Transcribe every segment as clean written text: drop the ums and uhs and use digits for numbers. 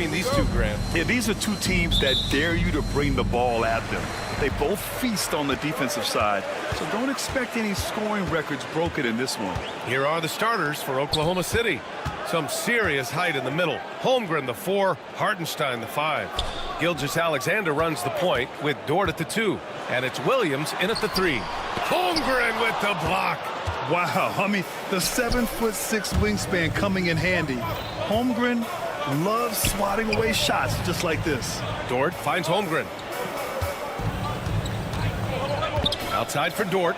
between these two, Grant. Yeah, these are two teams that dare you to bring the ball at them. They both feast on the defensive side, so don't expect any scoring records broken in this one. Here are the starters for Oklahoma City. Some serious height in the middle. Holmgren, the 4, Hartenstein, the 5. Gilgeous-Alexander runs the point with Dort at the 2. And it's Williams in at the 3. Holmgren with the block. Wow, I mean, the 7'6" wingspan coming in handy. Holmgren loves swatting away shots just like this. Dort finds Holmgren. Outside for Dort.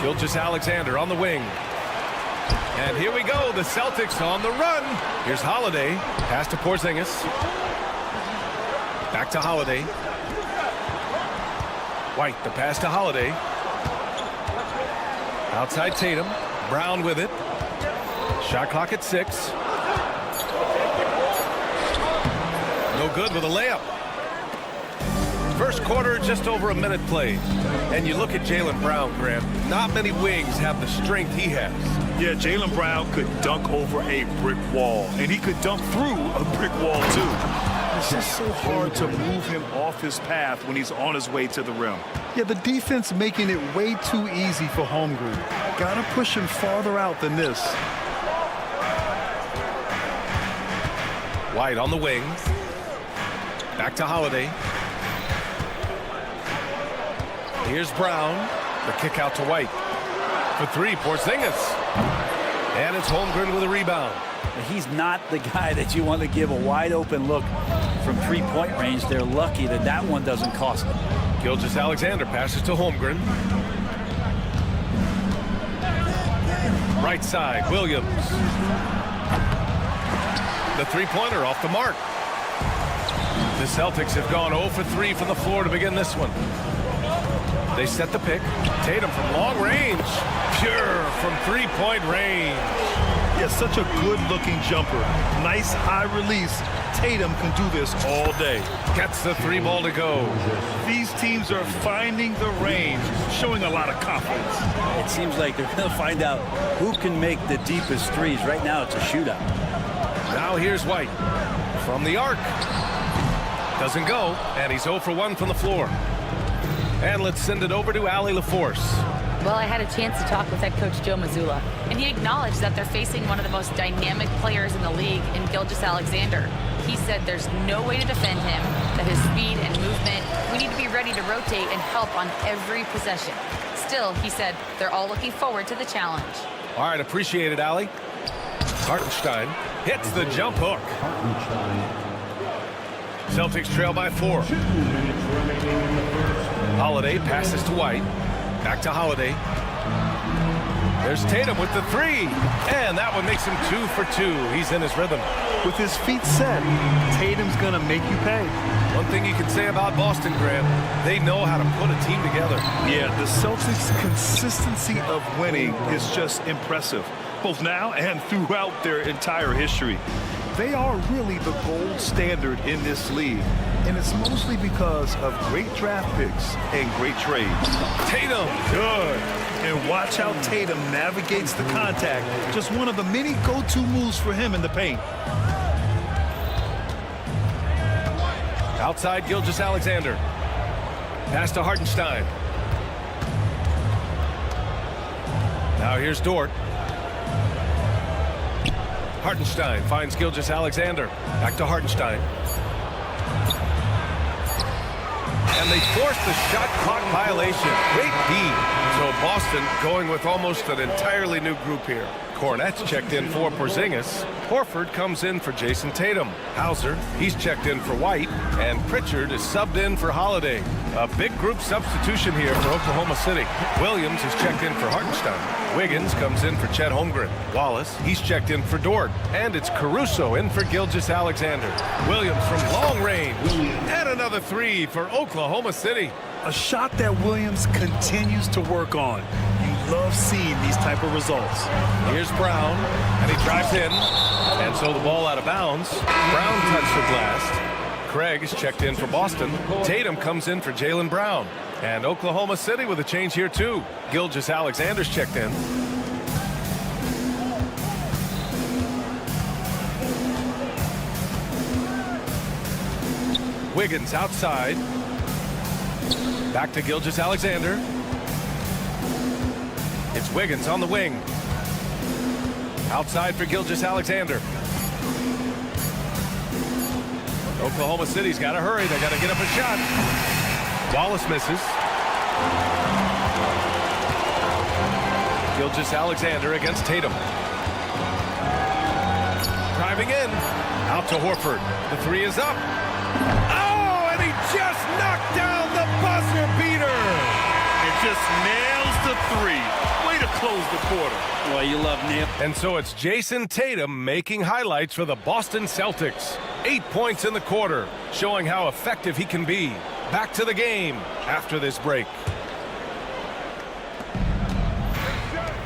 Gilgeous-Alexander on the wing. And here we go, the Celtics on the run. Here's Holiday, pass to Porzingis. Back to Holiday. White, the pass to Holiday. Outside Tatum, Brown with it. Shot clock at 6. No good with a layup. First quarter, just over a minute played. And you look at Jaylen Brown, Grant. Not many wings have the strength he has. Yeah, Jaylen Brown could dunk over a brick wall, and he could dunk through a brick wall, too. It's just so hard to move him off his path when he's on his way to the rim. Yeah, the defense making it way too easy for Holmgren. Gotta push him farther out than this. White on the wing. Back to Holiday. Here's Brown. The kick out to White. For 3, Porzingis. And it's Holmgren with a rebound. He's not the guy that you want to give a wide open look from 3-point range. They're lucky that that one doesn't cost them. Gilgeous-Alexander passes to Holmgren. Right side, Williams. The 3-pointer off the mark. The Celtics have gone 0 for 3 from the floor to begin this one. They set the pick. Tatum from long range. Pure from 3-point range. Yeah, such a good-looking jumper. Nice high release. Tatum can do this all day. Gets the 3 ball to go. These teams are finding the range, showing a lot of confidence. It seems like they're going to find out who can make the deepest threes. Right now, it's a shootout. Now here's White. From the arc. Doesn't go, and he's 0 for 1 from the floor. And let's send it over to Allie LaForce. Well, I had a chance to talk with head coach Joe Mazzulla, and he acknowledged that they're facing one of the most dynamic players in the league in Gilgeous-Alexander. He said there's no way to defend him, that his speed and movement, we need to be ready to rotate and help on every possession. Still, he said they're all looking forward to the challenge. All right, appreciate it, Allie. Hartenstein hits the jump hook. Celtics trail by 4. Holiday passes to White. Back to Holiday. There's Tatum with the 3. And that one makes him 2 for 2. He's in his rhythm. With his feet set, Tatum's going to make you pay. One thing you can say about Boston, Grant, they know how to put a team together. Yeah, the Celtics' consistency of winning is just impressive, both now and throughout their entire history. They are really the gold standard in this league, and it's mostly because of great draft picks and great trades. Tatum, good. And watch how Tatum navigates the contact. Just one of the many go-to moves for him in the paint. Outside Gilgeous-Alexander. Pass to Hartenstein. Now here's Dort. Hartenstein finds Gilgeous-Alexander. Back to Hartenstein. And they force the shot clock violation. Great D. So Boston going with almost an entirely new group here. Cornette's checked in for Porzingis. Horford comes in for Jason Tatum. Hauser, he's checked in for White. And Pritchard is subbed in for Holiday. A big group substitution here for Oklahoma City. Williams is checked in for Hartenstein. Wiggins comes in for Chet Holmgren. Wallace, he's checked in for Dort. And it's Caruso in for Gilgeous-Alexander. Williams from long range. And another 3 for Oklahoma City. A shot that Williams continues to work on. You love seeing these type of results. Here's Brown, and he drives in. And so the ball out of bounds. Brown touched it last. Craig is checked in for Boston. Tatum comes in for Jaylen Brown. And Oklahoma City with a change here too. Gilgeous-Alexander's checked in. Wiggins outside. Back to Gilgeous-Alexander. It's Wiggins on the wing. Outside for Gilgeous-Alexander. Oklahoma City's got to hurry. They got to get up a shot. Wallace misses. Gilgeous-Alexander against Tatum. Driving in. Out to Horford. The three is up. Oh, and he just knocked down the buzzer beater. It just nails the three. Way to close the quarter. Well, you love nail. And so it's Jason Tatum making highlights for the Boston Celtics. 8 points in the quarter, showing how effective he can be. Back to the game after this break.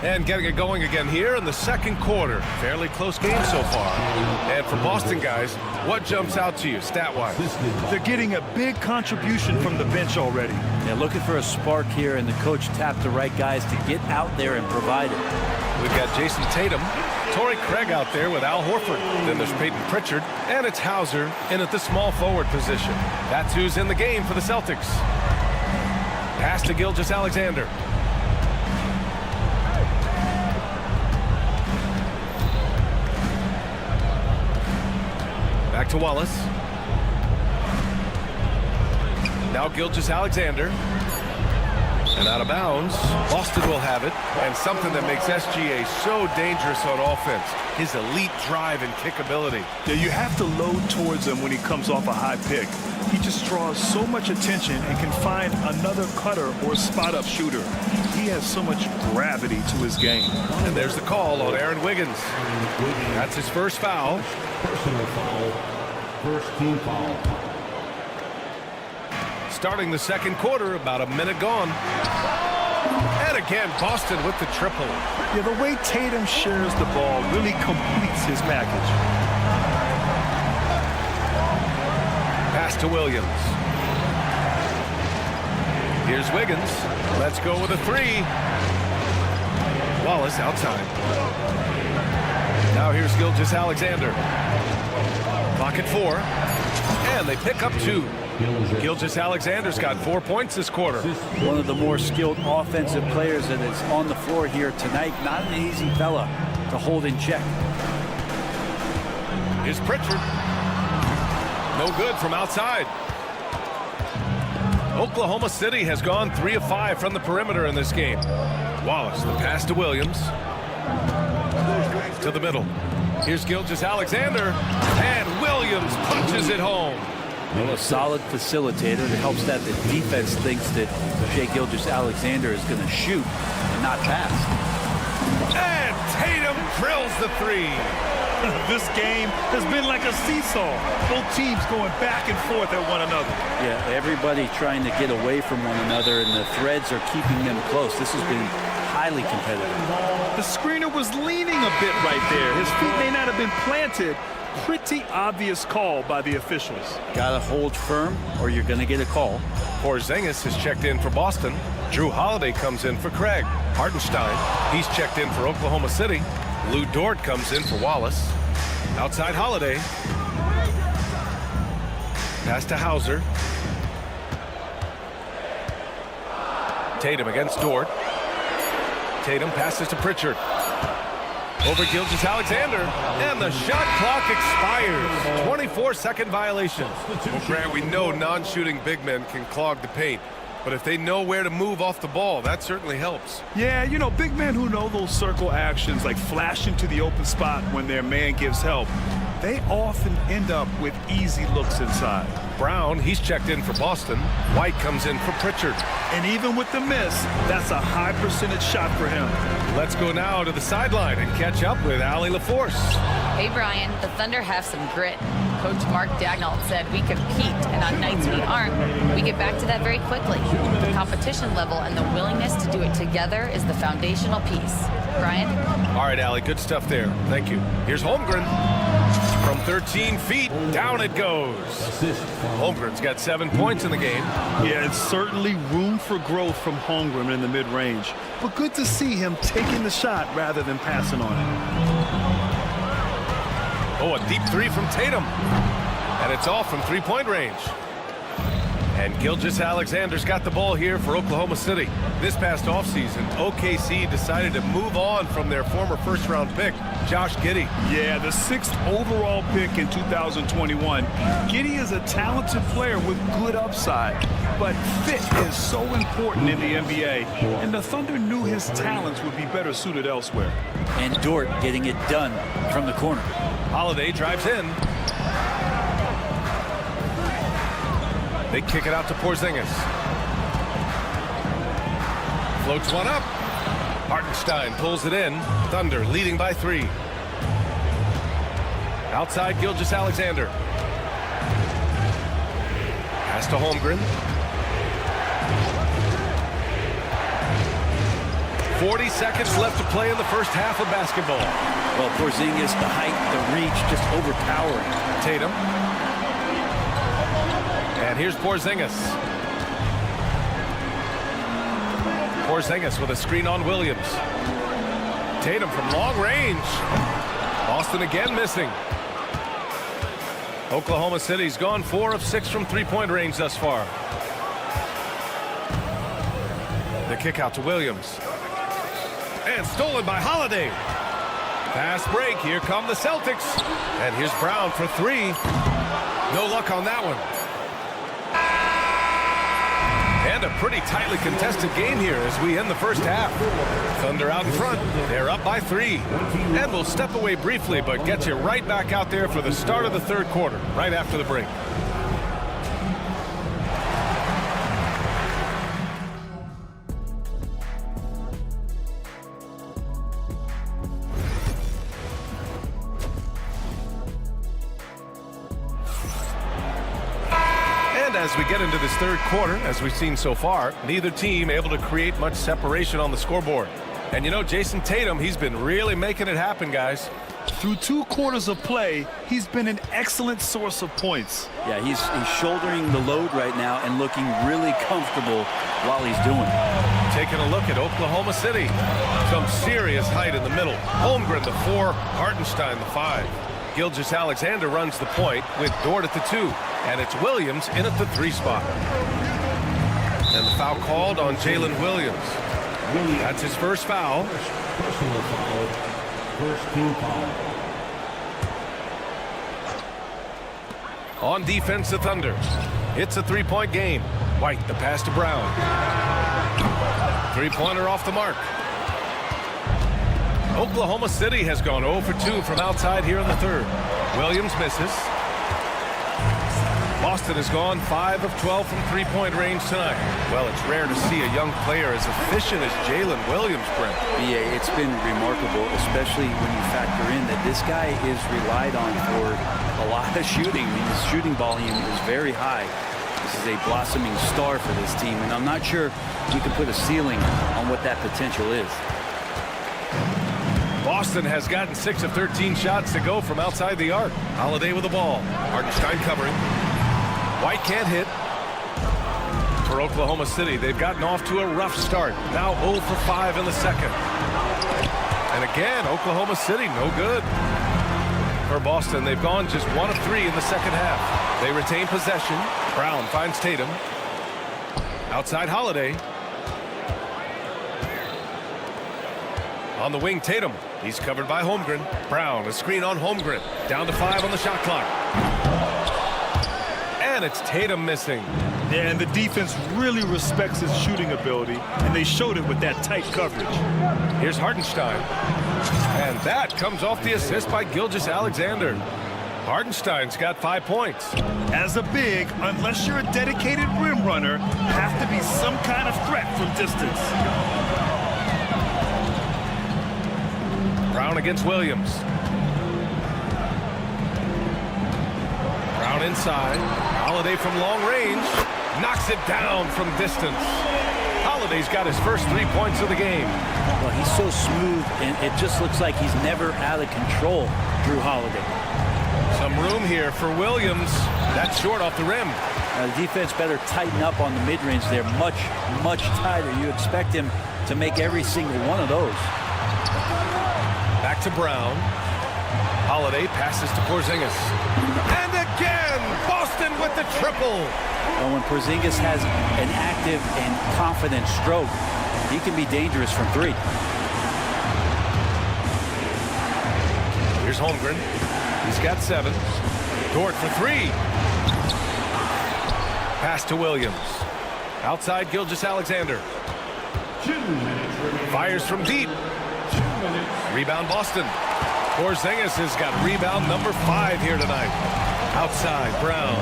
And getting it going again here in the second quarter. Fairly close game so far. And for Boston guys, what jumps out to you stat-wise? They're getting a big contribution from the bench already. They're looking for a spark here, and the coach tapped the right guys to get out there and provide it. We've got Jason Tatum, Torrey Craig out there with Al Horford. Then there's Peyton Pritchard, and it's Hauser in at the small forward position. That's who's in the game for the Celtics. Pass to Gilgeous-Alexander. Back to Wallace. Now Gilgeous-Alexander. And out of bounds. Boston will have it. And something that makes SGA so dangerous on offense. His elite drive and kick ability. Yeah, you have to load towards him when he comes off a high pick. He just draws so much attention and can find another cutter or spot-up shooter. He has so much gravity to his game. And there's the call on Aaron Wiggins. That's his first foul. Personal foul. First team foul. Starting the second quarter, about a minute gone. And again, Boston with the triple. Yeah, the way Tatum shares the ball really completes his package. Pass to Williams. Here's Wiggins. Let's go with a three. Wallace outside. Now here's Gilgeous-Alexander. Clock at 4. And they pick up 2. Gilgeous-Alexander's got 4 points this quarter. One of the more skilled offensive players that is on the floor here tonight. Not an easy fella to hold in check. Here's Pritchard. No good from outside. Oklahoma City has gone 3 of 5 from the perimeter in this game. Wallace, the pass to Williams. To the middle. Here's Gilgeous-Alexander. And Williams punches it home. Well, a solid facilitator that helps that the defense thinks that Shai Gilgeous-Alexander is going to shoot and not pass. And Tatum drills the three. This game has been like a seesaw. Both teams going back and forth at one another. Yeah, everybody trying to get away from one another, and the threads are keeping them close. This has been highly competitive. The screener was leaning a bit right there. His feet may not have been planted. Pretty obvious call by the officials. Got to hold firm or you're going to get a call. Porzingis has checked in for Boston. Drew Holiday comes in for Craig. Hartenstein, he's checked in for Oklahoma City. Lou Dort comes in for Wallace. Outside Holiday. Pass to Hauser. Tatum against Dort. Tatum passes to Pritchard. Over Gilgeous-Alexander, and the shot clock expires. 24-second violation. Well, Grant, we know non-shooting big men can clog the paint, but if they know where to move off the ball, that certainly helps. Yeah, you know, big men who know those circle actions, like flashing to the open spot when their man gives help, they often end up with easy looks inside. Brown, he's checked in for Boston. White comes in for Pritchard. And even with the miss, that's a high percentage shot for him. Let's go now to the sideline and catch up with Allie LaForce. Hey, Brian, the Thunder have some grit. Coach Mark Daigneault said we compete, and on nights we aren't, we get back to that very quickly. The competition level and the willingness to do it together is the foundational piece. Brian? All right, Allie, good stuff there. Thank you. Here's Holmgren. From 13 feet, down it goes. Holmgren's got 7 points in the game. Yeah, it's certainly room for growth from Holmgren in the mid-range. But good to see him taking the shot rather than passing on it. Oh, a deep three from Tatum. And it's off from three-point range. And Gilgeous-Alexander's got the ball here for Oklahoma City. This past offseason, OKC decided to move on from their former first-round pick, Josh Giddey. Yeah, the 6th overall pick in 2021. Giddey is a talented player with good upside, but fit is so important in the NBA, and the Thunder knew his talents would be better suited elsewhere. And Dort getting it done from the corner. Holiday drives in. They kick it out to Porzingis. Floats one up. Hartenstein pulls it in. Thunder leading by 3. Outside Gilgeous-Alexander. Pass to Holmgren. 40 seconds left to play in the first half of basketball. Well, Porzingis, the height, the reach, just overpowering. Tatum. And here's Porzingis. Porzingis with a screen on Williams. Tatum from long range. Boston again missing. Oklahoma City's gone 4 of 6 from three-point range thus far. The kick out to Williams. And stolen by Holiday. Fast break. Here come the Celtics. And here's Brown for 3. No luck on that one. And a pretty tightly contested game here as we end the first half. Thunder out in front. They're up by 3. And we'll step away briefly, but get you right back out there for the start of the third quarter, right after the break. As we get into this third quarter, as we've seen so far, neither team able to create much separation on the scoreboard. And you know, Jason Tatum, he's been really making it happen, guys. Through 2 quarters of play, he's been an excellent source of points. Yeah, he's shouldering the load right now and looking really comfortable while he's doing it. Taking a look at Oklahoma City. Some serious height in the middle. Holmgren the 4, Hartenstein the 5. Gilgeous-Alexander runs the point with Dort at the 2. And it's Williams in at the 3 spot. And the foul called on Jalen Williams. That's his first foul. Personal foul. First team foul. On defense, the Thunder. It's a 3-point game. White, the pass to Brown. 3-pointer off the mark. Oklahoma City has gone 0 for 2 from outside here in the third. Williams misses. Boston has gone 5 of 12 from three-point range tonight. Well, it's rare to see a young player as efficient as Jalen Williams, Brent. Yeah, it's been remarkable, especially when you factor in that this guy is relied on for a lot of shooting. I mean, his shooting volume is very high. This is a blossoming star for this team, and I'm not sure we can put a ceiling on what that potential is. Boston has gotten 6 of 13 shots to go from outside the arc. Holiday with the ball. Hartenstein covering. White can't hit. For Oklahoma City, they've gotten off to a rough start. Now 0 for 5 in the second. And again, Oklahoma City, no good. For Boston, they've gone just 1 of 3 in the second half. They retain possession. Brown finds Tatum. Outside Holiday. On the wing, Tatum. He's covered by Holmgren. Brown, a screen on Holmgren. Down to 5 on the shot clock. And it's Tatum missing. Yeah, and the defense really respects his shooting ability, and they showed it with that tight coverage. Here's Hartenstein. And that comes off the assist by Gilgeous-Alexander. Hartenstein's got 5 points. As a big, unless you're a dedicated rim runner, have to be some kind of threat from distance. Brown against Williams. Brown inside. Holiday from long range. Knocks it down from distance. Holiday's got his first 3 points of the game. Well, he's so smooth, and it just looks like he's never out of control, Drew Holiday. Some room here for Williams. That's short off the rim. The defense better tighten up on the mid-range there. Much, much tighter. You expect him to make every single one of those. Back to Brown. Holiday passes to Porzingis. And again, Boston with the triple. And when Porzingis has an active and confident stroke, he can be dangerous from three. Here's Holmgren. He's got 7. Dort for 3. Pass to Williams. Outside Gilgeous-Alexander. Fires from deep. Rebound Boston. Porzingis has got rebound number 5 here tonight. Outside Brown.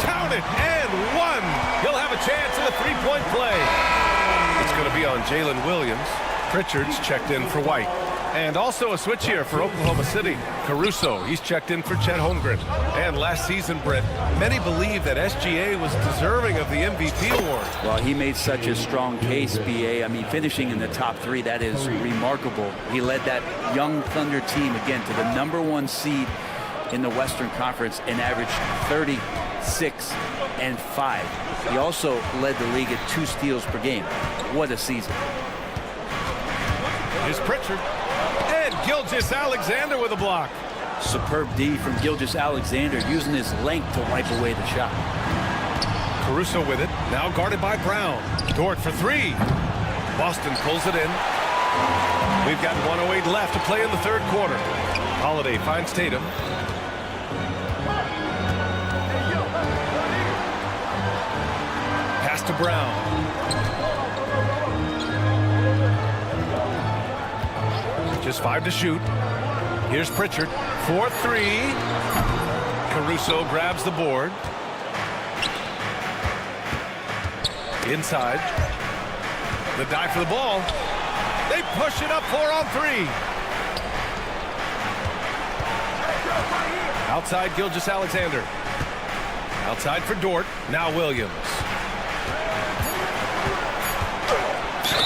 Count it and 1. He'll have a chance in the three-point play. It's going to be on Jalen Williams. Pritchard's checked in for White. And also a switch here for Oklahoma City. Caruso, he's checked in for Chet Holmgren. And last season, Britt, many believe that SGA was deserving of the MVP award. Well, he made such a strong case, BA. I mean, finishing in the top 3, that is remarkable. He led that young Thunder team, again, to the #1 seed in the Western Conference and averaged 36 and 5. He also led the league at 2 steals per game. What a season. Here's Pritchard. And Gilgeous-Alexander with a block. Superb D from Gilgeous-Alexander, using his length to wipe away the shot. Caruso with it. Now guarded by Brown. Dort for 3. Boston pulls it in. We've got 1:08 left to play in the third quarter. Holiday finds Tatum. Pass to Brown. Just 5 to shoot. Here's Pritchard for 3. Caruso grabs the board. Inside. The dive for the ball. They push it up 4 on 3. Outside Gilgeous-Alexander. Outside for Dort. Now Williams.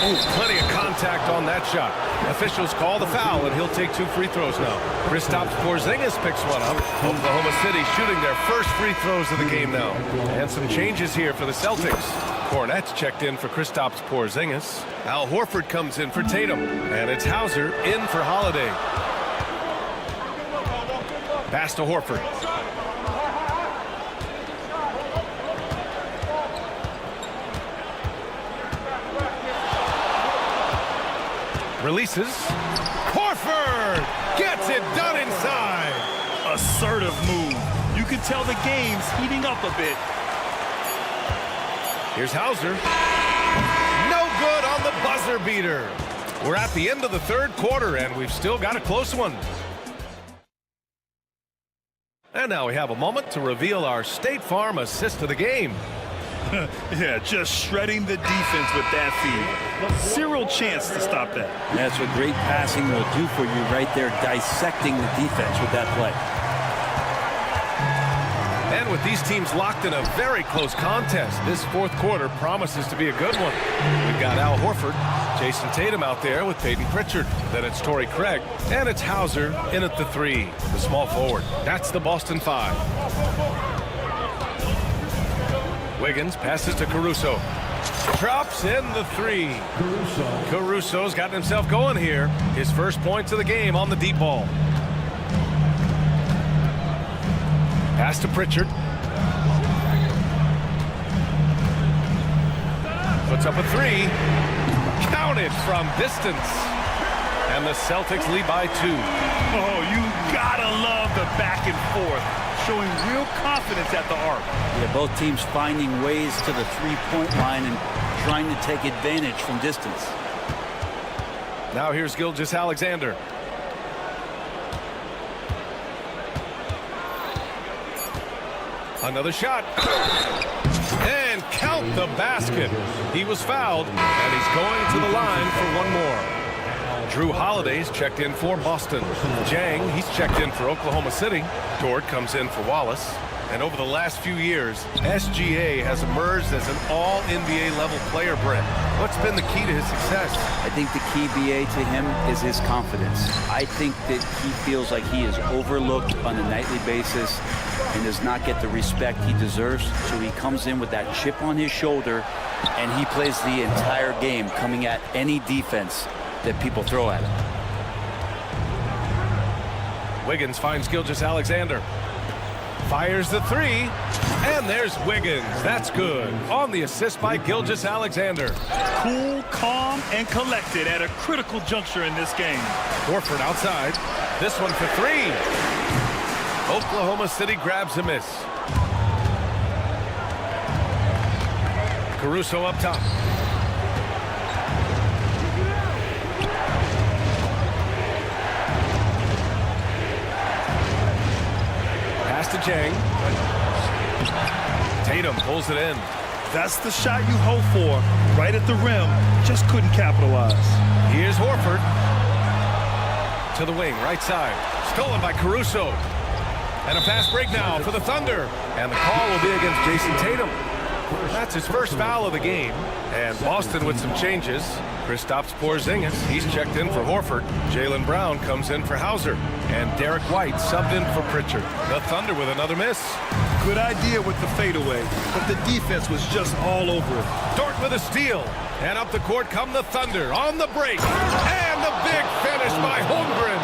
Oh, plenty of contact on that shot. Officials call the foul, and he'll take 2 free throws now. Kristaps Porzingis picks one up. Oklahoma City shooting their first free throws of the game now. And some changes here for the Celtics. Cornette's checked in for Kristaps Porzingis. Al Horford comes in for Tatum. And it's Hauser in for Holiday. Pass to Horford. Releases. Horford gets it done inside. Assertive move. You can tell the game's heating up a bit. Here's Hauser. No good on the buzzer beater. We're at the end of the third quarter, and we've still got a close one. And now we have a moment to reveal our State Farm assist of the game. Yeah, just shredding the defense with that feed. Zero chance to stop that. That's what great passing will do for you right there, dissecting the defense with that play. And with these teams locked in a very close contest, this fourth quarter promises to be a good one. We've got Al Horford, Jason Tatum out there with Peyton Pritchard. Then it's Torrey Craig, and it's Hauser in at the 3, the small forward. That's the Boston 5. Wiggins passes to Caruso. Drops in the 3. Caruso's gotten himself going here. His first points of the game on the deep ball. Pass to Pritchard. Puts up a 3. Counted from distance. And the Celtics lead by 2. Oh, you gotta love the back and forth. Showing real confidence at the arc. Yeah, both teams finding ways to the three-point line and trying to take advantage from distance. Now here's Gilgeous-Alexander. Another shot. And count the basket. He was fouled, and he's going to the line for one more. Drew Holiday's checked in for Boston. Jang, he's checked in for Oklahoma City. Dort comes in for Wallace. And over the last few years, SGA has emerged as an all-NBA level player, Brett. What's been the key to his success? I think the key, BA, to him is his confidence. I think that he feels like he is overlooked on a nightly basis and does not get the respect he deserves. So he comes in with that chip on his shoulder, and he plays the entire game, coming at any defense that people throw at him. Wiggins finds Gilgeous-Alexander. Fires the three, and there's Wiggins. That's good. On the assist by Gilgeous-Alexander. Cool, calm, and collected at a critical juncture in this game. Horford outside. This one for three. Oklahoma City grabs a miss. Caruso up top. Pass to Jang. Tatum pulls it in. That's the shot you hope for. Right at the rim. Just couldn't capitalize. Here's Horford. To the wing, right side. Stolen by Caruso. And a fast break now for the Thunder. And the call will be against Jason Tatum. That's his first foul of the game. And Boston with some changes. Kristaps Porzingis, he's checked in for Horford. Jaylen Brown comes in for Hauser. And Derek White subbed in for Pritchard. The Thunder with another miss. Good idea with the fadeaway, but the defense was just all over it. Dort with a steal. And up the court come the Thunder on the break. And the big finish by Holmgren.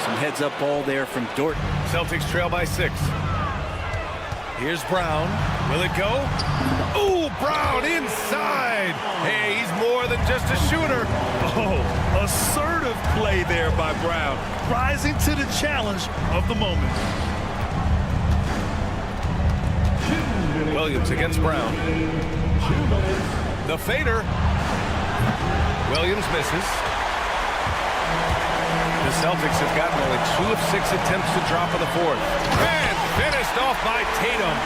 Some heads-up ball there from Dort. Celtics trail by 6. Here's Brown. Will it go? Ooh, Brown inside. Hey, he's more than just a shooter. Oh, assertive play there by Brown, rising to the challenge of the moment. Williams against Brown. The fader. Williams misses. The Celtics have gotten only 2 of 6 attempts to drop in the fourth. And finished off by Tatum.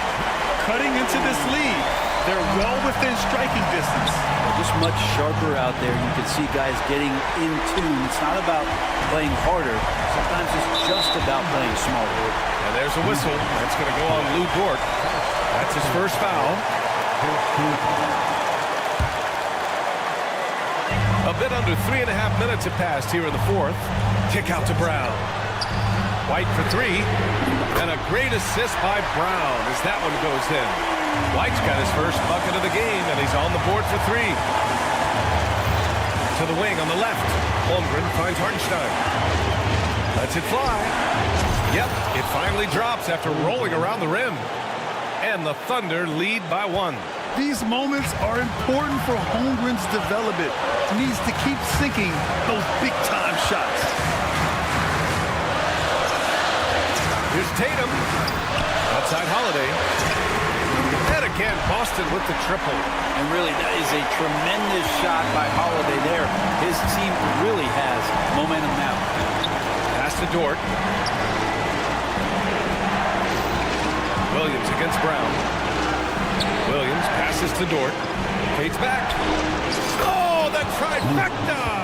Cutting into this lead. They're well within striking distance. Just much sharper out there. You can see guys getting in tune. It's not about playing harder. Sometimes it's just about playing smarter. And there's a whistle. That's going to go on Lou Dort. That's his first foul. A bit under 3.5 minutes have passed here in the fourth. Kick out to Brown. White for three. And a great assist by Brown as that one goes in. White's got his first bucket of the game, and he's on the board for three. To the wing on the left. Holmgren finds Hartenstein. Lets it fly. Yep, it finally drops after rolling around the rim. And the Thunder lead by 1. These moments are important for Holmgren's development. He needs to keep sinking those big-time shots. Here's Tatum. Outside Holiday. And again, Boston with the triple. And really, that is a tremendous shot by Holiday there. His team really has momentum now. Pass to Dort. Williams against Brown. Williams passes to Dort. Fades back. Oh, the trifecta!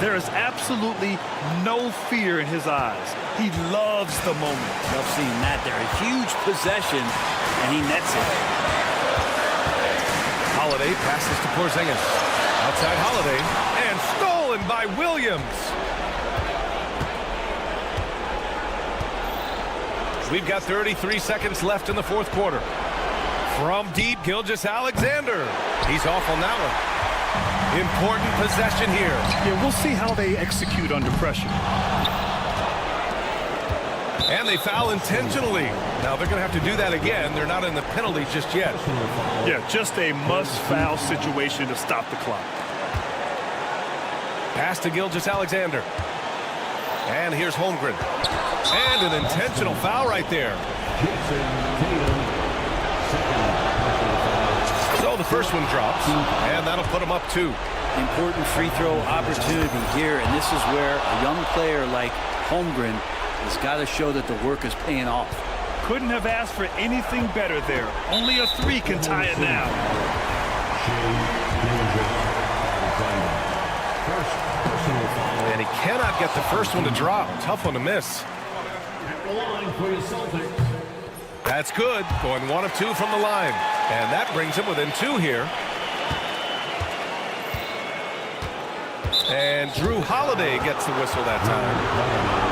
There is absolutely no fear in his eyes. He loves the moment. Love seeing that there. A huge possession, and he nets it. Holiday passes to Porzingis. Outside Holiday. And stolen by Williams. We've got 33 seconds left in the fourth quarter. From deep, Gilgeous-Alexander. He's off on that one. Important possession here. Yeah, we'll see how they execute under pressure. And they foul intentionally. Now they're going to have to do that again. They're not in the penalty just yet. Yeah, just a must-foul situation to stop the clock. Pass to Gilgeous-Alexander. And here's Holmgren. And an intentional foul right there. So the first one drops, and that'll put him up 2. Important free throw opportunity here, and this is where a young player like Holmgren has got to show that the work is paying off. Couldn't have asked for anything better there. Only a 3 can tie it now. And he cannot get the first one to drop. Tough one to miss. That's good. Going 1 of 2 from the line. And that brings him within 2 here. And Drew Holiday gets the whistle that time.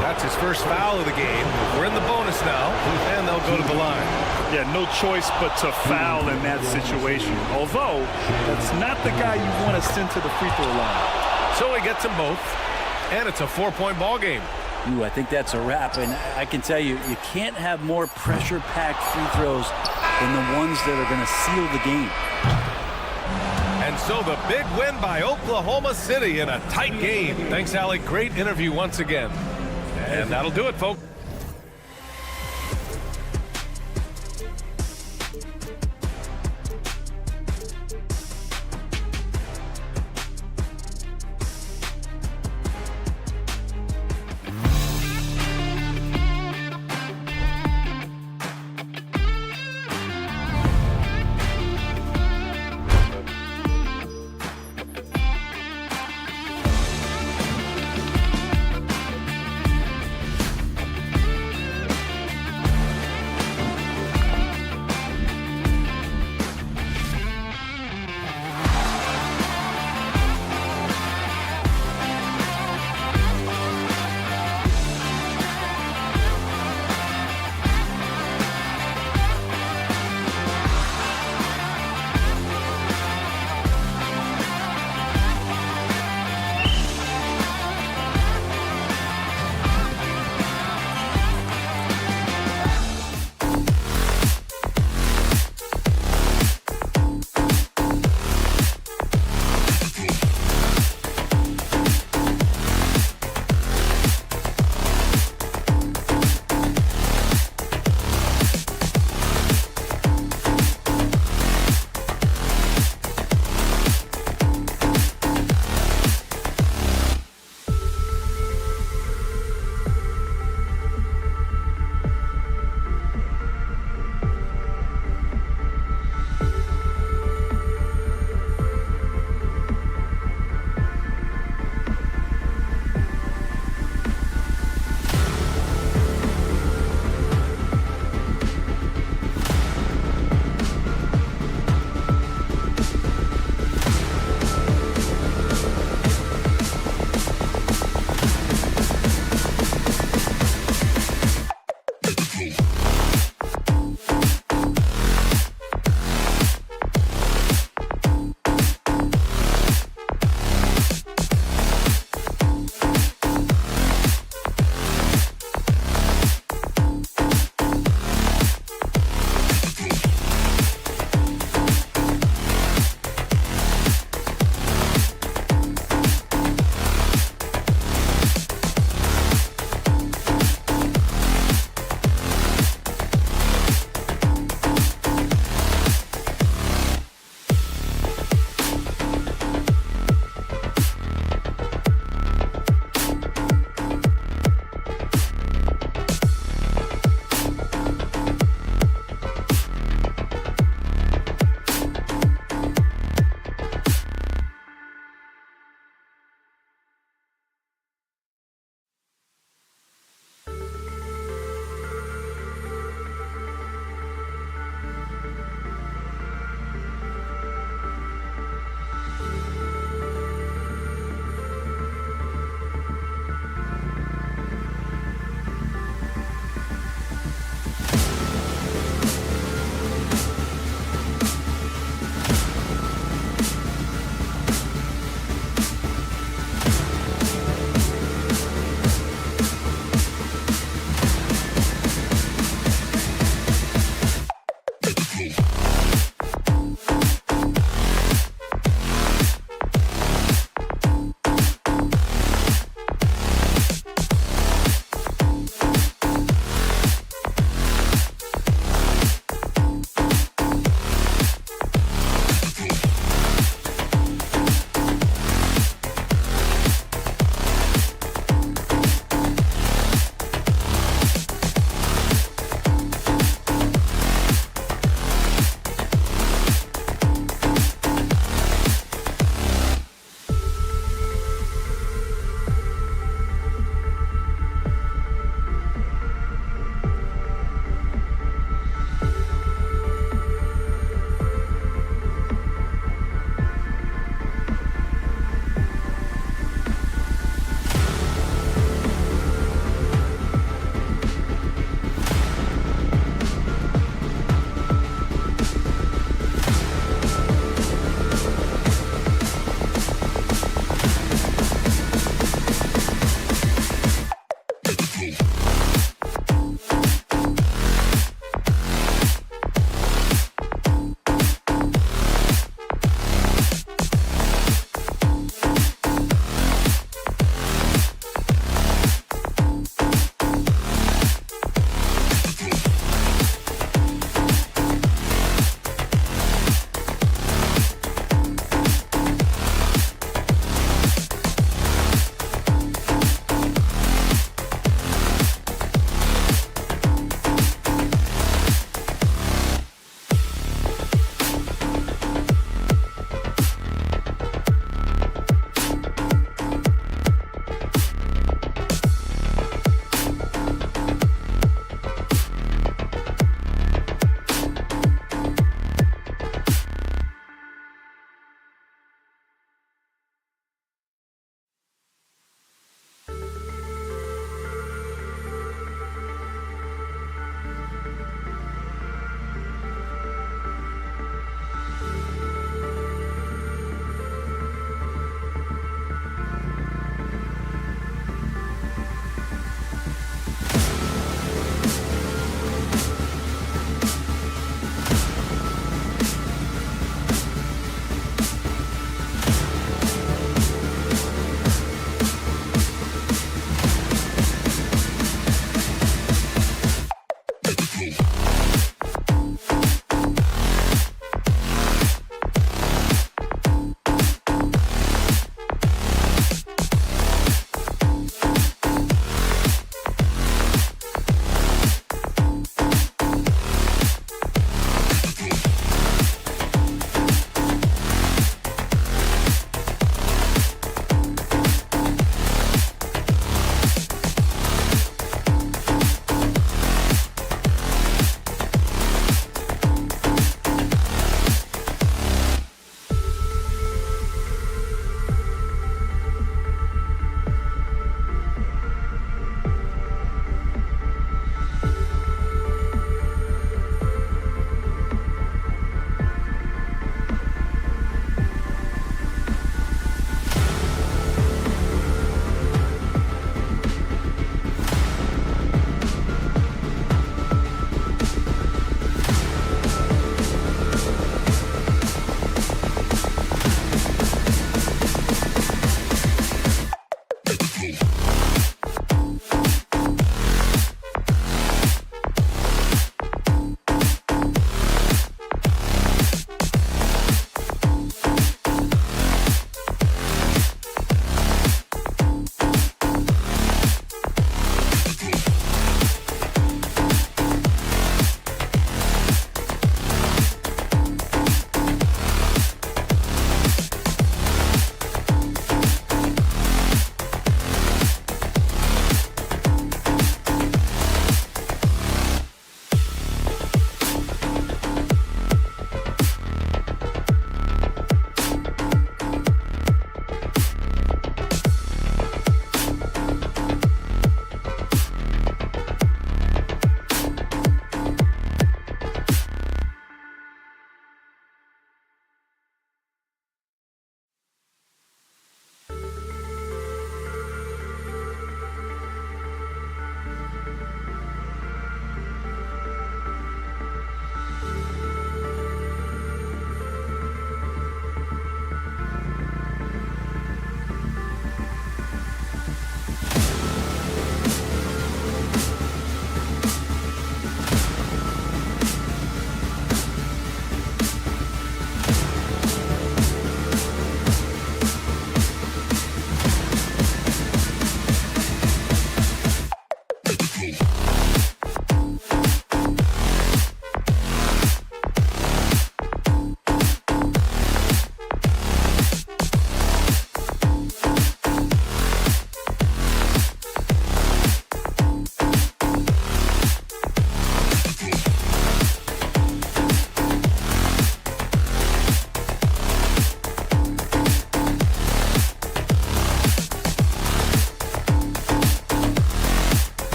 That's his first foul of the game. We're in the bonus now, and they'll go to the line. Yeah, no choice but to foul in that situation. Although, that's not the guy you want to send to the free throw line. So he gets them both, and it's a 4-point ball game. Ooh, I think that's a wrap, and I can tell you, you can't have more pressure-packed free throws than the ones that are going to seal the game. And so the big win by Oklahoma City in a tight game. Thanks, Alec. Great interview once again. And that'll do it, folks.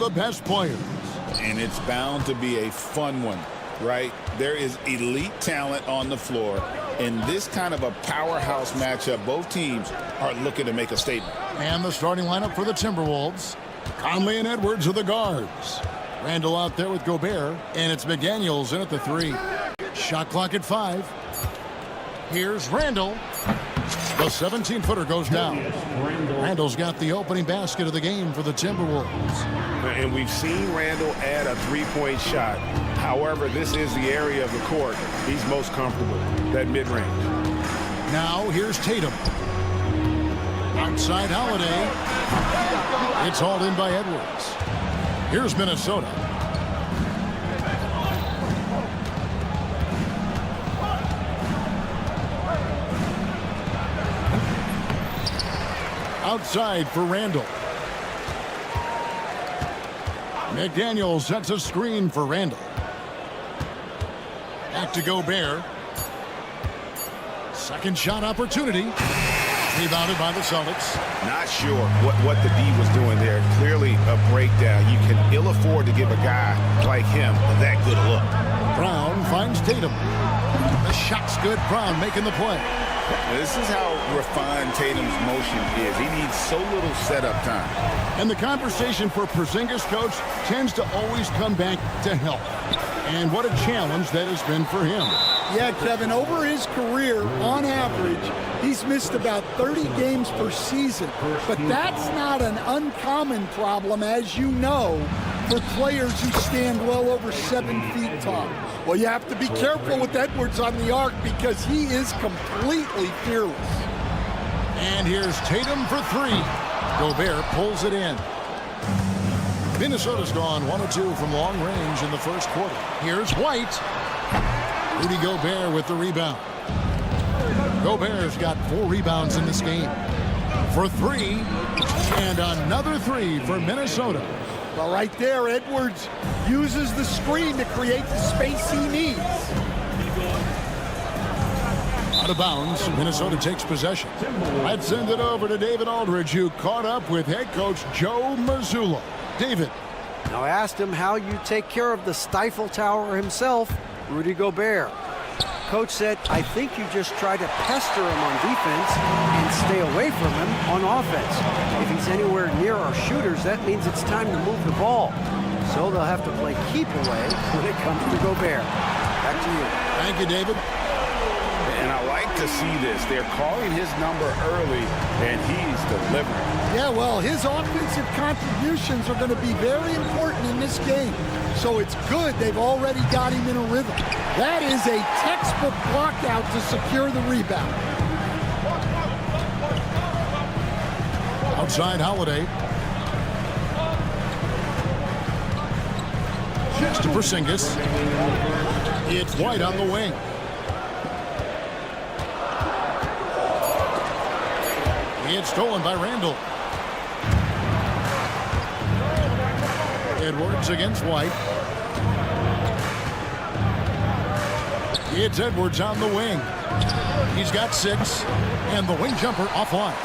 the best players. And it's bound to be a fun one, right? There is elite talent on the floor. In this kind of a powerhouse matchup, both teams are looking to make a statement. And the starting lineup for the Timberwolves. Conley and Edwards are the guards. Randall out there with Gobert, and it's McDaniels in at the 3. Shot clock at 5. Here's Randall. The 17-footer goes down. Randall's got the opening basket of the game for the Timberwolves. And we've seen Randall add a three-point shot. However, this is the area of the court he's most comfortable, that mid-range. Now here's Tatum. Outside Holiday. It's hauled in by Edwards. Here's Minnesota. Outside for Randall. McDaniels sets a screen for Randall. Back to Gobert. Second shot opportunity. Rebounded by the Celtics. Not sure what the D was doing there. Clearly a breakdown. You can ill afford to give a guy like him that good a look. Brown finds Tatum. The shot's good. Brown making the play. This is how refined Tatum's motion is. He needs so little setup time. And the conversation for Porzingis, coach, tends to always come back to health. And what a challenge that has been for him. Yeah, Kevin, over his career, on average, he's missed about 30 games per season. But that's not an uncommon problem, as you know, for players who stand well over 7 feet tall. Well, you have to be careful with Edwards on the arc because he is completely fearless. And here's Tatum for 3. Gobert pulls it in. Minnesota's gone 1 of 2 from long range in the first quarter. Here's White. Rudy Gobert with the rebound. Gobert's got 4 rebounds in this game. For 3. And another 3 for Minnesota. Well, right there, Edwards uses the screen to create the space he needs. Out of bounds, Minnesota takes possession. Let's send it over to David Aldridge, who caught up with head coach Joe Mazzulla. David. Now I asked him how you take care of the Stifle Tower himself, Rudy Gobert. Coach said, I think you just try to pester him on defense and stay away from him on offense. If he's anywhere near our shooters, that means it's time to move the ball. So they'll have to play keep away when it comes to Gobert. Back to you. Thank you, David. And I like to see this. They're calling his number early, and he's delivering. Yeah, well, his offensive contributions are going to be very important in this game. So it's good they've already got him in a rhythm. That is a textbook block out to secure the rebound. Outside Holiday. Just to Porzingis. It's White on the wing. It's stolen by Randall. Edwards against White. It's Edwards on the wing. He's got 6, and the wing jumper offline.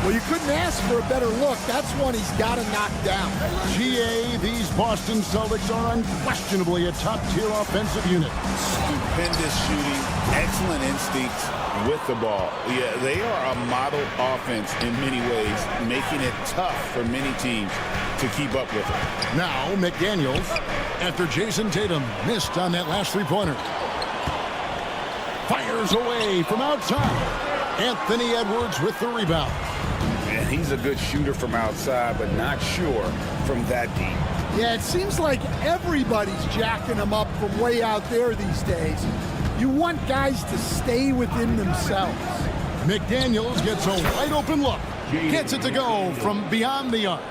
Well, you couldn't ask for a better look. That's one he's got to knock down. GA, these Boston Celtics are unquestionably a top-tier offensive unit. Stupendous shooting, excellent instincts with the ball. Yeah, they are a model offense in many ways, making it tough for many teams to keep up with it. Now McDaniels, after Jason Tatum missed on that last three-pointer. Fires away from outside. Anthony Edwards with the rebound. And he's a good shooter from outside, but not sure from that deep. Yeah, it seems like everybody's jacking him up from way out there these days. You want guys to stay within themselves. McDaniels gets a wide open look. Gets it to go from beyond the arc.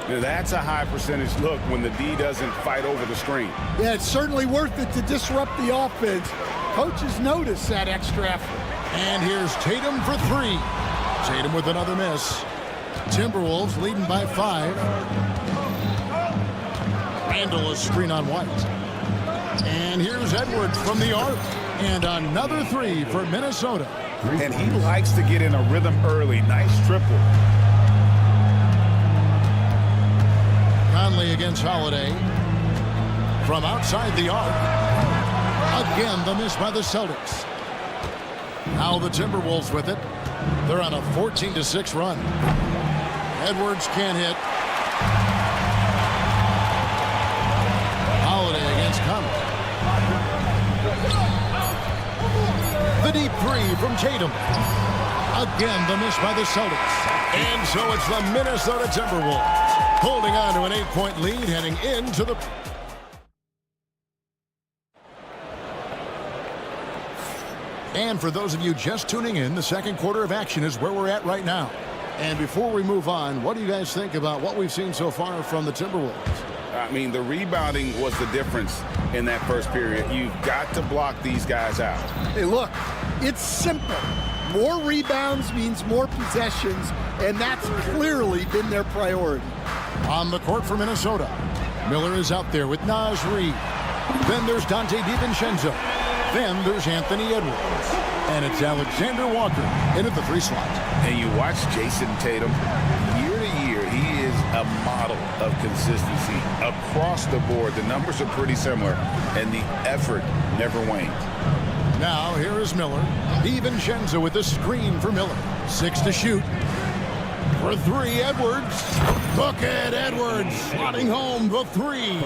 Now, that's a high percentage look when the D doesn't fight over the screen. Yeah, it's certainly worth it to disrupt the offense. Coaches notice that extra effort. And here's Tatum for 3. Tatum with another miss. Timberwolves leading by 5. Randall a screen on White. And here's Edwards from the arc. And another 3 for Minnesota. And he likes to get in a rhythm early. Nice triple. Conley against Holiday. From outside the arc. Again, the miss by the Celtics. Now the Timberwolves with it. They're on a 14-6 run. Edwards can't hit. Holiday against Conley. The deep three from Tatum. Again, the miss by the Celtics. And so it's the Minnesota Timberwolves holding on to an 8-point lead heading into the... And for those of you just tuning in, the second quarter of action is where we're at right now. And before we move on, what do you guys think about what we've seen so far from the Timberwolves? I mean, the rebounding was the difference in that first period. You've got to block these guys out. Hey, look, it's simple. More rebounds means more possessions, and that's clearly been their priority. On the court for Minnesota, Miller is out there with Naz Reid. Then there's Dante DiVincenzo. Then there's Anthony Edwards. And it's Alexander Walker in at the 3 slot. And you watch Jason Tatum. Year to year, he is a model of consistency across the board. The numbers are pretty similar, and the effort never wanes. Now, here is Miller. DiVincenzo with the screen for Miller. 6 to shoot. For 3, Edwards. Look at Edwards slotting home the 3.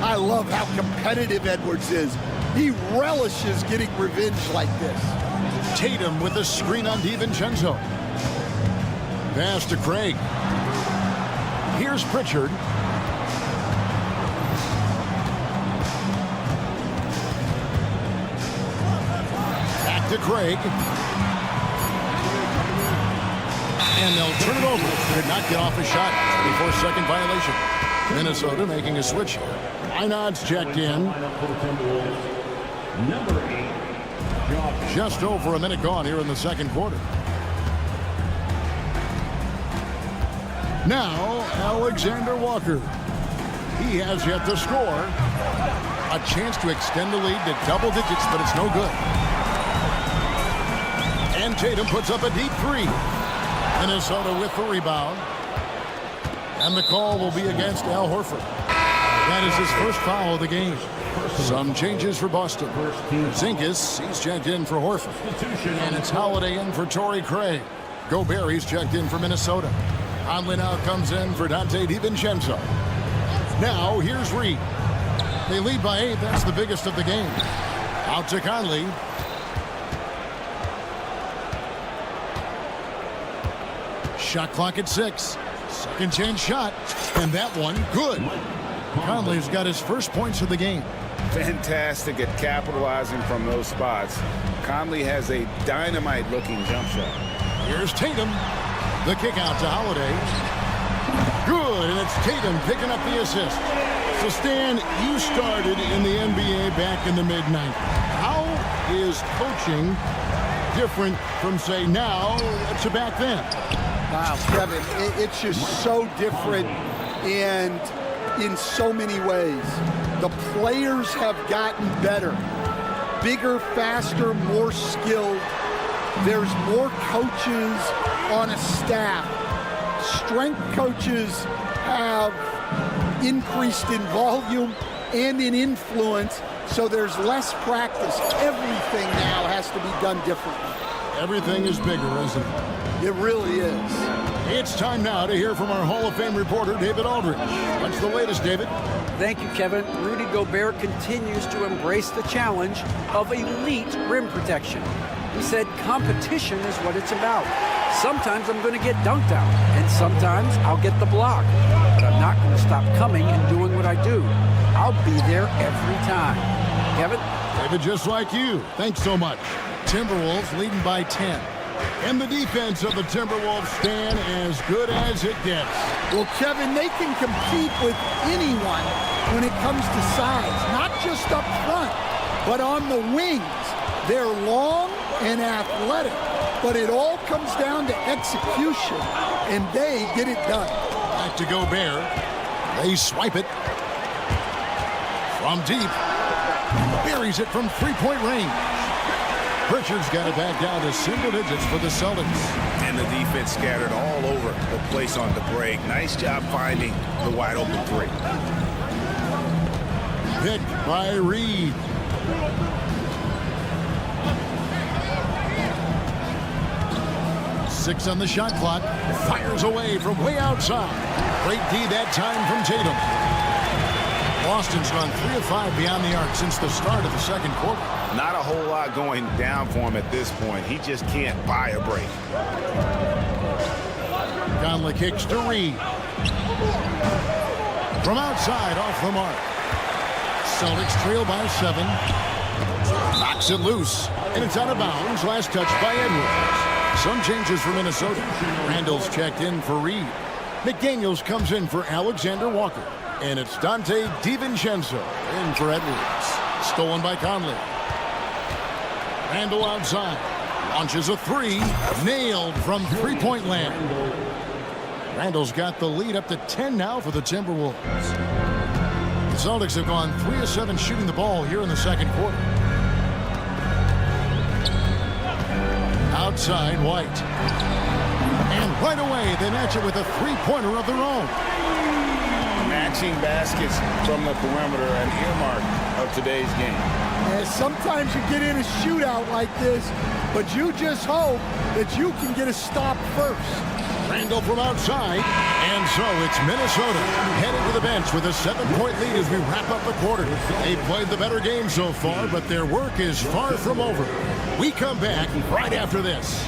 I love how competitive Edwards is. He relishes getting revenge like this. Tatum with the screen on DiVincenzo. Pass to Craig. Here's Pritchard. Back to Craig. And they'll turn it over. Could not get off a shot before second violation. Minnesota making a switch here. Einod's checked in. Number 8. Just over a minute gone here in the second quarter. Now, Alexander Walker. He has yet to score. A chance to extend the lead to double digits, but it's no good. And Tatum puts up a deep 3. Minnesota with the rebound. And the call will be against Al Horford. That is his first foul of the game. Some changes for Boston. Zinkis, he's checked in for Horford. And it's Holiday in for Torrey Craig. Gobert, he's checked in for Minnesota. Conley now comes in for Dante DiVincenzo. Now, here's Reid. They lead by 8. That's the biggest of the game. Out to Conley. Shot clock at 6. Second chance shot. And that one, good. Conley's got his first points of the game. Fantastic at capitalizing from those spots. Conley has a dynamite-looking jump shot. Here's Tatum. The kick out to Holiday. Good, and it's Tatum picking up the assist. So, Stan, you started in the NBA back in the mid-90s. How is coaching different from, say, now to back then? Wow, Kevin, it's just so different and in so many ways. The players have gotten better. Bigger, faster, more skilled. There's more coaches on a staff. Strength coaches have increased in volume and in influence, so there's less practice. Everything now has to be done differently. Everything is bigger, isn't it? It really is. It's time now to hear from our Hall of Fame reporter, David Aldridge. What's the latest, David? Thank you, Kevin. Rudy Gobert continues to embrace the challenge of elite rim protection. He said competition is what it's about. Sometimes I'm going to get dunked out, and sometimes I'll get the block. But I'm not going to stop coming and doing what I do. I'll be there every time. Kevin? David, just like you. Thanks so much. Timberwolves leading by 10. And the defense of the Timberwolves stand as good as it gets. Well, Kevin, they can compete with anyone when it comes to size, not just up front, but on the wings. They're long and athletic, but it all comes down to execution, and they get it done. Back to Gobert. They swipe it from deep. Buries it from three-point range. Pritchard's got it back down to single digits for the Celtics. And the defense scattered all over the place on the break. Nice job finding the wide open three. Picked by Reed. Six on the shot clock. Fires away from way outside. Great D that time from Tatum. Boston's gone 3 of 5 beyond the arc since the start of the second quarter. Not a whole lot going down for him at this point. He just can't buy a break. Conley kicks to Reed. From outside, off the mark. Celtics trail by 7. Knocks it loose, and it's out of bounds. Last touch by Edwards. Some changes for Minnesota. Randall's checked in for Reed. McDaniels comes in for Alexander Walker. And it's Dante DiVincenzo in for Edwards. Stolen by Conley. Randall outside. Launches a 3. Nailed from three-point land. Randall's got the lead up to 10 now for the Timberwolves. The Celtics have gone 3 of 7 shooting the ball here in the second quarter. Outside, White. And right away, they match it with a three-pointer of their own. Matching baskets from the perimeter, an earmark of today's game. And sometimes you get in a shootout like this, but you just hope that you can get a stop first. Randall from outside, and so it's Minnesota headed to the bench with a 7-point lead as we wrap up the quarter. They've played the better game so far, but their work is far from over. We come back right after this.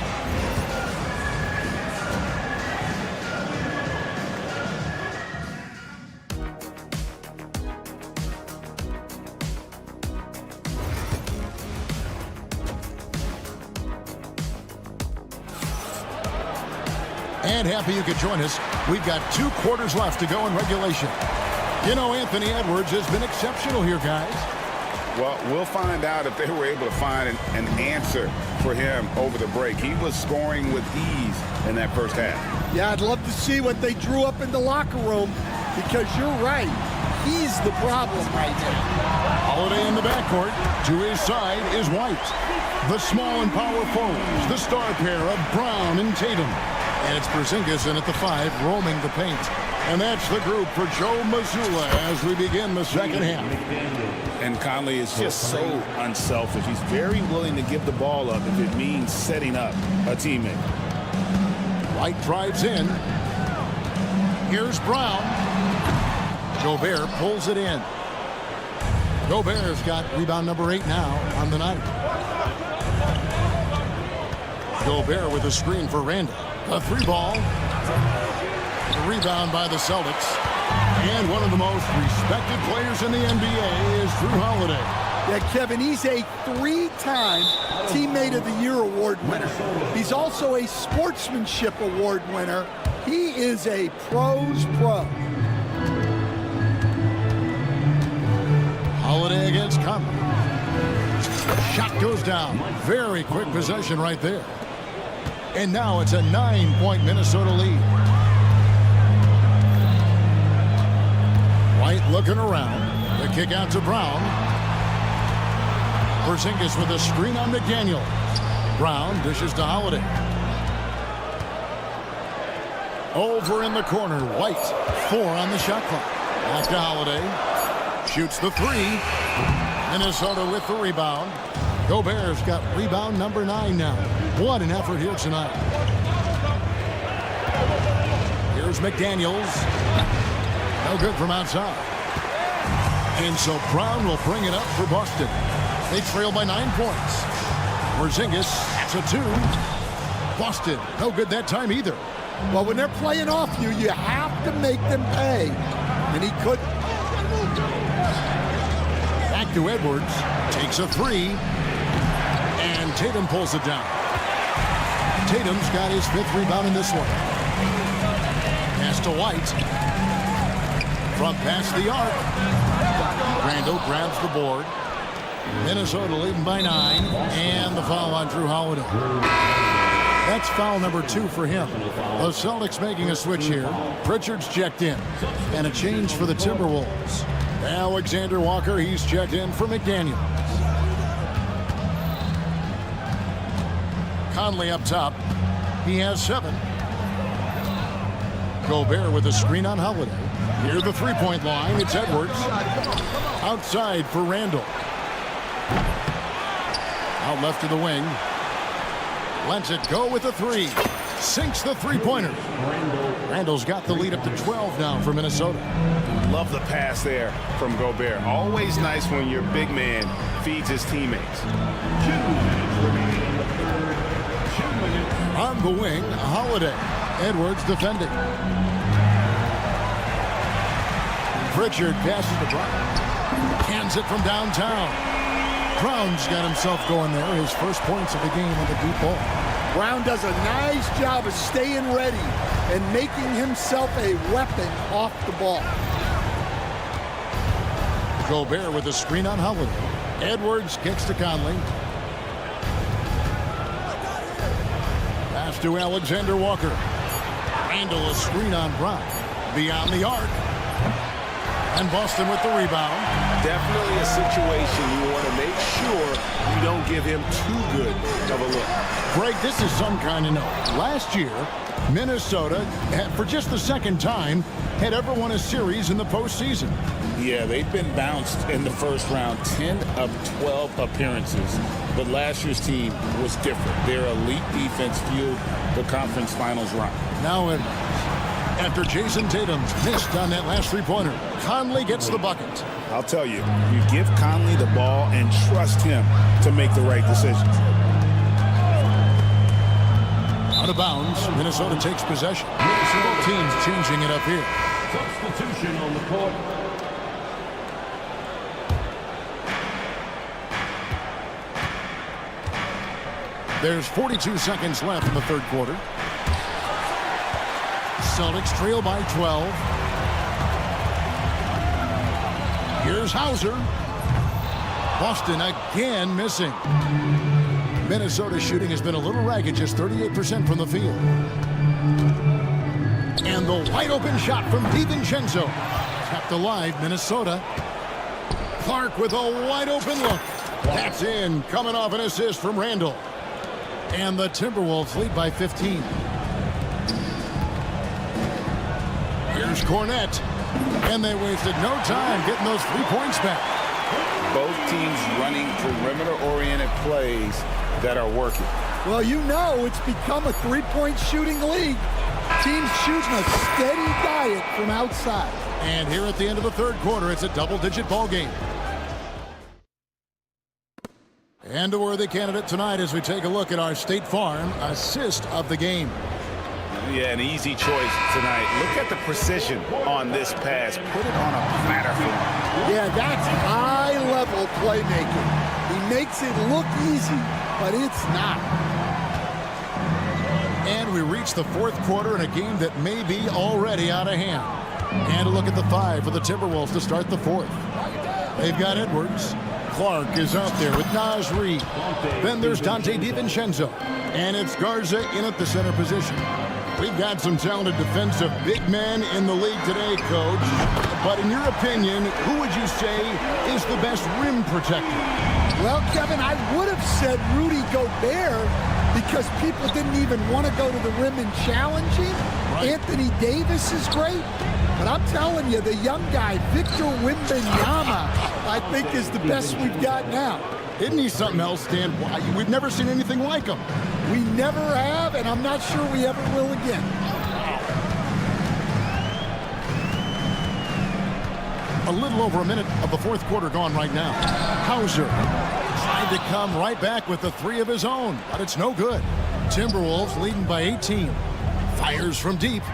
And happy you could join us. We've got 2 quarters left to go in regulation. You know, Anthony Edwards has been exceptional here, guys. Well, we'll find out if they were able to find an answer for him over the break. He was scoring with ease in that first half. Yeah, I'd love to see what they drew up in the locker room, because you're right. He's the problem right now. Holiday in the backcourt. To his side is White. The small and power forwards, the star pair of Brown and Tatum. And it's Porzingis in at the 5, roaming the paint. And that's the group for Joe Mazzulla as we begin the second half. And Conley is just so unselfish. He's very willing to give the ball up if it means setting up a teammate. White drives in. Here's Brown. Gobert pulls it in. Gobert's got rebound number 8 now on the night. Gobert with a screen for Randall. A 3-ball. The rebound by the Celtics. And one of the most respected players in the NBA is Drew Holiday. Yeah, Kevin, he's a 3-time Teammate of the Year award winner. He's also a Sportsmanship Award winner. He is a pro's pro. Holiday against Conley. Shot goes down. Very quick possession right there. And now it's a 9-point Minnesota lead. White looking around. The kick out to Brown. Porzingis with a screen on McDaniels. Brown dishes to Holiday. Over in the corner, White. 4 on the shot clock. Back to Holiday. Shoots the 3. Minnesota with the rebound. Gobert's got rebound number 9 now. What an effort here tonight. Here's McDaniels. No good from outside. And so Brown will bring it up for Boston. They trail by 9 points. Porzingis, that's a 2. Boston, no good that time either. Well, when they're playing off you, you have to make them pay. And he couldn't. Back to Edwards. Takes a 3. And Tatum pulls it down. Tatum's got his 5th rebound in this one. Pass to White. From past the arc. Randall grabs the board. Minnesota leading by 9. And the foul on Drew Holiday. That's foul number 2 for him. The Celtics making a switch here. Pritchard's checked in. And a change for the Timberwolves. Alexander Walker, he's checked in for McDaniels. Conley up top. He has 7. Gobert with a screen on Holiday. Near the three-point line, it's Edwards. Outside for Randall. Out left to the wing. Lets it go with a 3. Sinks the three-pointer. Randall's got the lead up to 12 now for Minnesota. Love the pass there from Gobert. Always nice when your big man feeds his teammates. 2 minutes remaining in the third. 2 minutes. On the wing, Holiday. Edwards defending. Pritchard passes to Brown. Cans it from downtown. Brown's got himself going there. His first points of the game on the deep ball. Brown does a nice job of staying ready and making himself a weapon off the ball. Gobert with a screen on Holiday. Edwards kicks to Conley. Pass to Alexander Walker. Randall a screen on Brown. Beyond the arc. And Boston with the rebound. Definitely a situation you want to make sure you don't give him too good of a look. Greg, this is some kind of note. Last year, Minnesota, for just the second time, had ever won a series in the postseason. Yeah, they've been bounced in the first round, 10 of 12 appearances. But last year's team was different. Their elite defense fueled the conference finals run. Now, after Jason Tatum missed on that last three-pointer, Conley gets the bucket. I'll tell you, you give Conley the ball and trust him to make the right decisions. Out of bounds, Minnesota takes possession. Minnesota teams changing it up here. Substitution on the court. There's 42 seconds left in the third quarter. Celtics trail by 12. Here's Hauser. Boston again missing. Minnesota shooting has been a little ragged, just 38% from the field. And the wide open shot from DiVincenzo. Kept alive, Minnesota. Clark with a wide open look. That's in, coming off an assist from Randall. And the Timberwolves lead by 15. Here's Cornette. And they wasted no time getting those 3 points back. Both teams running perimeter-oriented plays that are working. Well, you know it's become a three-point shooting league. Teams shooting a steady diet from outside. And here at the end of the third quarter, it's a double-digit ball game. And a worthy candidate tonight as we take a look at our State Farm assist of the game. Yeah, an easy choice tonight. Look at the precision on this pass. Put it on a platter for him. Yeah, that's high-level playmaking. He makes it look easy, but it's not. And we reach the fourth quarter in a game that may be already out of hand. And a look at the 5 for the Timberwolves to start the fourth. They've got Edwards. Clark is out there with Naz Reid. Then there's Dante DiVincenzo. And it's Garza in at the center position. We've got some talented defensive big men in the league today, Coach. But in your opinion, who would you say is the best rim protector? Well, Kevin, I would have said Rudy Gobert because people didn't even want to go to the rim and challenge him. Right. Anthony Davis is great. But I'm telling you, the young guy, Victor Wembanyama, I think is the best we've got now. Isn't he something else, Stan? We've never seen anything like him. We never have, and I'm not sure we ever will again. A little over a minute of the fourth quarter gone right now. Hauser tried to come right back with the 3 of his own, but it's no good. Timberwolves leading by 18. Fires from deep.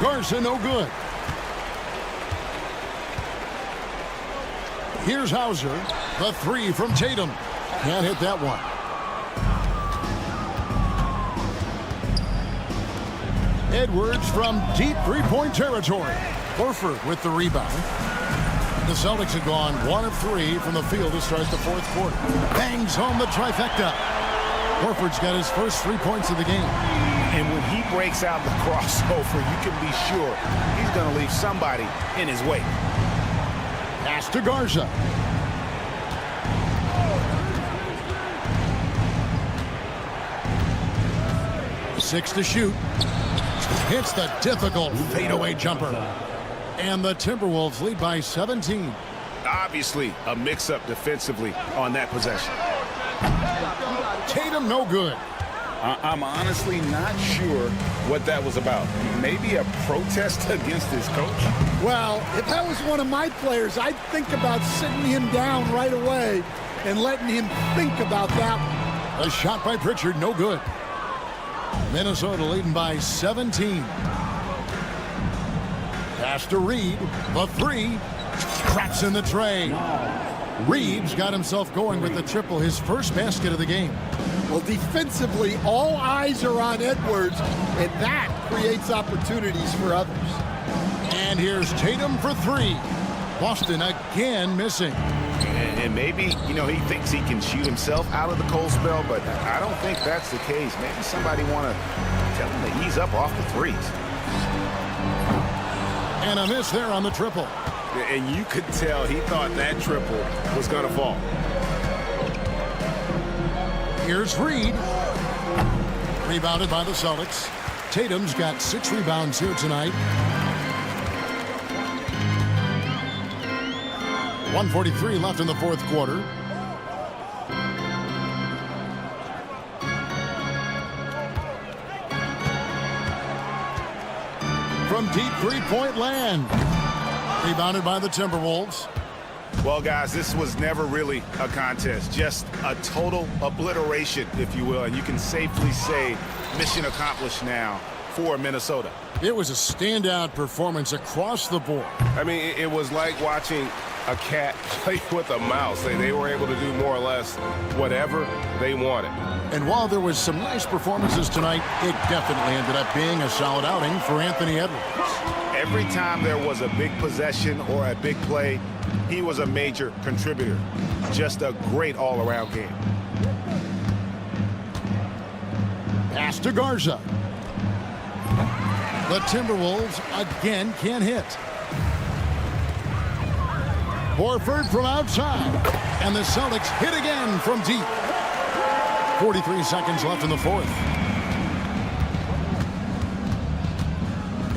Garza no good. Here's Hauser. The 3 from Tatum. Can't hit that one. Edwards from deep three-point territory. Horford with the rebound. The Celtics have gone 1 of 3 from the field to start the fourth quarter. Bangs home the trifecta. Horford's got his first 3 points of the game. And when he breaks out the crossover, you can be sure he's going to leave somebody in his wake. Pass to Garza. 6 to shoot. Hits the difficult fadeaway jumper. And the Timberwolves lead by 17. Obviously, a mix-up defensively on that possession. Tatum no good. I'm honestly not sure what that was about. Maybe a protest against his coach? Well, if that was one of my players, I'd think about sitting him down right away and letting him think about that one. A shot by Pritchard, no good. Minnesota leading by 17. Pass to Reed. The 3. Traps in the tray. Reeves got himself going with the triple, his first basket of the game. Well, defensively, all eyes are on Edwards, and that creates opportunities for others. And here's Tatum for 3. Boston again missing. And maybe, he thinks he can shoot himself out of the cold spell, but I don't think that's the case. Maybe somebody want to tell him to ease up off the threes. And a miss there on the triple. And you could tell he thought that triple was going to fall. Here's Reed. Rebounded by the Celtics. Tatum's got 6 rebounds here tonight. 1:43 left in the fourth quarter. From deep three-point land. Rebounded by the Timberwolves. Well, guys, this was never really a contest, just a total obliteration, if you will, and you can safely say mission accomplished now for Minnesota. It was a standout performance across the board. I mean, it was like watching a cat play with a mouse. They were able to do more or less whatever they wanted. And while there was some nice performances tonight, it definitely ended up being a solid outing for Anthony Edwards. Every time there was a big possession or a big play, he was a major contributor. Just a great all-around game. Pass to Garza. The Timberwolves again can't hit. Horford from outside. And the Celtics hit again from deep. 43 seconds left in the fourth.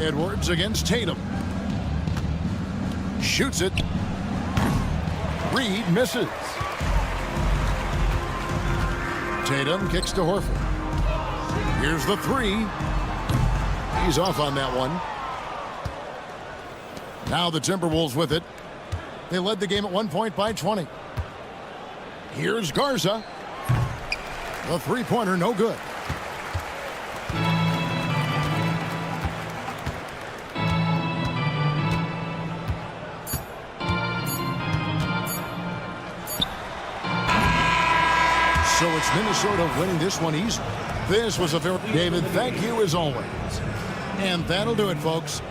Edwards against Tatum. Shoots it. Reed misses. Tatum kicks to Horford. Here's the 3. He's off on that one. Now the Timberwolves with it. They led the game at 1 point by 20. Here's Garza. The three-pointer no good. So it's Minnesota winning this one easily. This was a very... David, thank you as always. And that'll do it, folks.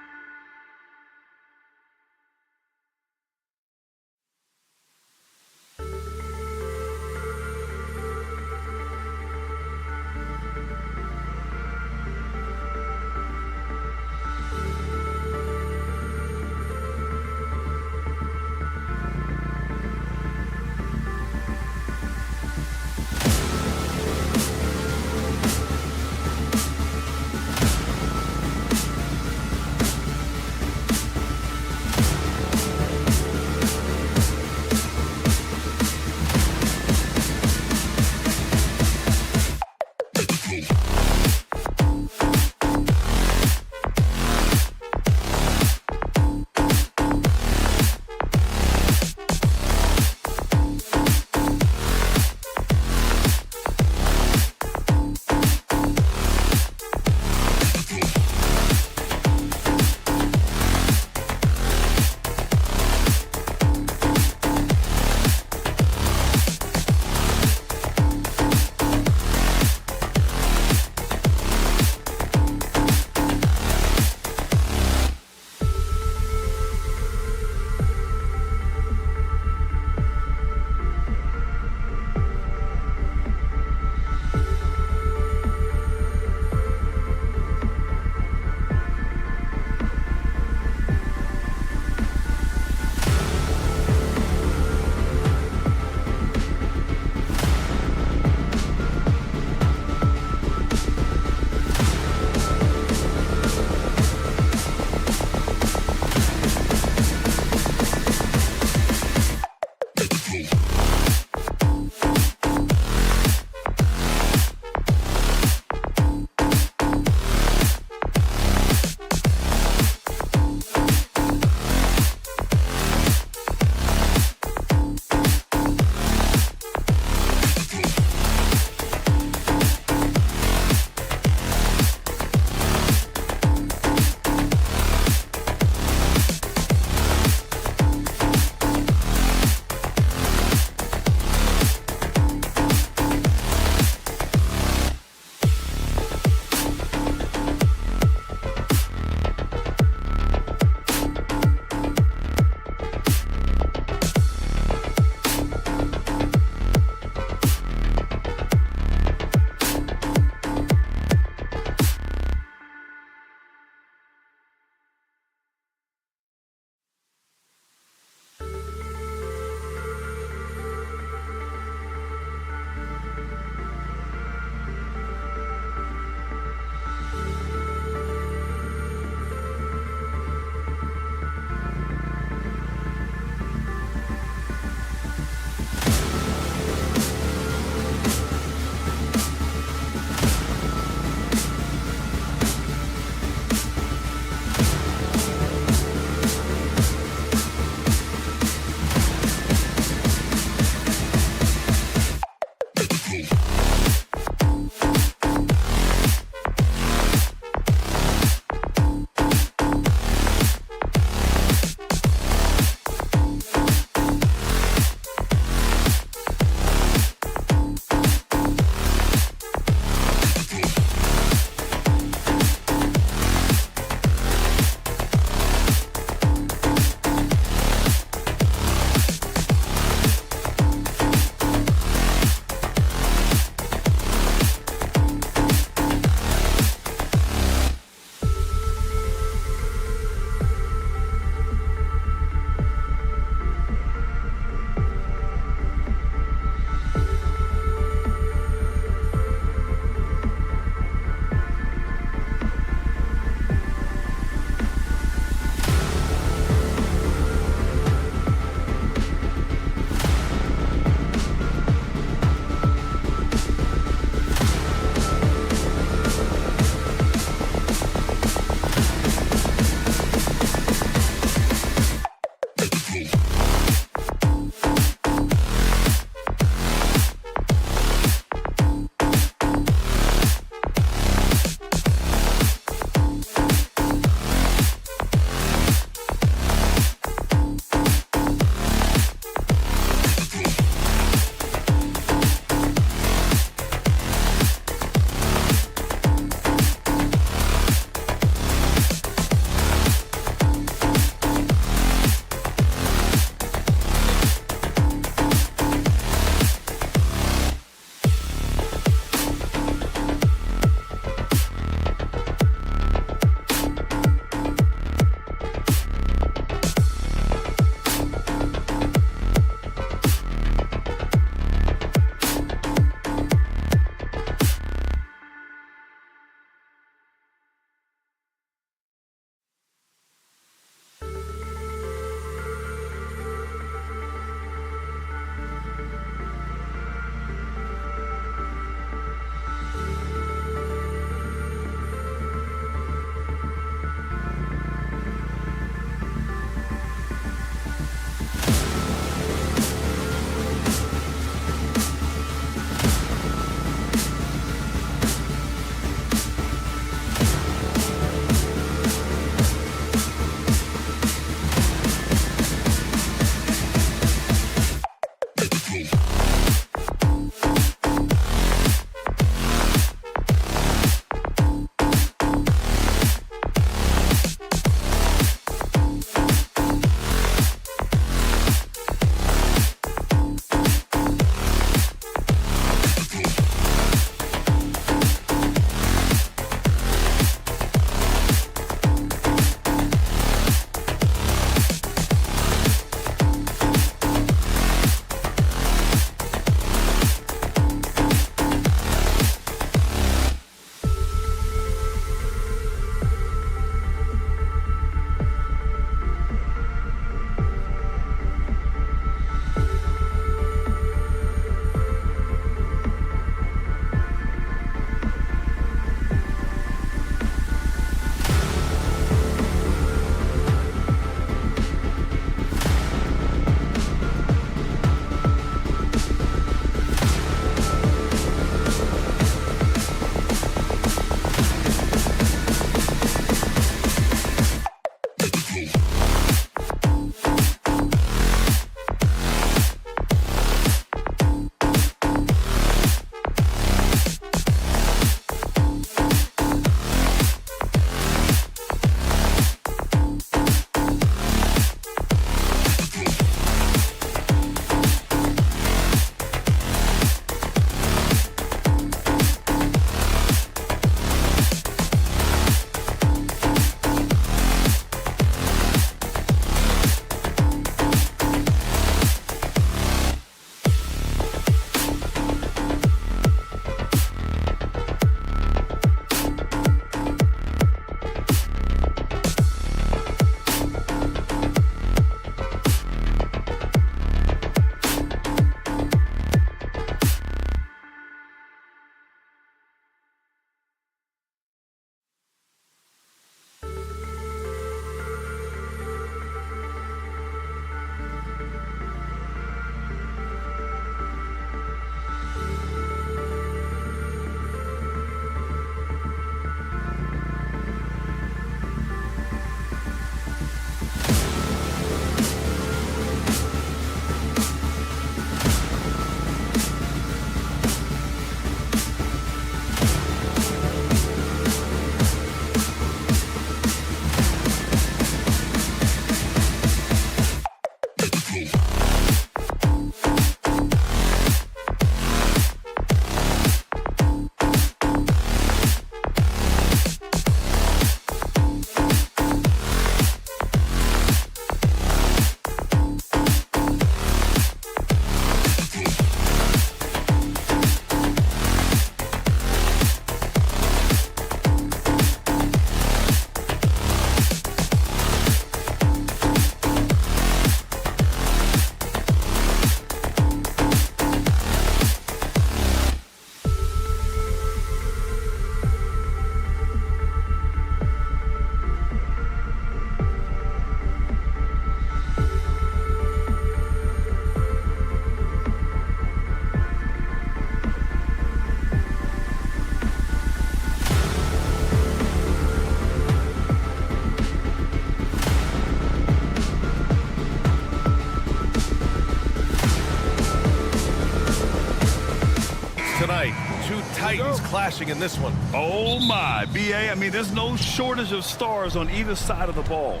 flashing in this one. Oh, my. B.A., I mean, there's no shortage of stars on either side of the ball.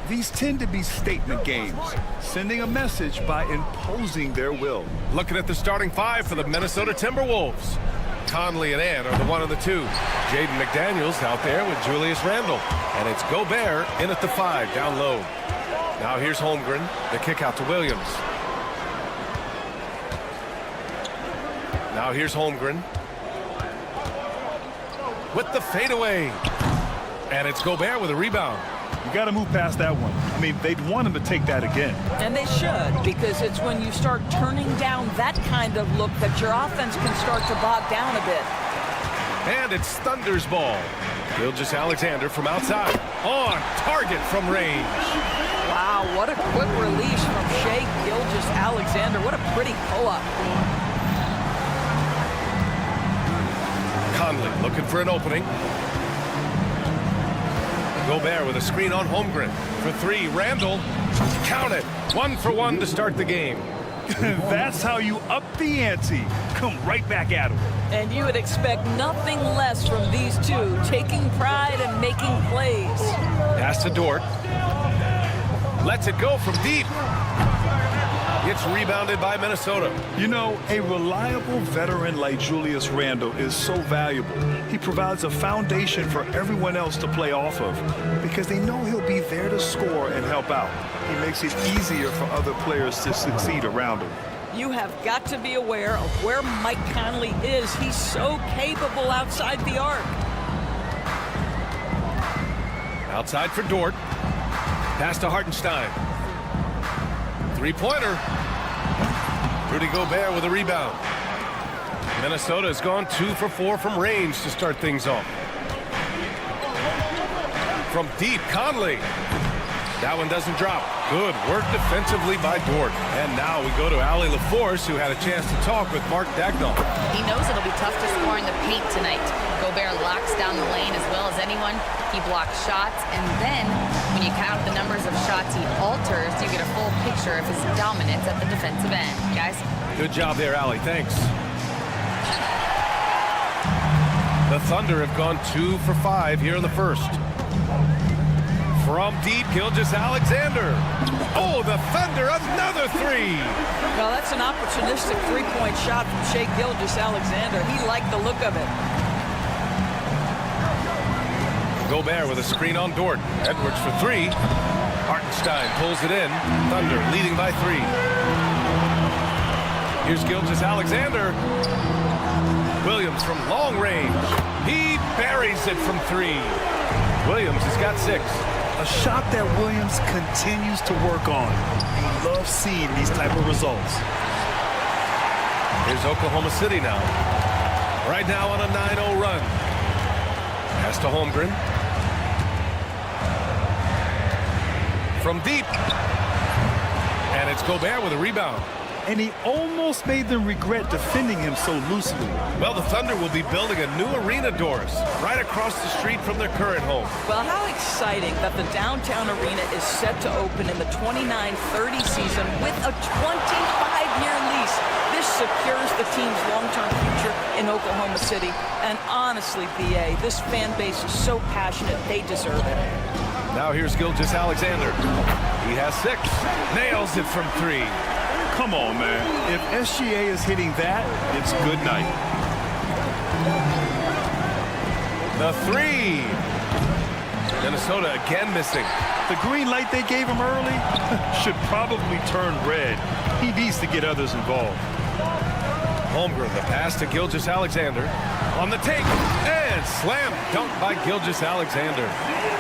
These tend to be statement games, sending a message by imposing their will. Looking at the starting five for the Minnesota Timberwolves. Conley and Ant are the 1 and the 2. Jaden McDaniels out there with Julius Randle. And it's Gobert in at the 5, down low. Now here's Holmgren, the kick out to Williams. Now here's Holmgren with the fadeaway. And it's Gobert with a rebound. You got to move past that one. I mean, they'd want him to take that again. And they should, because it's when you start turning down that kind of look that your offense can start to bog down a bit. And it's Thunder's ball. Gilgeous-Alexander from outside. On target from range. Wow, what a quick release from Shai Gilgeous-Alexander. What a pretty pull-up. Conley looking for an opening. Gobert with a screen on Holmgren. For 3, Randle. Count it. 1 for 1 to start the game. That's how you up the ante. Come right back at him. And you would expect nothing less from these two, taking pride and making plays. Pass to Dort. Lets it go from deep. It's rebounded by Minnesota. You know, a reliable veteran like Julius Randle is so valuable. He provides a foundation for everyone else to play off of because they know he'll be there to score and help out. He makes it easier for other players to succeed around him. You have got to be aware of where Mike Conley is. He's so capable outside the arc. Outside for Dort. Pass to Hartenstein. Three-pointer. Rudy Gobert with a rebound. Minnesota has gone 2 for 4 from range to start things off. From deep, Conley. That one doesn't drop. Good work defensively by Dort. And now we go to Allie LaForce, who had a chance to talk with Mark Dagnall. He knows it'll be tough to score in the paint tonight. Gobert locks down the lane as well as anyone. He blocks shots, and then when you count the numbers of shots he alters, you get a full picture of his dominance at the defensive end. Guys? Good job there, Allie. Thanks. The Thunder have gone 2 for 5 here in the first. From deep, Gilgeous-Alexander. Oh, the Thunder, another 3. Well, that's an opportunistic three-point shot from Shai Gilgeous-Alexander. He liked the look of it. Gobert with a screen on Dort. Edwards for 3. Hartenstein pulls it in. Thunder leading by 3. Here's Gilgeous-Alexander. Williams from long range. He buries it from 3. Williams has got 6. A shot that Williams continues to work on. He loves seeing these type of results. Here's Oklahoma City now. Right now on a 9-0 run. Pass to Holmgren. From deep. And it's Gobert with a rebound. And he almost made them regret defending him so loosely. Well, the Thunder will be building a new arena, Doris, right across the street from their current home. Well, how exciting that the downtown arena is set to open in the 29-30 season with a 25-year lease. This secures the team's long-term future in Oklahoma City. And honestly, B.A., this fan base is so passionate, they deserve it. Now here's Gilgeous-Alexander. He has 6. Nails it from 3. Come on, man. If SGA is hitting that, it's good night. The 3. Minnesota again missing. The green light they gave him early should probably turn red. He needs to get others involved. Holmgren, the pass to Gilgeous-Alexander. On the take, and slam dunk by Gilgeous-Alexander.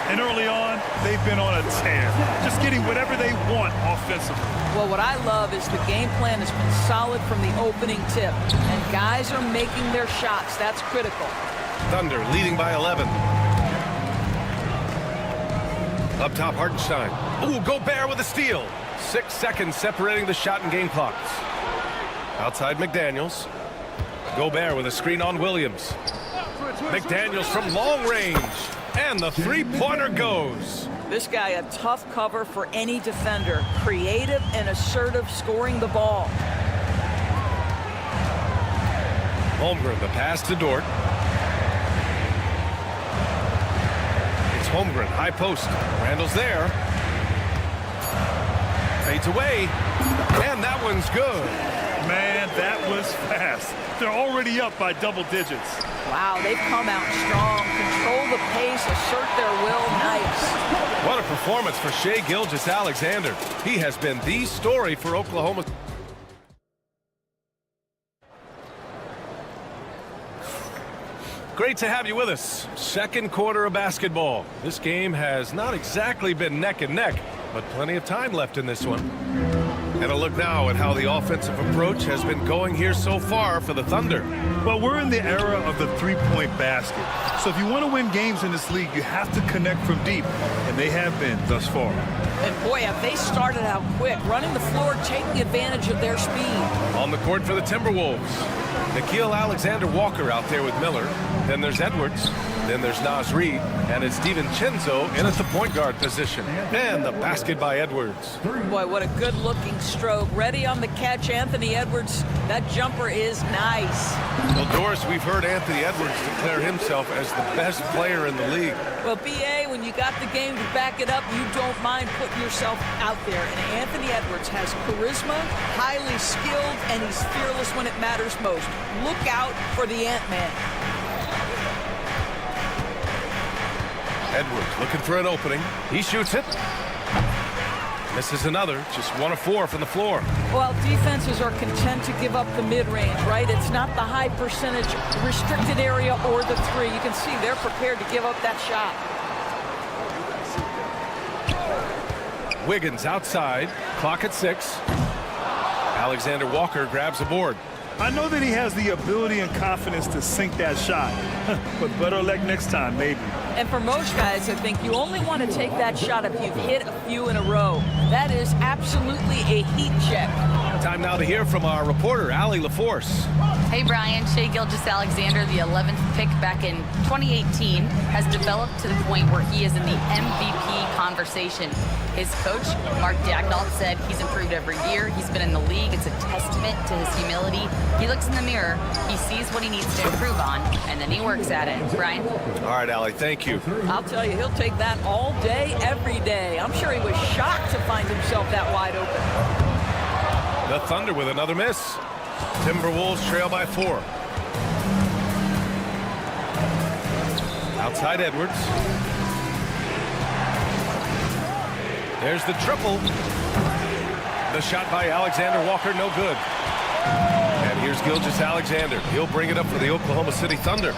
And early on, they've been on a tear. Just getting whatever they want offensively. Well, what I love is the game plan has been solid from the opening tip. And guys are making their shots. That's critical. Thunder leading by 11. Up top, Hartenstein. Ooh, Gobert with a steal. 6 seconds separating the shot and game clocks. Outside McDaniels. Gobert with a screen on Williams. McDaniels from long range. And the three-pointer goes. This guy a tough cover for any defender. Creative and assertive scoring the ball. Holmgren, the pass to Dort. Holmgren, high post. Randall's there. Fades away. And that one's good. Man, that was fast. They're already up by double digits. Wow, they've come out strong. Control the pace, assert their will. Nice. What a performance for Shai Gilgeous-Alexander. He has been the story for Oklahoma. Great to have you with us. Second quarter of basketball. This game has not exactly been neck and neck, but plenty of time left in this one. And a look now at how the offensive approach has been going here so far for the Thunder. Well, we're in the era of the three-point basket. So if you want to win games in this league, you have to connect from deep, and they have been thus far. And boy, have they started out quick, running the floor, taking advantage of their speed. On the court for the Timberwolves, Nickeil Alexander-Walker out there with Miller. Then there's Edwards. Then there's Naz Reid. And it's DiVincenzo in at the point guard position. And the basket by Edwards. Boy, what a good-looking stroke. Ready on the catch, Anthony Edwards. That jumper is nice. Well, Doris, we've heard Anthony Edwards declare himself as the best player in the league. Well, B.A., when you got the game to back it up, you don't mind putting yourself out there. And Anthony Edwards has charisma, highly skilled, and he's fearless when it matters most. Look out for the Ant-Man. Edwards looking for an opening. He shoots it. Misses another. Just 1 of 4 from the floor. Well, defenses are content to give up the mid-range, right? It's not the high percentage restricted area or the three. You can see they're prepared to give up that shot. Wiggins outside. Clock at 6. Alexander Walker grabs a board. I know that he has the ability and confidence to sink that shot, but better luck next time, maybe. And for most guys, I think you only want to take that shot if you've hit a few in a row. That is absolutely a heat check. Time now to hear from our reporter, Allie LaForce. Hey, Brian. Shai Gilgeous-Alexander, the 11th pick back in 2018, has developed to the point where he is in the MVP conversation. His coach, Mark Daignault, said he's improved every year. He's been in the league. It's a testament to his humility. He looks in the mirror, he sees what he needs to improve on, and then he works at it. Brian? All right, Allie, thank you. I'll tell you, he'll take that all day, every day. I'm sure he was shocked to find himself that wide open. The Thunder with another miss. Timberwolves trail by 4. Outside Edwards. There's the triple. The shot by Alexander Walker, no good. And here's Gilgeous-Alexander. He'll bring it up for the Oklahoma City Thunder.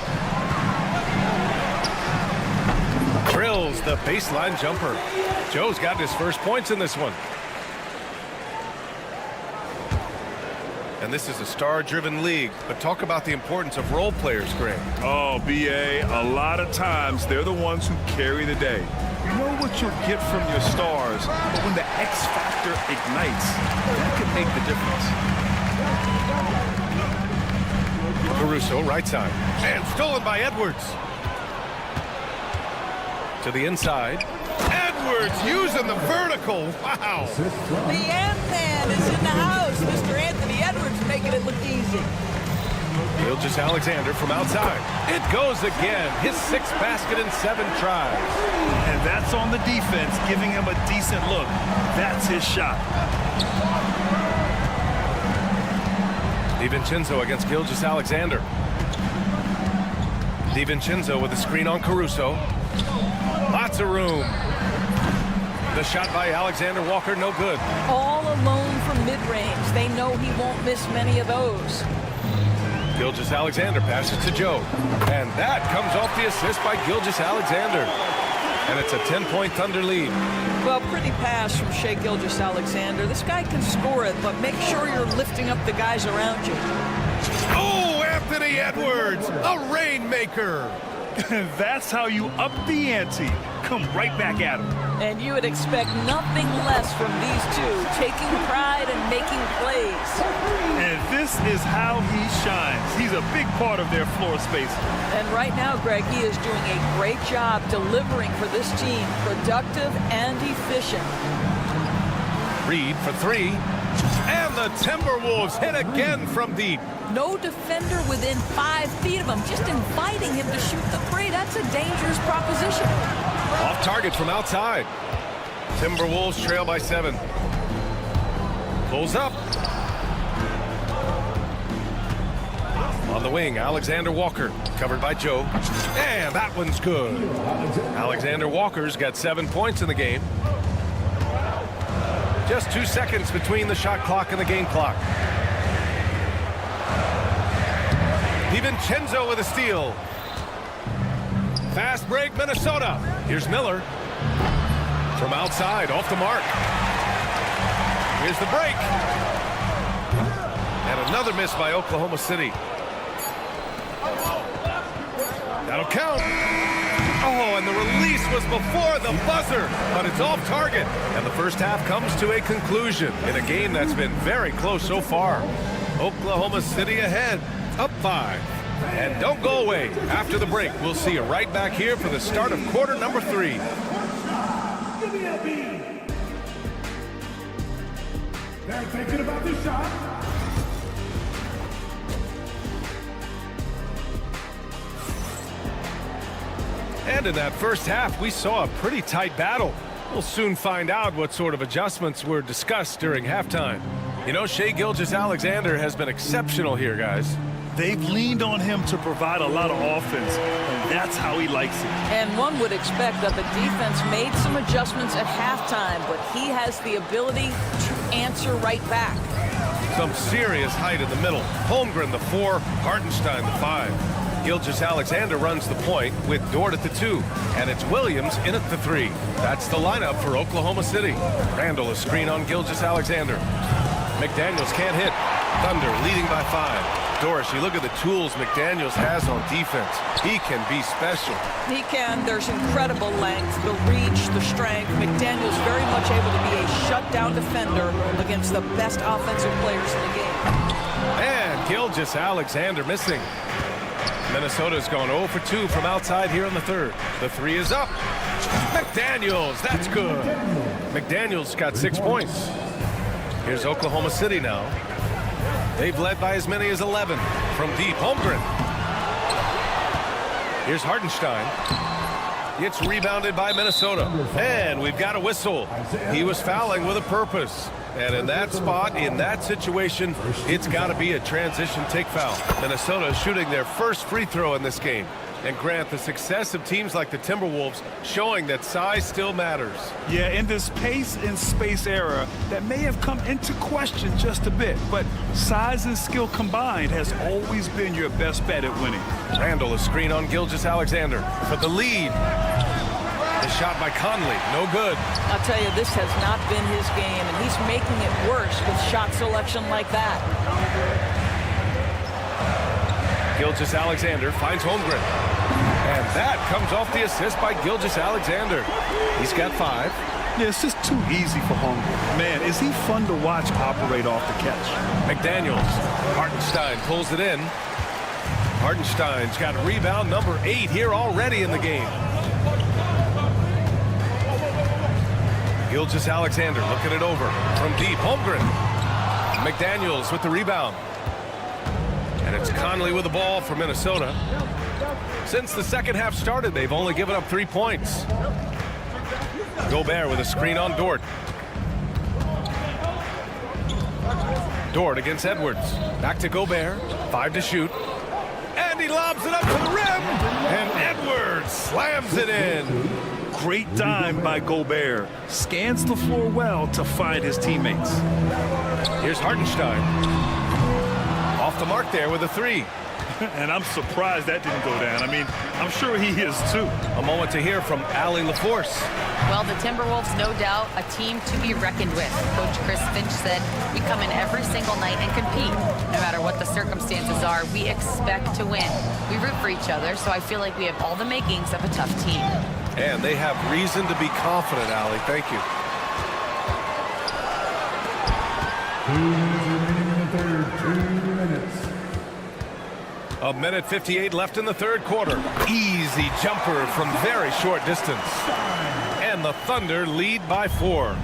Drills the baseline jumper. Joe's got his first points in this one. And this is a star-driven league, but talk about the importance of role players, Greg. Oh, B.A., a lot of times they're the ones who carry the day. You know what you'll get from your stars, but when the X factor ignites, that could make the difference. Caruso, right side. And stolen by Edwards. To the inside. Edwards using the vertical. Wow. The Ant-Man is in the house. Mr. Anthony Edwards making it look easy. Gilgeous-Alexander from outside. It goes again. His 6th basket in 7 tries. And that's on the defense, giving him a decent look. That's his shot. DiVincenzo against Gilgeous-Alexander. DiVincenzo with a screen on Caruso. Lots of room. The shot by Alexander Walker, no good. All alone from mid-range. They know he won't miss many of those. Gilgeous-Alexander passes to Joe. And that comes off the assist by Gilgeous-Alexander. And it's a 10-point Thunder lead. Well, pretty pass from Shai Gilgeous-Alexander. This guy can score it, but make sure you're lifting up the guys around you. Oh, Anthony Edwards, a rainmaker. That's how you up the ante. Come right back at him. And you would expect nothing less from these two, taking pride and making plays. And this is how he shines. He's a big part of their floor space. And right now, Greg, he is doing a great job delivering for this team, productive and efficient. Reid for 3. And the Timberwolves hit again from deep. No defender within 5 feet of him, just inviting him to shoot the 3. That's a dangerous proposition. Off target from outside. Timberwolves trail by 7. Pulls up. On the wing, Alexander Walker, covered by Joe. And that one's good. Alexander Walker's got 7 points in the game. Just 2 seconds between the shot clock and the game clock. DiVincenzo with a steal. Fast break, Minnesota. Here's Miller. From outside, off the mark. Here's the break. And another miss by Oklahoma City. That'll count. Oh, and the release was before the buzzer, but it's off target. And the first half comes to a conclusion in a game that's been very close so far. Oklahoma City ahead, up 5. And don't go away. After the break, we'll see you right back here for the start of quarter number 3. Give me a beat. They're thinking about the shot. And in that first half, we saw a pretty tight battle. We'll soon find out what sort of adjustments were discussed during halftime. You know, Shai Gilgeous-Alexander has been exceptional here, guys. They've leaned on him to provide a lot of offense, and that's how he likes it. And one would expect that the defense made some adjustments at halftime, but he has the ability to answer right back. Some serious height in the middle. Holmgren, the 4, Hartenstein, the 5. Gilgeous-Alexander runs the point with Dort at the 2, and it's Williams in at the 3. That's the lineup for Oklahoma City. Randall a screen on Gilgeous-Alexander. McDaniels can't hit. Thunder leading by 5. Doris, you look at the tools McDaniels has on defense. He can be special. He can. There's incredible length, the reach, the strength. McDaniels very much able to be a shutdown defender against the best offensive players in the game. And Gilgeous-Alexander missing. Minnesota's gone 0 for 2 from outside here in the 3rd. The 3 is up. McDaniels, that's good. McDaniels got 6 points. Here's Oklahoma City now. They've led by as many as 11 from deep. Holmgren. Here's Hartenstein. It's rebounded by Minnesota. And we've got a whistle. He was fouling with a purpose. And in that spot, in that situation, it's got to be a transition take foul. Minnesota is shooting their first free throw in this game. And Grant, the success of teams like the Timberwolves showing that size still matters. Yeah, in this pace and space era, that may have come into question just a bit, but size and skill combined has always been your best bet at winning. Randall a screen on Gilgeous-Alexander for the lead. The shot by Conley, no good. I'll tell you, this has not been his game, and he's making it worse with shot selection like that. Gilgeous-Alexander finds Holmgren. And that comes off the assist by Gilgeous-Alexander. He's got 5. Yeah, it's just too easy for Holmgren. Man, is he fun to watch operate off the catch. McDaniels. Hartenstein pulls it in. Hartenstein's got rebound number 8 here already in the game. Gilgeous-Alexander looking it over from deep. Holmgren. McDaniels with the rebound. And it's Conley with the ball for Minnesota. Since the second half started, they've only given up 3 points. Gobert with a screen on Dort. Dort against Edwards. Back to Gobert. 5 to shoot. And he lobs it up to the rim. And Edwards slams it in. Great dime by Gobert. Scans the floor well to find his teammates. Here's Hartenstein. Off the mark there with a 3. And I'm surprised that didn't go down. I mean, I'm sure he is too. A moment to hear from Allie LaForce. Well, the Timberwolves, no doubt, a team to be reckoned with. Coach Chris Finch said, we come in every single night and compete. No matter what the circumstances are, we expect to win. We root for each other, so I feel like we have all the makings of a tough team. And they have reason to be confident, Allie. Thank you. 2 minutes remaining in the 3rd. 2 minutes. A minute 58 left in the 3rd quarter. Easy jumper from very short distance. And the Thunder lead by 4.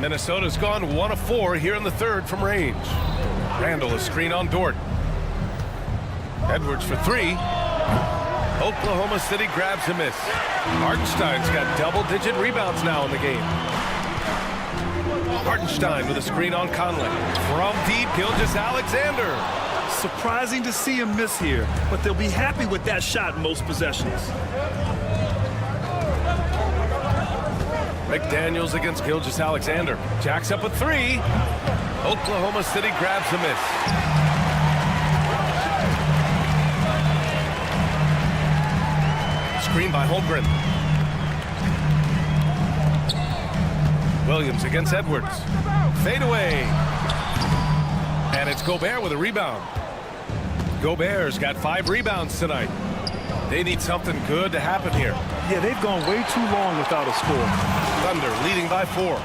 Minnesota's gone 1 of 4 here in the 3rd from range. Randall a screen on Dort. Edwards for 3. Oklahoma City grabs a miss. Hartenstein's got double-digit rebounds now in the game. Hartenstein with a screen on Conley. From deep, Gilgeous-Alexander. Surprising to see him miss here, but they'll be happy with that shot in most possessions. McDaniels against Gilgeous-Alexander. Jacks up a three. Oklahoma City grabs a miss. Screen by Holmgren. Williams against Edwards. Fade away. And it's Gobert with a rebound. Gobert's got 5 rebounds tonight. They need something good to happen here. Yeah, they've gone way too long without a score. Thunder leading by 4.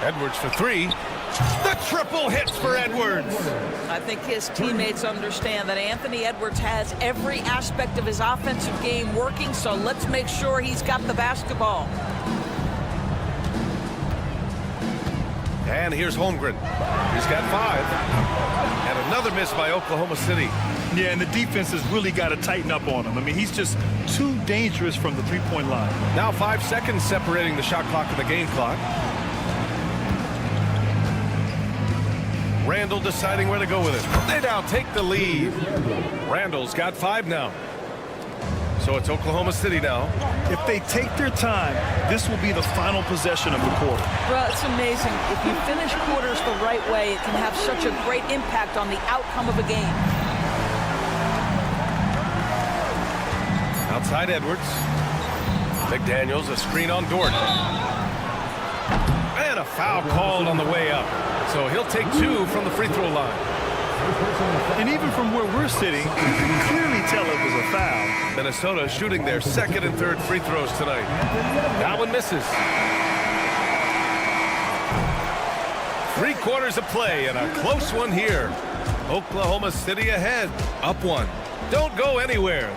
Edwards for 3. The triple hits for Edwards. I think his teammates understand that Anthony Edwards has every aspect of his offensive game working, so let's make sure he's got the basketball. And here's Holmgren. He's got 5. And another miss by Oklahoma City. Yeah, and the defense has really got to tighten up on him. I mean, he's just too dangerous from the three-point line. Now 5 seconds separating the shot clock and the game clock. Randall deciding where to go with it. They now take the lead. Randall's got 5 now. So it's Oklahoma City now. If they take their time, this will be the final possession of the quarter. Well, it's amazing. If you finish quarters the right way, it can have such a great impact on the outcome of a game. Outside Edwards. McDaniels, a screen on Dort. And a foul called on the way up. So he'll take 2 from the free throw line. And even from where we're sitting, you can clearly tell it was a foul. Minnesota shooting their 2nd and 3rd free throws tonight. That one misses. 3 quarters of play and a close one here. Oklahoma City ahead, up 1. Don't go anywhere.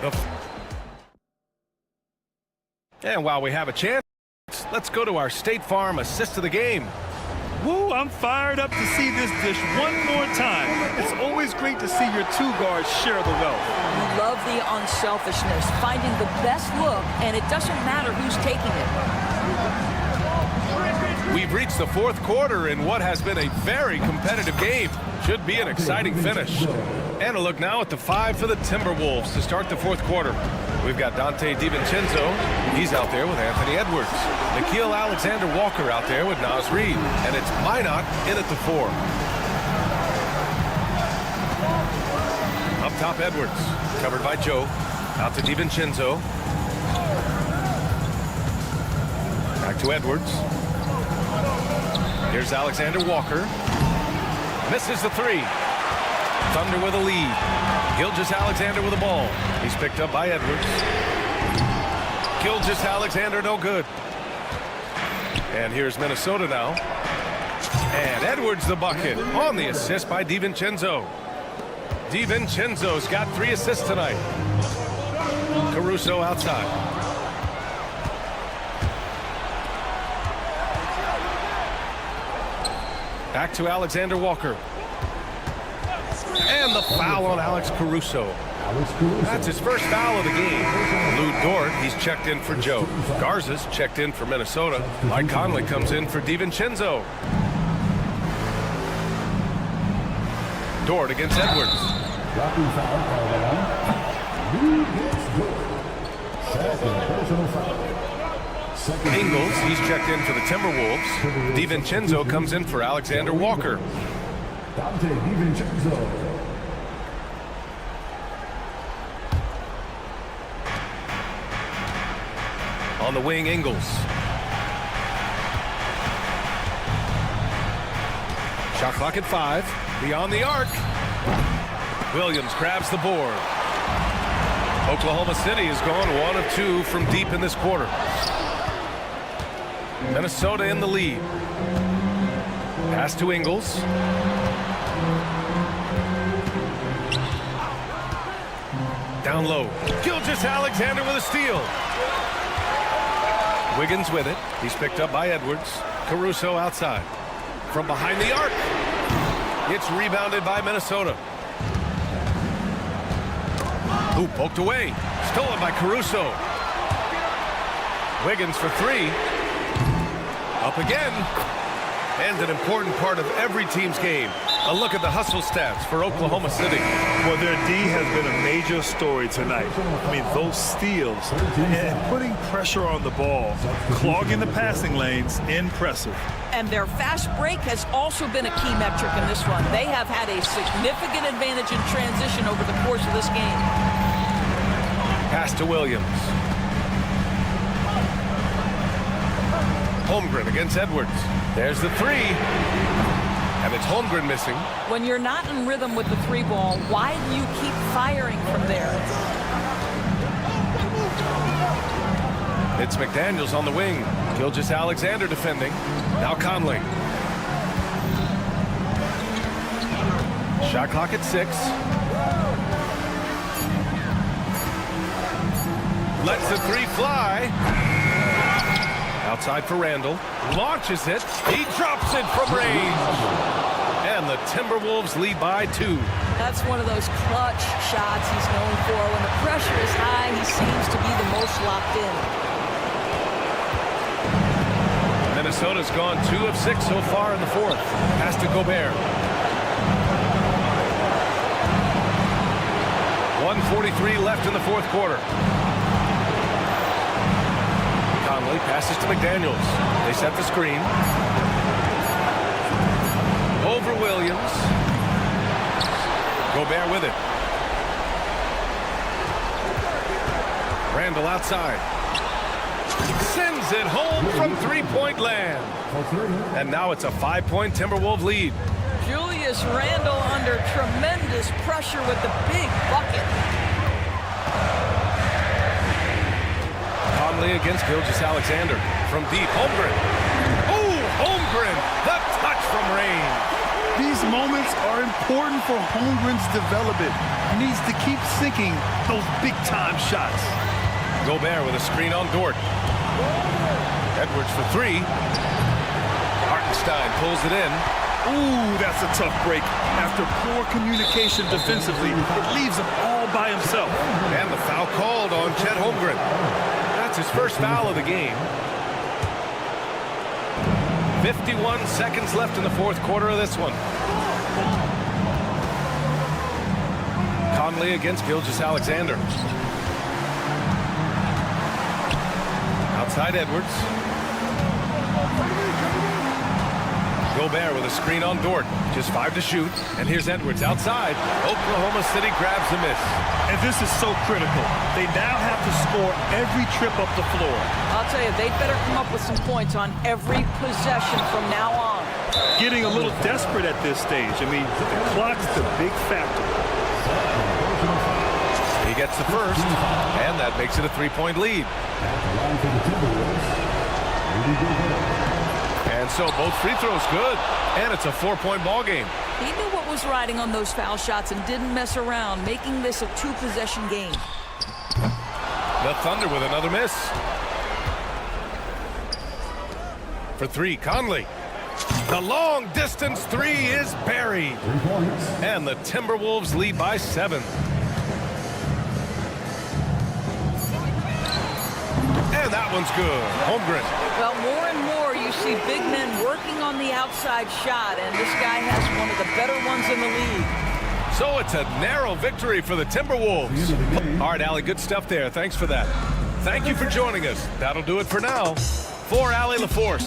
And while we have a chance, let's go to our State Farm assist of the game. Woo, I'm fired up to see this dish one more time. It's always great to see your 2 guards share the wealth. You love the unselfishness, finding the best look, and it doesn't matter who's taking it. We've reached the 4th quarter in what has been a very competitive game. Should be an exciting finish. And a look now at the 5 for the Timberwolves to start the 4th quarter. We've got Dante DiVincenzo. He's out there with Anthony Edwards. Nickeil Alexander-Walker out there with Naz Reid. And it's Minot in at the 4. Up top, Edwards. Covered by Joe. Out to DiVincenzo. Back to Edwards. Here's Alexander-Walker. Misses the 3. Thunder with a lead. Gilgeous-Alexander with the ball. He's picked up by Edwards. Gilgeous-Alexander no good. And here's Minnesota now. And Edwards the bucket on the assist by DiVincenzo. DiVincenzo's got 3 assists tonight. Caruso outside. Back to Alexander-Walker. And the foul on Alex Caruso. That's his first foul of the game. Lou Dort, he's checked in for Joe. Garza's checked in for Minnesota. Mike Conley comes in for DiVincenzo. Dort against Edwards. Dropping foul called on. Lou gets Dort. Second personal foul. Ingles, he's checked in for the Timberwolves. DiVincenzo comes in for Alexander-Walker. Dante DiVincenzo. On the wing, Ingles. Shot clock at 5. Beyond the arc. Williams grabs the board. Oklahoma City has gone 1 of 2 from deep in this quarter. Minnesota in the lead. Pass to Ingles. Down low. Gilgeous-Alexander with a steal. Wiggins with it. He's picked up by Edwards. Caruso outside. From behind the arc. It's rebounded by Minnesota. Ooh, poked away. Stolen by Caruso. Wiggins for three. Up again. And an important part of every team's game. A look at the hustle stats for Oklahoma City. Well, their D has been a major story tonight. I mean, those steals and putting pressure on the ball, clogging the passing lanes, impressive. And their fast break has also been a key metric in this one. They have had a significant advantage in transition over the course of this game. Pass to Williams. Holmgren against Edwards. There's the three. And it's Holmgren missing. When you're not in rhythm with the three ball, why do you keep firing from there? It's McDaniels on the wing. Gilgeous-Alexander defending. Now Conley. Shot clock at 6. Lets the three fly. Outside for Randall. Launches it. He drops it from range. And the Timberwolves lead by 2. That's one of those clutch shots he's known for. When the pressure is high, he seems to be the most locked in. Minnesota's gone 2 of 6 so far in the fourth. Pass to Gobert. 1:43 left in the fourth quarter. Conley passes to McDaniels. They set the screen. Over Williams. Gobert with it. Randall outside. Sends it home from three-point land. And now it's a 5-point Timberwolves lead. Julius Randle under tremendous pressure with the big bucket. Conley against Gilgeous-Alexander. From deep, Holmgren. Oh, Holmgren, the touch from range. These moments are important for Holmgren's development. He needs to keep sinking those big-time shots. Gobert with a screen on Dort. Edwards for three. Hartenstein pulls it in. Ooh, that's a tough break. After poor communication defensively, it leaves him all by himself. And the foul called on Chet Holmgren. That's his first foul of the game. 51 seconds left in the fourth quarter of this one. Conley against Gilgeous-Alexander. Outside Edwards. Gobert with a screen on Dort. Just 5 to shoot. And here's Edwards outside. Oklahoma City grabs the miss. And this is so critical. They now have to score every trip up the floor. I'll tell you, they'd better come up with some points on every possession from now on. Getting a little desperate at this stage. I mean, the clock's the big factor. He gets the first, and that makes it a 3-point lead. And so both free throws good, and it's a 4-point ball game. He knew what was riding on those foul shots and didn't mess around, making this a 2-possession game. The Thunder with another miss. For three, Conley. The long distance three is buried. And the Timberwolves lead by 7. And that one's good. Holmgren. Well, more and more you see big men working on the outside shot, and this guy has one of the better ones in the league. So it's a narrow victory for the Timberwolves. All right, Allie, good stuff there. Thanks for that. Thank you for joining us. That'll do it for now. For Allie LaForce.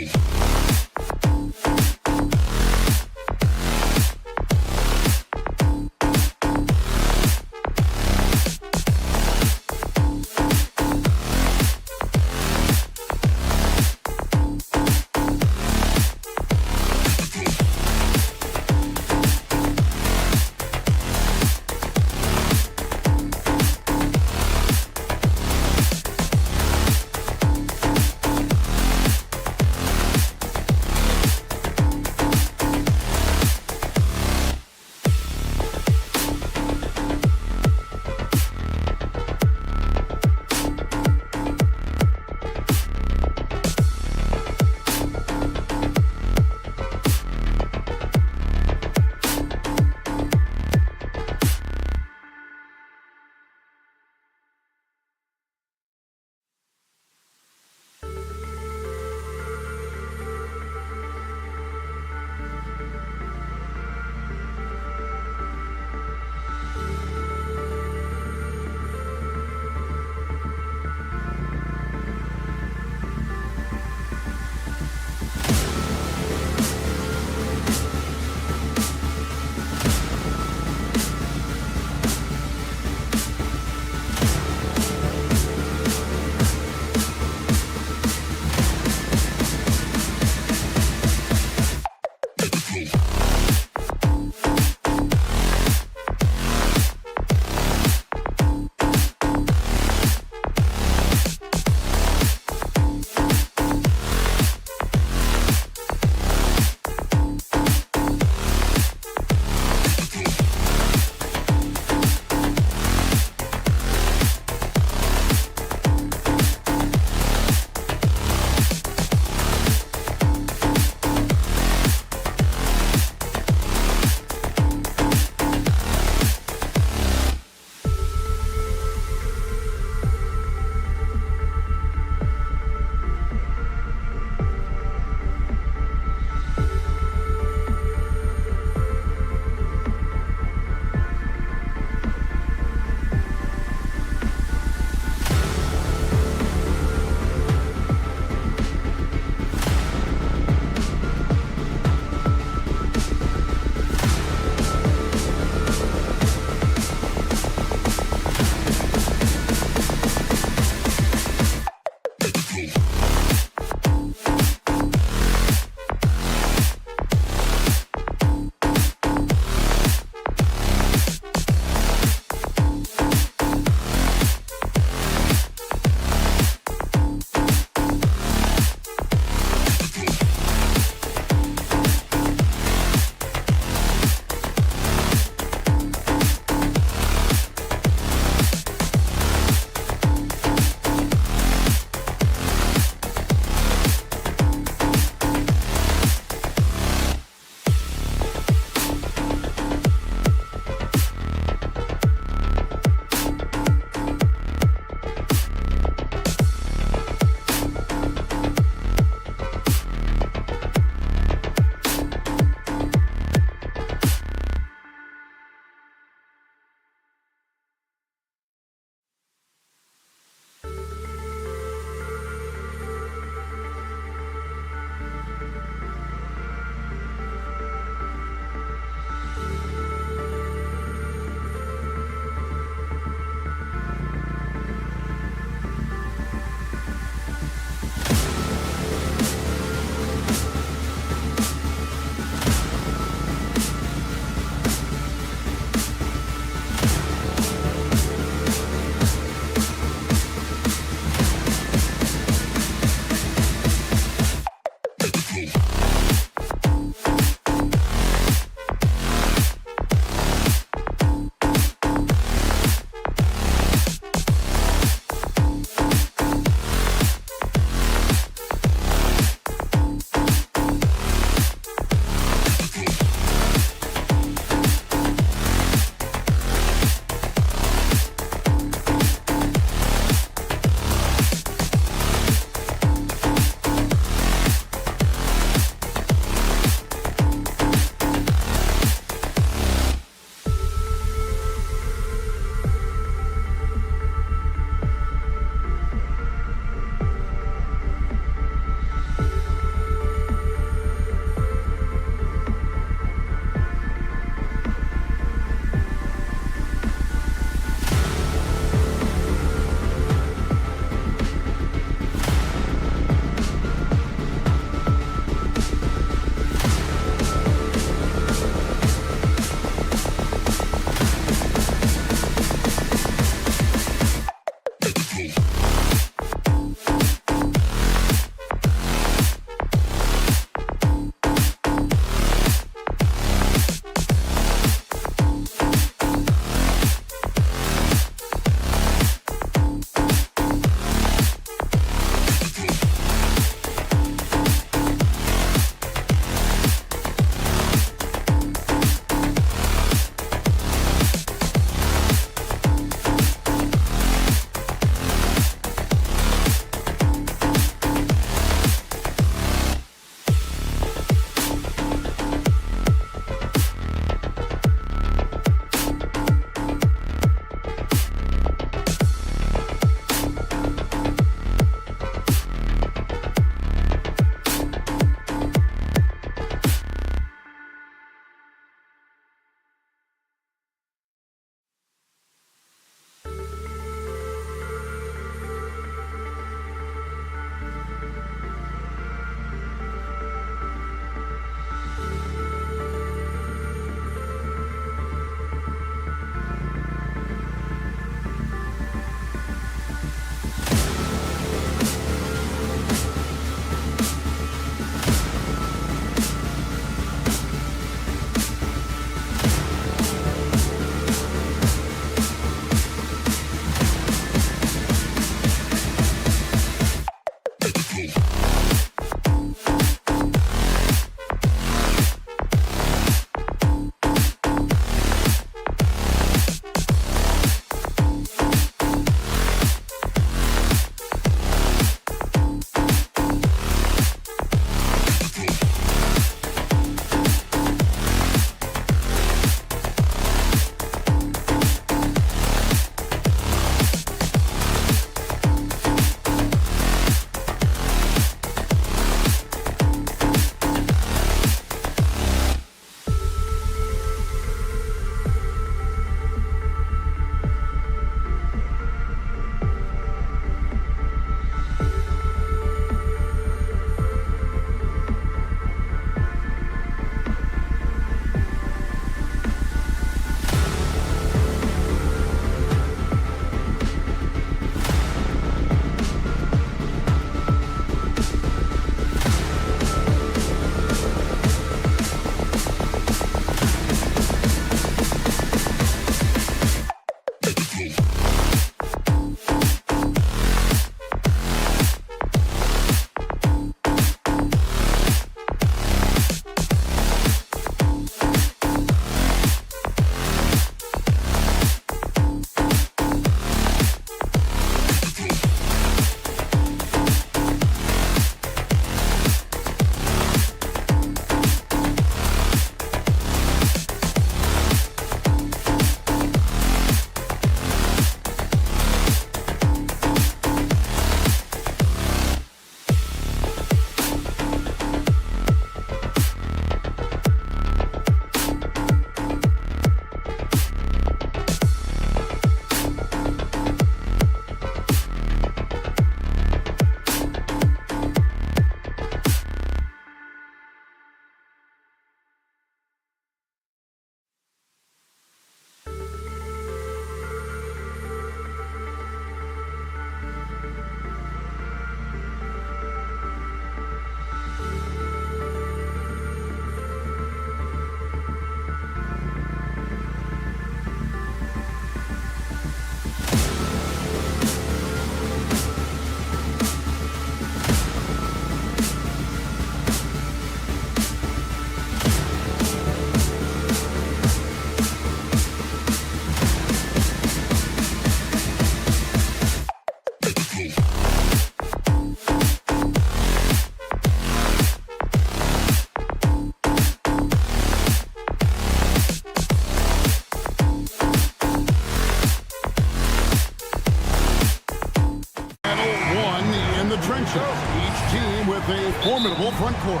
Each team with a formidable front court.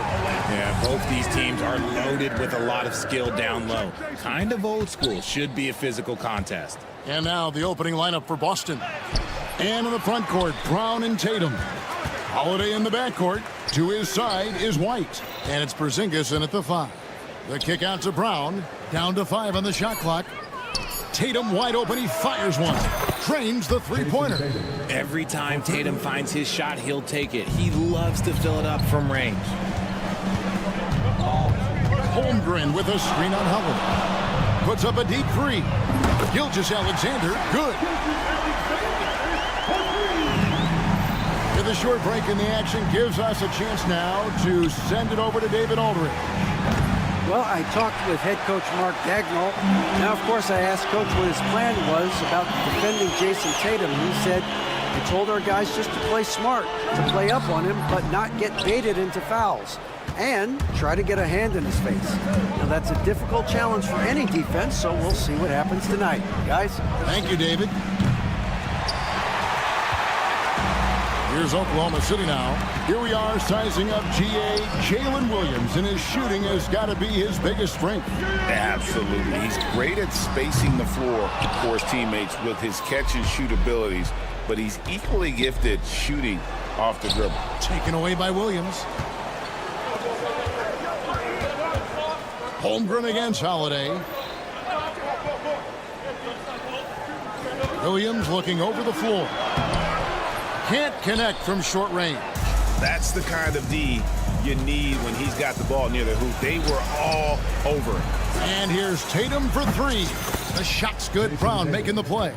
Yeah, both these teams are loaded with a lot of skill down low. Kind of old school. Should be a physical contest. And now the opening lineup for Boston. And in the front court, Brown and Tatum. Holiday in the backcourt. To his side is White. And it's Porzingis in at the 5. The kick out to Brown. Down to 5 on the shot clock. Tatum wide open. He fires one. Drains the three-pointer. Every time Tatum finds his shot, he'll take it. He loves to fill it up from range. Holmgren with a screen on Howard. Puts up a deep 3. Gilgeous-Alexander, good. With a short break in the action, gives us a chance now to send it over to David Aldridge. Well, I talked with head coach Mark Dagnall. Now, of course, I asked Coach what his plan was about defending Jason Tatum. He said, I told our guys just to play smart, to play up on him, but not get baited into fouls, and try to get a hand in his face. Now, that's a difficult challenge for any defense, so we'll see what happens tonight. Guys? Thank you, David. Here's Oklahoma City now. Here we are sizing up GA Jalen Williams, and his shooting has got to be his biggest strength. Absolutely. He's great at spacing the floor for his teammates with his catch-and-shoot abilities, but he's equally gifted shooting off the dribble. Taken away by Williams. Holmgren against Holiday. Williams looking over the floor. Can't connect from short range. That's the kind of D you need when he's got the ball near the hoop. They were all over it. And here's Tatum for 3. The shot's good. Brown making the play.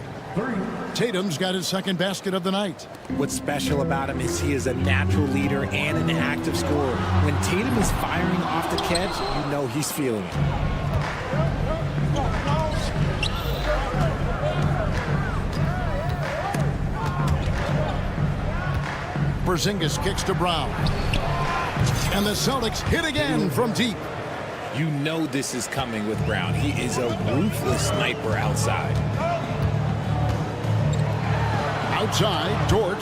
Tatum's got his second basket of the night. What's special about him is he is a natural leader and an active scorer. When Tatum is firing off the catch, you know he's feeling it. Porzingis kicks to Brown. And the Celtics hit again from deep. You know this is coming with Brown. He is a ruthless sniper outside. Outside, Dort.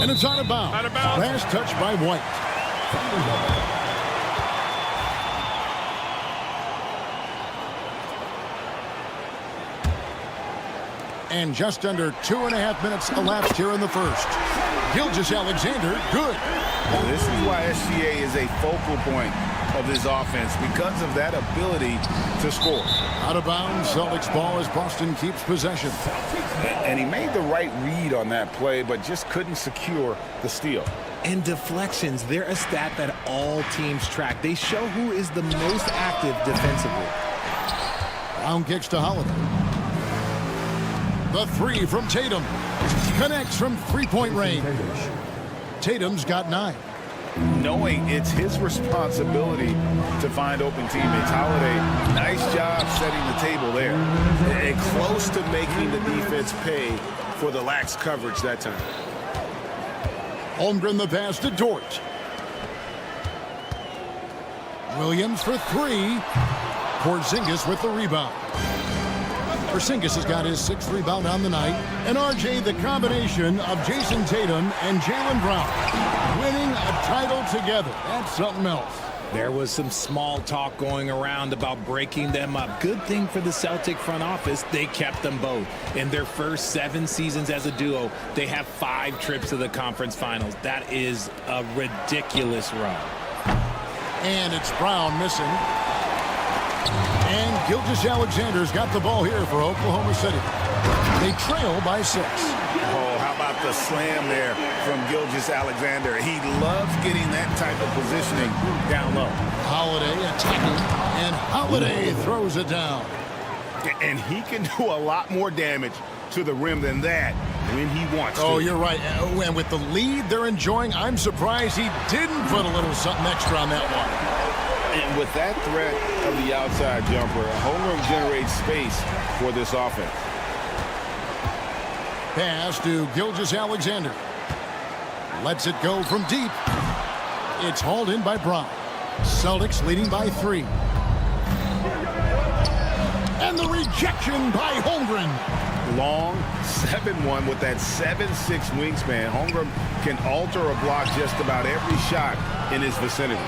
And it's out of bounds. Out of bounds. Last touch by White. And just under 2.5 minutes elapsed here in the first. Gilgeous-Alexander, good. Well, this is why SGA is a focal point of this offense, because of that ability to score. Out of bounds, Celtics ball as Boston keeps possession. And he made the right read on that play, but just couldn't secure the steal. And deflections, they're a stat that all teams track. They show who is the most active defensively. Brown kicks to Holiday. The three from Tatum. Connects from three-point range. Tatum's got 9. Knowing it's his responsibility to find open teammates. Holiday, nice job setting the table there. And close to making the defense pay for the lax coverage that time. Holmgren the pass to Dort. Williams for 3. Porzingis with the rebound. Porzingis has got his 6th rebound on the night. And RJ, the combination of Jason Tatum and Jaylen Brown winning a title together. That's something else. There was some small talk going around about breaking them up. Good thing for the Celtic front office, they kept them both. In their first 7 seasons as a duo, they have 5 trips to the conference finals. That is a ridiculous run. And it's Brown missing. And Gilgeous-Alexander's got the ball here for Oklahoma City. They trail by 6. Oh, how about the slam there from Gilgeous-Alexander? He loves getting that type of positioning down low. Holiday attacking, and Holiday throws it down. And he can do a lot more damage to the rim than that when he wants to. Oh, you're right. And with the lead they're enjoying, I'm surprised he didn't put a little something extra on that one. And with that threat of the outside jumper, Holmgren generates space for this offense. Pass to Gilgeous-Alexander. Lets it go from deep. It's hauled in by Brown. Celtics leading by 3. And the rejection by Holmgren. Long 7-1 with that 7'6" wingspan. Holmgren can alter or block just about every shot in his vicinity.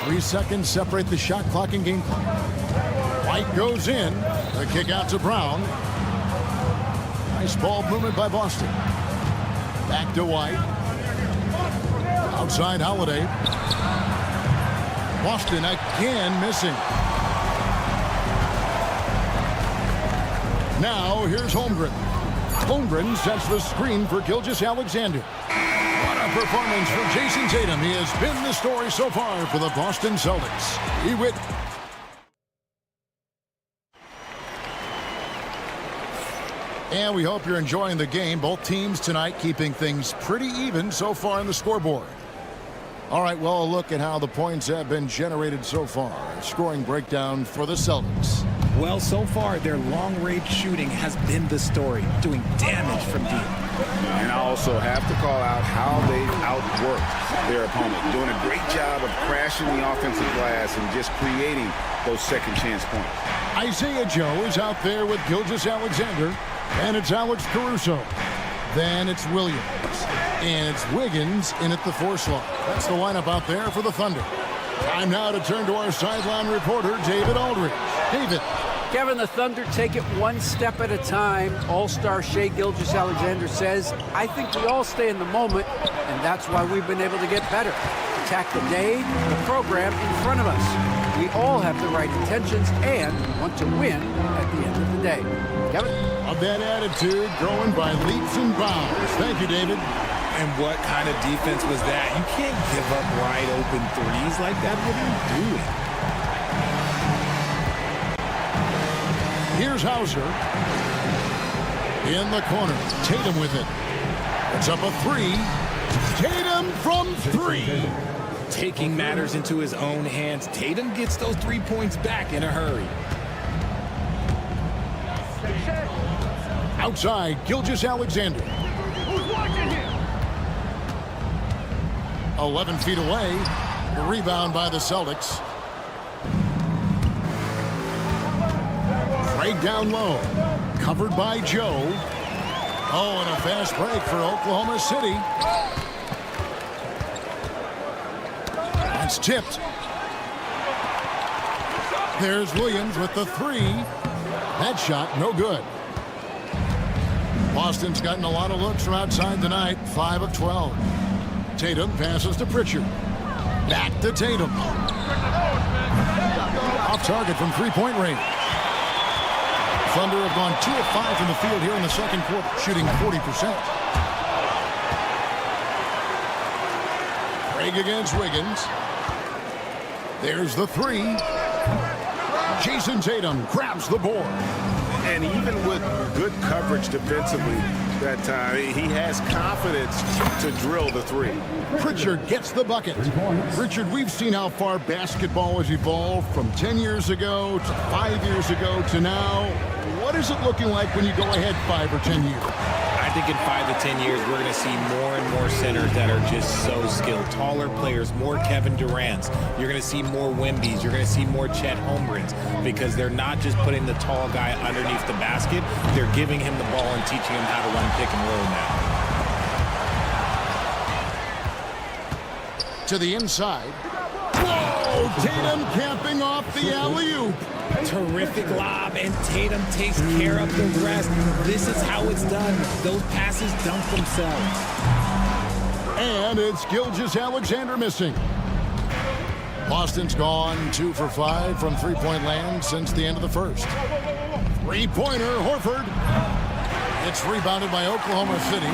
3 seconds separate the shot clock and game clock. White goes in. The kick out to Brown. Nice ball movement by Boston. Back to White. Outside Holiday. Boston again missing. Now here's Holmgren. Holmgren sets the screen for Gilgeous-Alexander. What a performance for Jason Tatum. He has been the story so far for the Boston Celtics. And we hope you're enjoying the game. Both teams tonight keeping things pretty even so far on the scoreboard. All right, well, a look at how the points have been generated so far. Scoring breakdown for the Celtics. Well, so far, their long-range shooting has been the story, doing damage from deep. And I also have to call out how they've outworked their opponent, doing a great job of crashing the offensive glass and just creating those second chance points. Isaiah Joe is out there with Gilgeous-Alexander, and it's Alex Caruso. Then it's Williams, and it's Wiggins in at the 4 slot. That's the lineup out there for the Thunder. Time now to turn to our sideline reporter, David Aldridge. David. Kevin, the Thunder take it one step at a time. All-star Shai Gilgeous-Alexander says, I think we all stay in the moment, and that's why we've been able to get better. Attack the day, the program in front of us. We all have the right intentions and want to win at the end of the day. Kevin? Of that attitude, growing by leaps and bounds. Thank you, David. And what kind of defense was that? You can't give up wide open threes like that. What are you doing? Here's Hauser. In the corner, Tatum with it. It's up a three. Tatum from three. Taking matters into his own hands. Tatum gets those 3 points back in a hurry. Outside, Gilgeous-Alexander. 11 feet away. The rebound by the Celtics. Craig down low. Covered by Joe. Oh, and a fast break for Oklahoma City. It's tipped. There's Williams with the three. That shot, no good. Boston's gotten a lot of looks from outside tonight. 5 of 12. Tatum passes to Pritchard. Back to Tatum. Off target from three-point range. Thunder have gone 2 of 5 from the field here in the second quarter, shooting 40%. Craig against Wiggins. There's the three. Jason Tatum grabs the board. And even with good coverage defensively that time, he has confidence to drill the three. Pritchard gets the bucket. Richard, we've seen how far basketball has evolved from 10 years ago to 5 years ago to now. What is it looking like when you go ahead 5 or 10 years? I think in 5 to 10 years, we're going to see more and more centers that are just so skilled. Taller players, more Kevin Durant's. You're going to see more Wembys. You're going to see more Chet Holmgrens because they're not just putting the tall guy underneath the basket. They're giving him the ball and teaching him how to run pick and roll now. To the inside. Whoa! Tatum camping off the alley-oop. Terrific lob, and Tatum takes care of the rest. This is how it's done. Those passes dunk themselves. And it's Gilgeous-Alexander missing. Boston's gone 2 for 5 from three-point land since the end of the first. Three-pointer, Horford. It's rebounded by Oklahoma City.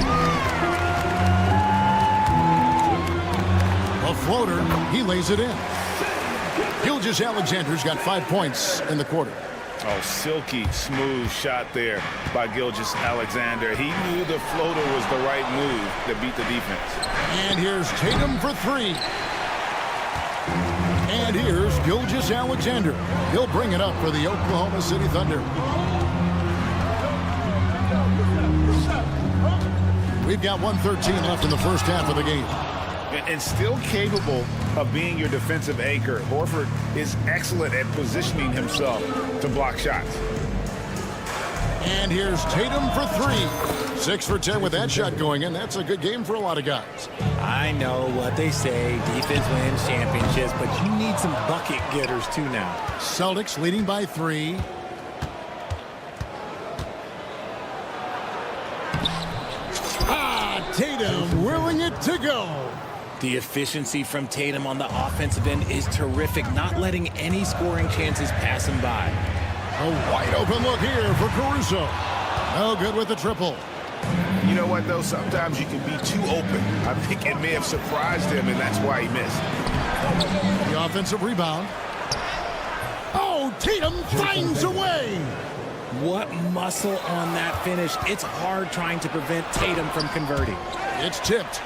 A floater, he lays it in. Gilgeous-Alexander's got 5 points in the quarter. Oh, silky smooth shot there by Gilgeous-Alexander. He knew the floater was the right move to beat the defense. And here's Tatum for three. And here's Gilgeous-Alexander. He'll bring it up for the Oklahoma City Thunder. We've got 1:13 left in the first half of the game. And still capable of being your defensive anchor. Horford is excellent at positioning himself to block shots. And here's Tatum for three. 6 for 10 with that shot going in. That's a good game for a lot of guys. I know what they say, defense wins championships, but you need some bucket getters too now. Celtics leading by 3. Tatum willing it to go. The efficiency from Tatum on the offensive end is terrific, not letting any scoring chances pass him by. A wide open look here for Caruso. No good with the triple. You know what, though? Sometimes you can be too open. I think it may have surprised him, and that's why he missed. The offensive rebound. Oh, Tatum finds a way. What muscle on that finish. It's hard trying to prevent Tatum from converting. It's tipped.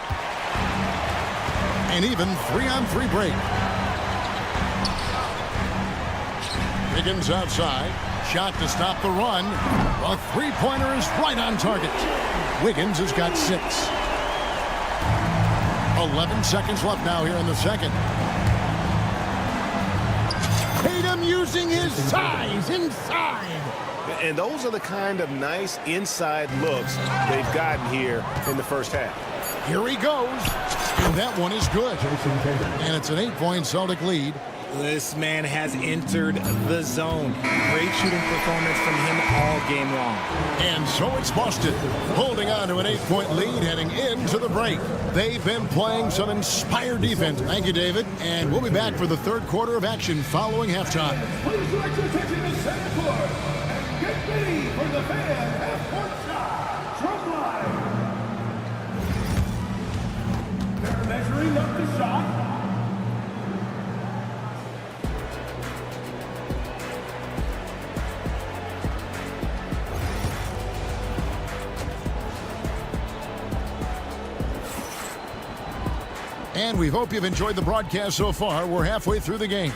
And even 3-on-3 break. Wiggins outside. Shot to stop the run. A three-pointer is right on target. Wiggins has got 6. 11 seconds left now here in the second. Tatum using his size inside. And those are the kind of nice inside looks they've gotten here in the first half. Here he goes. And that one is good. And it's an 8-point Celtic lead. This man has entered the zone. Great shooting performance from him all game long. And so it's Boston holding on to an 8-point lead heading into the break. They've been playing some inspired defense. Thank you, David. And we'll be back for the third quarter of action following halftime. Get ready for the fan half-court shot from line. They're measuring up the shot. And we hope you've enjoyed the broadcast so far. We're halfway through the game.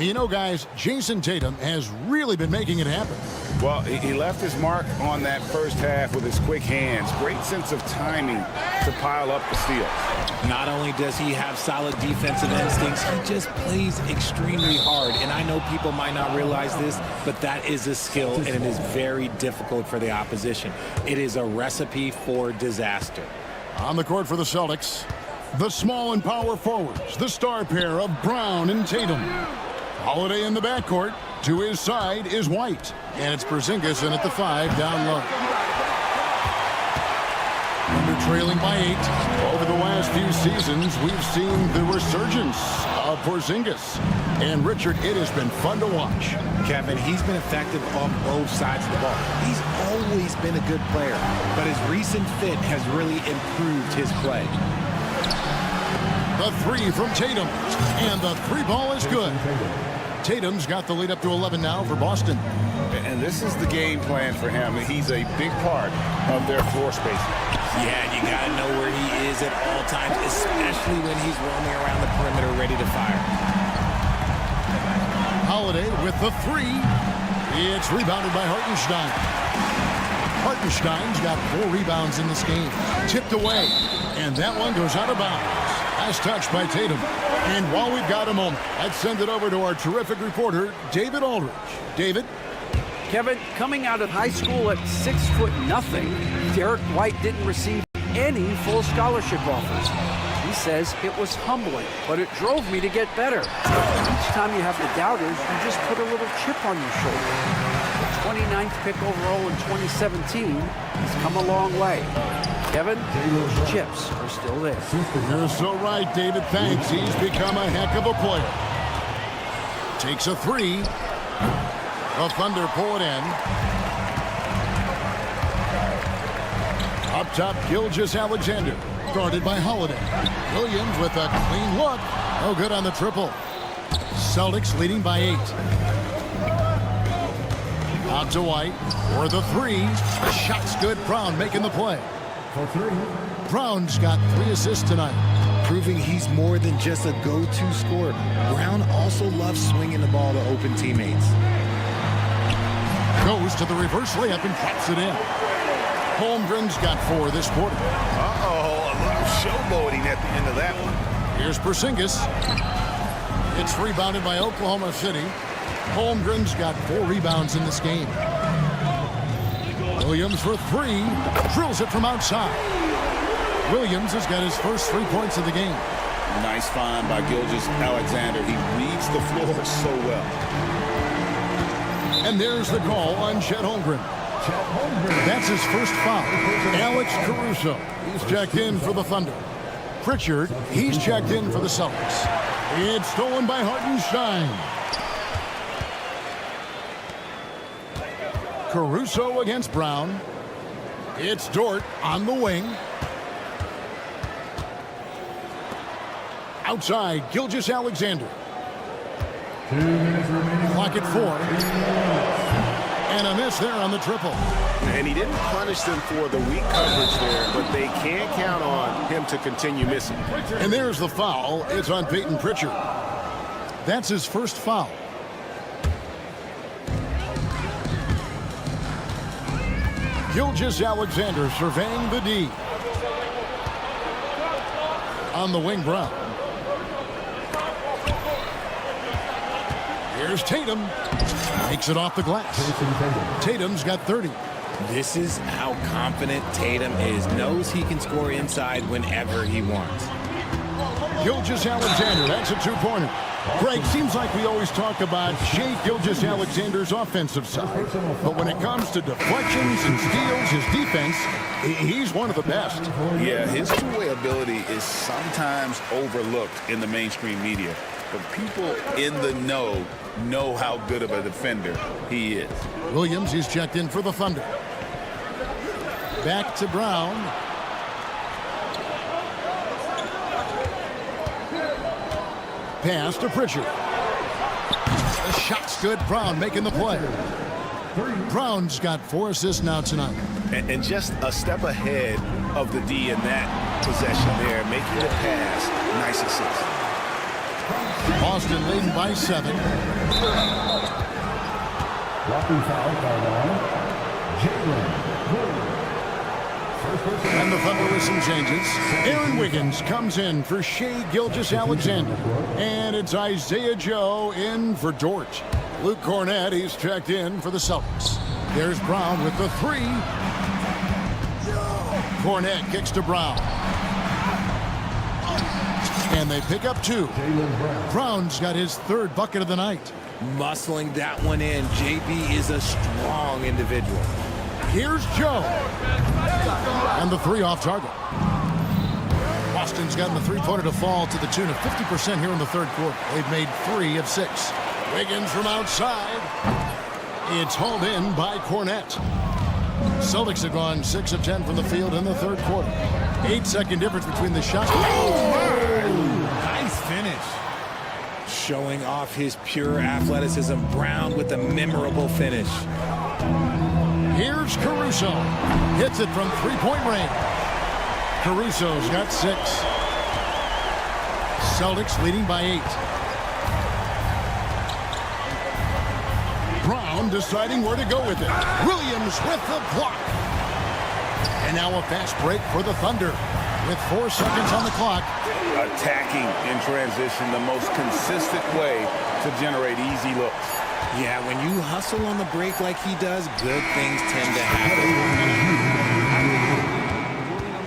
You know, guys, Jason Tatum has really been making it happen. Well, he left his mark on that first half with his quick hands. Great sense of timing to pile up the steals. Not only does he have solid defensive instincts, he just plays extremely hard. And I know people might not realize this, but that is a skill, and it is very difficult for the opposition. It is a recipe for disaster. On the court for the Celtics, the small and power forwards, the star pair of Brown and Tatum. Holiday in the backcourt. To his side is White. And it's Porzingis in at the 5 down low. Under trailing by 8. Over the last few seasons, we've seen the resurgence of Porzingis. And Richard, it has been fun to watch. Kevin, he's been effective on both sides of the ball. He's always been a good player, but his recent fit has really improved his play. The 3 from Tatum. And the 3 ball is good. Tatum's got the lead up to 11 now for Boston. And this is the game plan for him. He's a big part of their floor spacing. Yeah, you got to know where he is at all times, especially when he's roaming around the perimeter ready to fire. Holiday with the 3. It's rebounded by Hartenstein. Hartenstein's got 4 rebounds in this game. Tipped away. And that one goes out of bounds. Last touch by Tatum. And while we've got a moment, let's send it over to our terrific reporter, David Aldridge. David? Kevin, coming out of high school at 6'0", Derek White didn't receive any full scholarship offers. He says it was humbling, but it drove me to get better. Each time you have the doubters, you just put a little chip on your shoulder. The 29th pick overall in 2017 has come a long way. Kevin, those chips are still there. You're so right, David. Thanks. He's become a heck of a player. Takes a 3. The Thunder pull it in. Up top, Gilgeous-Alexander. Guarded by Holiday. Williams with a clean look. No good on the triple. Celtics leading by 8. Out to White for the 3. The shot's good. Brown making the play. For 3. Brown's got 3 assists tonight. Proving he's more than just a go-to scorer. Brown also loves swinging the ball to open teammates. Goes to the reverse layup and drops it in. Holmgren's got 4 this quarter. Uh-oh, a little showboating at the end of that one. Here's Porzingis. It's rebounded by Oklahoma City. Holmgren's got 4 rebounds in this game. Williams for 3. Drills it from outside. Williams has got his first 3 points of the game. Nice find by Gilgeous-Alexander. He reads the floor so well. And there's the call on Chet Holmgren. That's his first foul. Alex Caruso, he's checked in for the Thunder. Pritchard, he's checked in for the Celtics. It's stolen by Hartenstein. Caruso against Brown. It's Dort on the wing. Outside, Gilgeous-Alexander. 2 minutes remaining. Clock at 4. And a miss there on the triple. And he didn't punish them for the weak coverage there, but they can't count on him to continue missing. And there's the foul. It's on Peyton Pritchard. That's his first foul. Gilgeous-Alexander surveying the D. On the wing, Brown. Here's Tatum. Makes it off the glass. Tatum's got 30. This is how confident Tatum is. Knows he can score inside whenever he wants. Gilgeous-Alexander, that's a 2-pointer. Greg, seems like we always talk about Shai Gilgeous-Alexander's offensive side. But when it comes to deflections and steals, his defense, he's one of the best. Yeah, his two-way ability is sometimes overlooked in the mainstream media. But people in the know how good of a defender he is. Williams, he's checked in for the Thunder. Back to Brown. Pass to Pritchard. The shot's good. Brown making the play. Brown's got 4 assists now tonight. And just a step ahead of the D in that possession there, making the pass Nice assist. Boston leading by 7. Blocking foul called on Jalen. And the Thunder with some changes. Aaron Wiggins comes in for Shai Gilgeous-Alexander. And it's Isaiah Joe in for Dort. Luke Cornett, he's checked in for the Celtics. There's Brown with the 3. Cornett kicks to Brown. And they pick up 2. Brown's got his 3rd bucket of the night. Muscling that one in. JB is a strong individual. Here's Joe. And the 3 off target. Boston's gotten the 3-pointer to fall to the tune of 50% here in the 3rd quarter. They've made 3 of 6. Wiggins from outside. It's hauled in by Cornett. Celtics have gone 6 of 10 from the field in the 3rd quarter. 8-second difference between the shots. Nice finish. Showing off his pure athleticism. Brown with a memorable finish. Here's Caruso. Hits it from 3-point range. Caruso's got 6. Celtics leading by 8. Brown deciding where to go with it. Williams with the block. And now a fast break for the Thunder with 4 seconds on the clock. Attacking in transition, the most consistent way to generate easy looks. Yeah, when you hustle on the break like he does, good things tend to happen.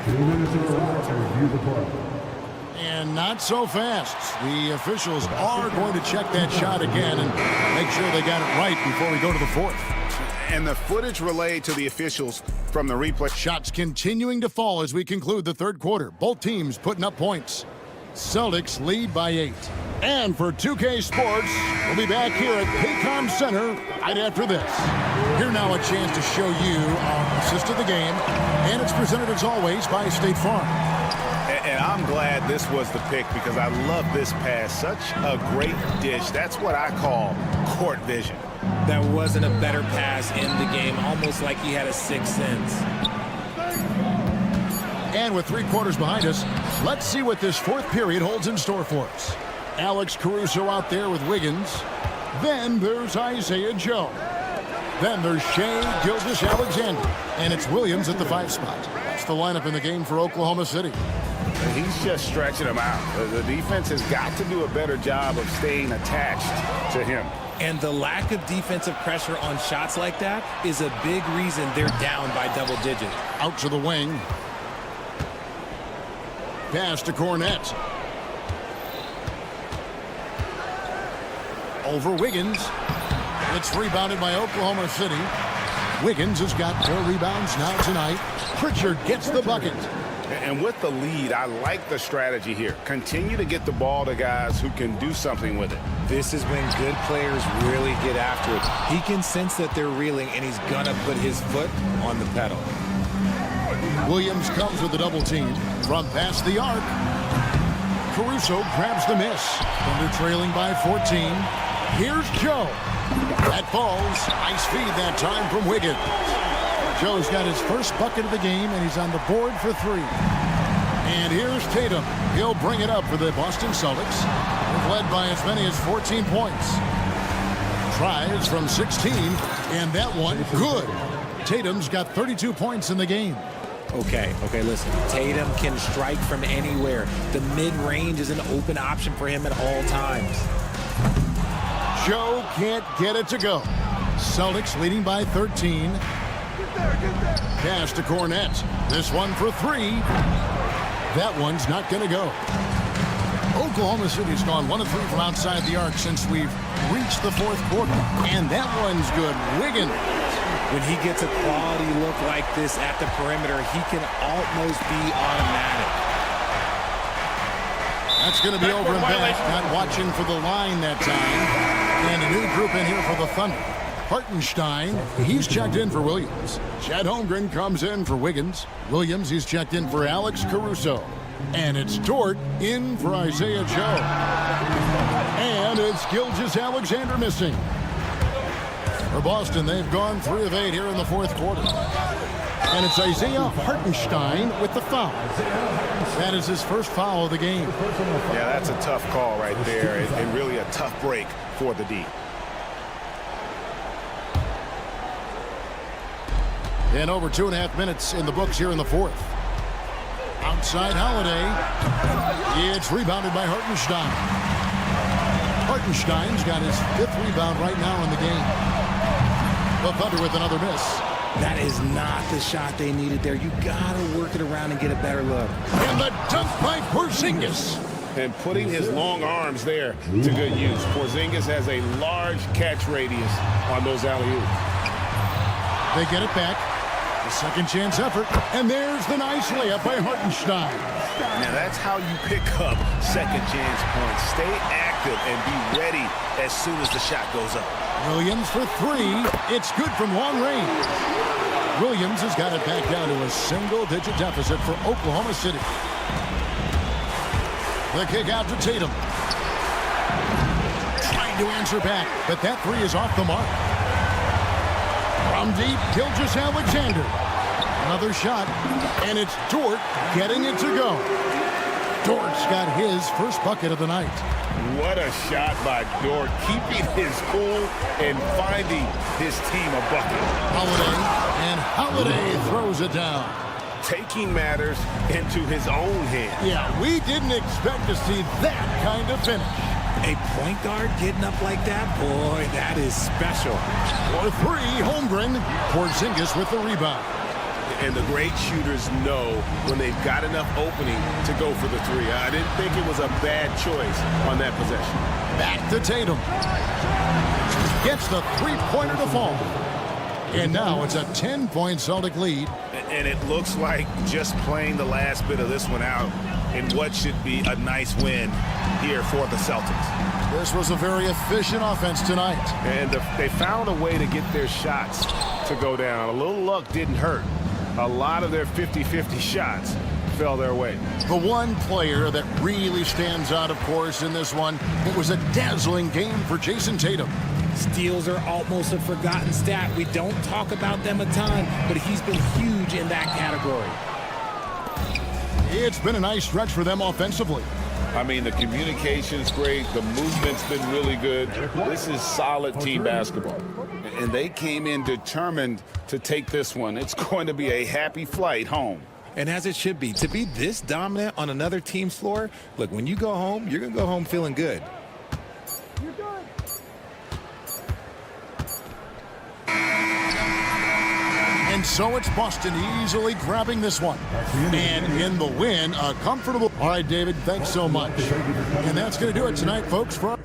2 minutes to review the play. And not so fast. The officials are going to check that shot again and make sure they got it right before we go to the 4th. And the footage relayed to the officials from the replay. Shots continuing to fall as we conclude the 3rd quarter. Both teams putting up points. Celtics lead by 8. And for 2K Sports, we'll be back here at Paycom Center right after this. Here now a chance to show you our assist of the game. And it's presented as always by State Farm. And I'm glad this was the pick because I love this pass. Such a great dish. That's what I call court vision. There wasn't a better pass in the game, almost like he had a 6th sense. And with 3 quarters behind us, let's see what this 4th period holds in store for us. Alex Caruso out there with Wiggins. Then there's Isaiah Joe. Then there's Shai Gilgeous-Alexander. And it's Williams at the 5 spot. That's the lineup in the game for Oklahoma City. He's just stretching them out. The defense has got to do a better job of staying attached to him. And the lack of defensive pressure on shots like that is a big reason they're down by double digits. Out to the wing. Pass to Cornett. Over Wiggins. It's rebounded by Oklahoma City. Wiggins has got 4 rebounds now tonight. Pritchard gets the bucket. And with the lead, I like the strategy here. Continue to get the ball to guys who can do something with it. This is when good players really get after it. He can sense that they're reeling, and he's going to put his foot on the pedal. Williams comes with a double team from past the arc. Caruso grabs the miss. Thunder trailing by 14. Here's Joe. That falls. Nice feed that time from Wiggins. Joe's got his first bucket of the game, and he's on the board for 3. And here's Tatum. He'll bring it up for the Boston Celtics. They've led by as many as 14 points. Tries from 16, and that one good. Tatum's got 32 points in the game. Okay, listen. Tatum can strike from anywhere. The mid-range is an open option for him at all times. Joe can't get it to go. Celtics leading by 13. Pass to Cornett. This one for 3. That one's not going to go. Oklahoma City's gone 1 of 3 from outside the arc since we've reached the 4th quarter. And that one's good. Wiggins. When he gets a quality look like this at the perimeter, he can almost be automatic. That's going to be over and back. Not watching for the line that time. And a new group in here for the Thunder. Hartenstein, he's checked in for Williams. Chad Holmgren comes in for Wiggins. Williams, he's checked in for Alex Caruso. And it's Dort in for Isaiah Joe. And it's Gilgeous-Alexander missing. For Boston, they've gone 3 of 8 here in the 4th quarter. And it's Isaiah Hartenstein with the foul. That is his first foul of the game. Yeah, that's a tough call right there, and really a tough break for the D. And over 2.5 minutes in the books here in the fourth. Outside Holiday. It's rebounded by Hartenstein. Hartenstein's got his 5th rebound right now in the game. The Thunder with another miss. That is not the shot they needed there. You got to work it around and get a better look. And the dunk by Porzingis. And putting his long arms there to good use. Porzingis has a large catch radius on those alley-oops. They get it back. The second chance effort. And there's the nice layup by Hartenstein. Now that's how you pick up second chance points. Stay active and be ready as soon as the shot goes up. Williams for 3. It's good from long range. Williams has got it back down to a single-digit deficit for Oklahoma City. The kick out to Tatum. Trying to answer back, but that 3 is off the mark. From deep, Gilgeous-Alexander. Another shot, and it's Dort getting it to go. Dort's got his first bucket of the night. What a shot by Dort, keeping his cool and finding his team a bucket. Holiday throws it down. Taking matters into his own hands. Yeah, we didn't expect to see that kind of finish. A point guard getting up like that, boy, that is special. For 3, Holmgren. Porzingis with the rebound. And the great shooters know when they've got enough opening to go for the 3. I didn't think it was a bad choice on that possession. Back to Tatum. Gets the 3-pointer to fall. And now it's a 10-point Celtic lead. And it looks like just playing the last bit of this one out in what should be a nice win here for the Celtics. This was a very efficient offense tonight. And they found a way to get their shots to go down. A little luck didn't hurt. A lot of their 50-50 shots fell their way. The one player that really stands out, of course, in this one, it was a dazzling game for Jason Tatum. Steals are almost a forgotten stat. We don't talk about them a ton, but he's been huge in that category. It's been a nice stretch for them offensively. I mean, the communication's great. The movement's been really good. This is solid team basketball. And they came in determined to take this one. It's going to be a happy flight home. And as it should be. To be this dominant on another team's floor, look, when you go home, you're going to go home feeling good. And so it's Boston easily grabbing this one. And in the win, a comfortable... All right, David, thanks so much. And that's going to do it tonight, folks. For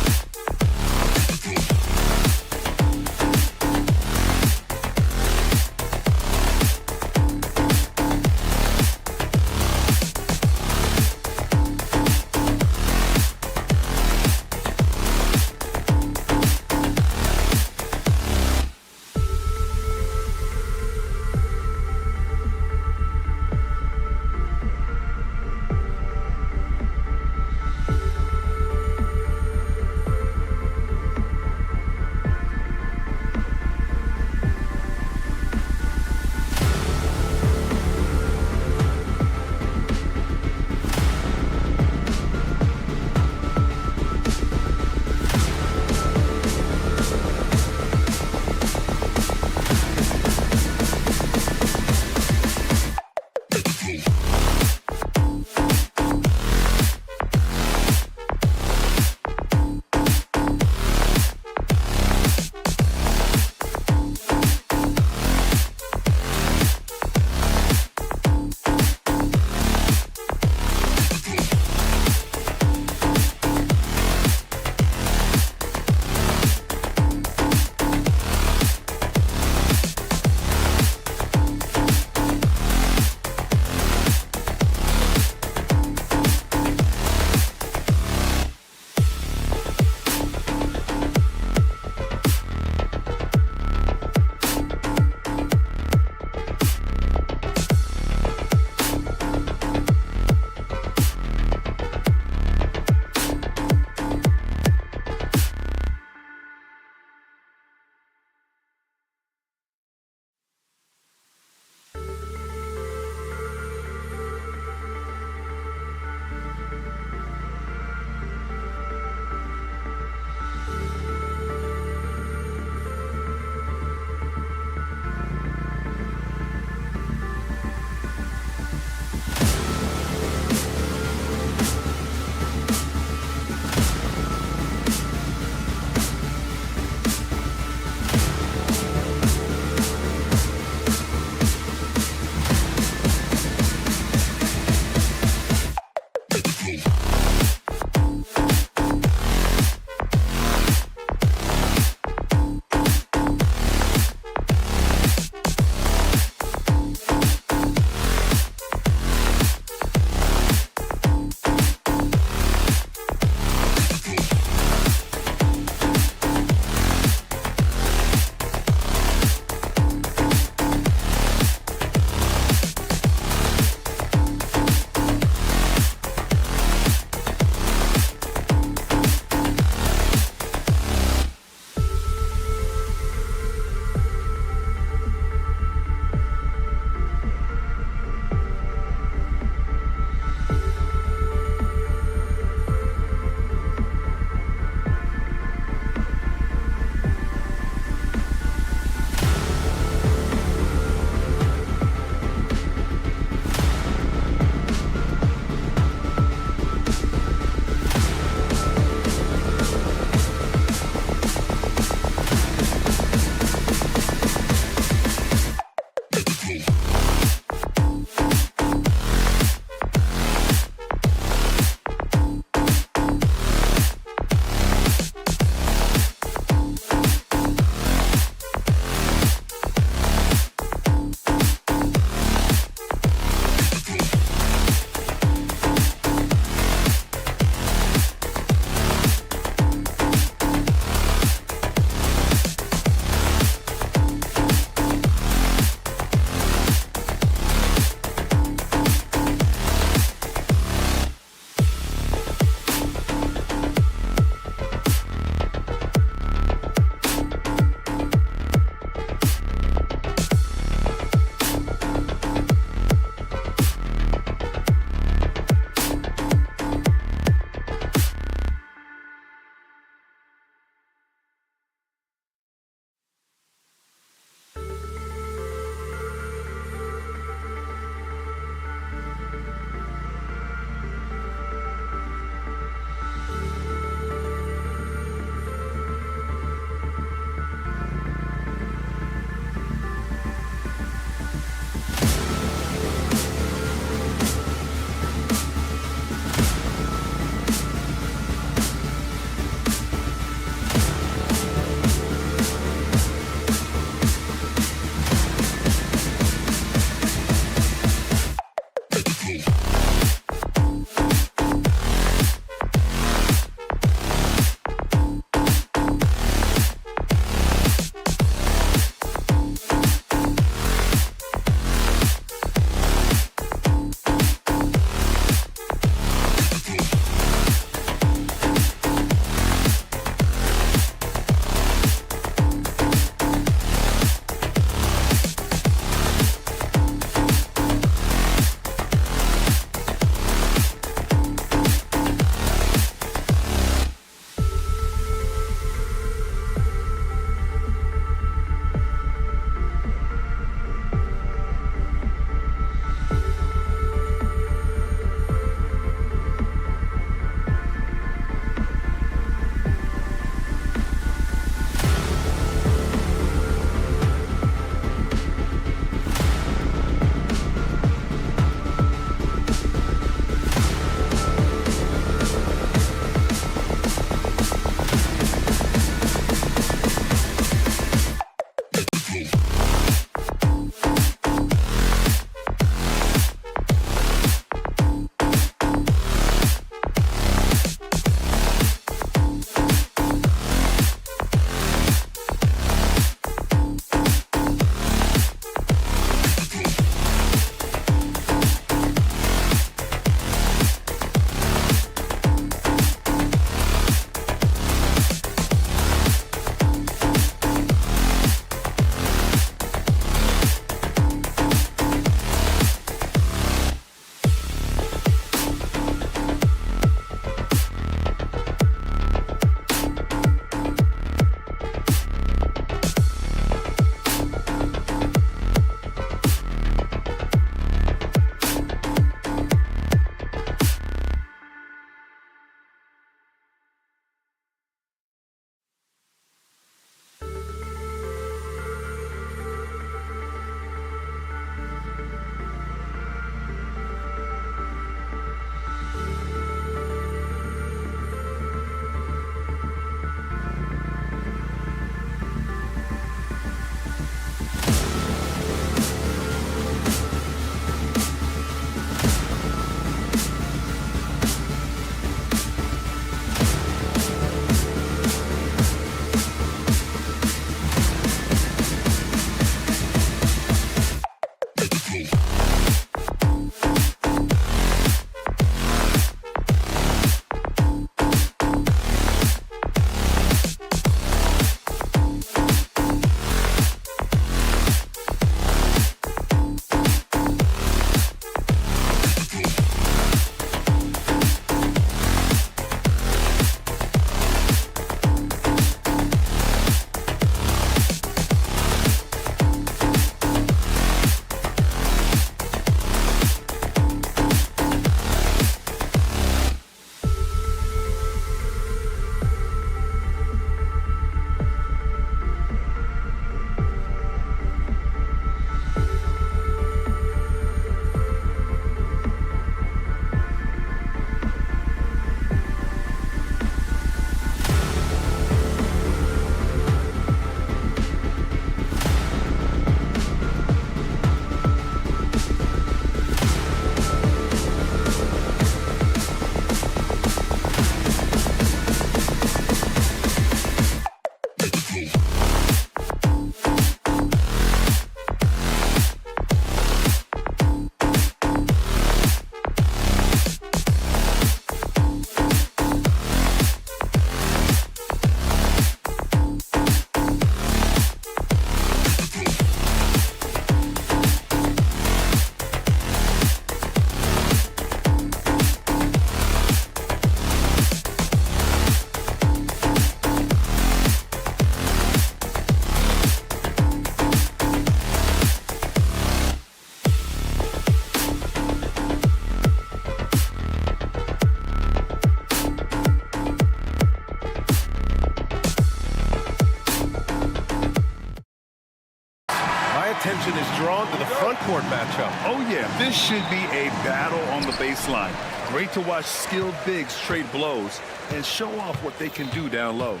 attention is drawn to the front court matchup. Oh, yeah, this should be a battle on the baseline. Great to watch skilled bigs trade blows and show off what they can do down low.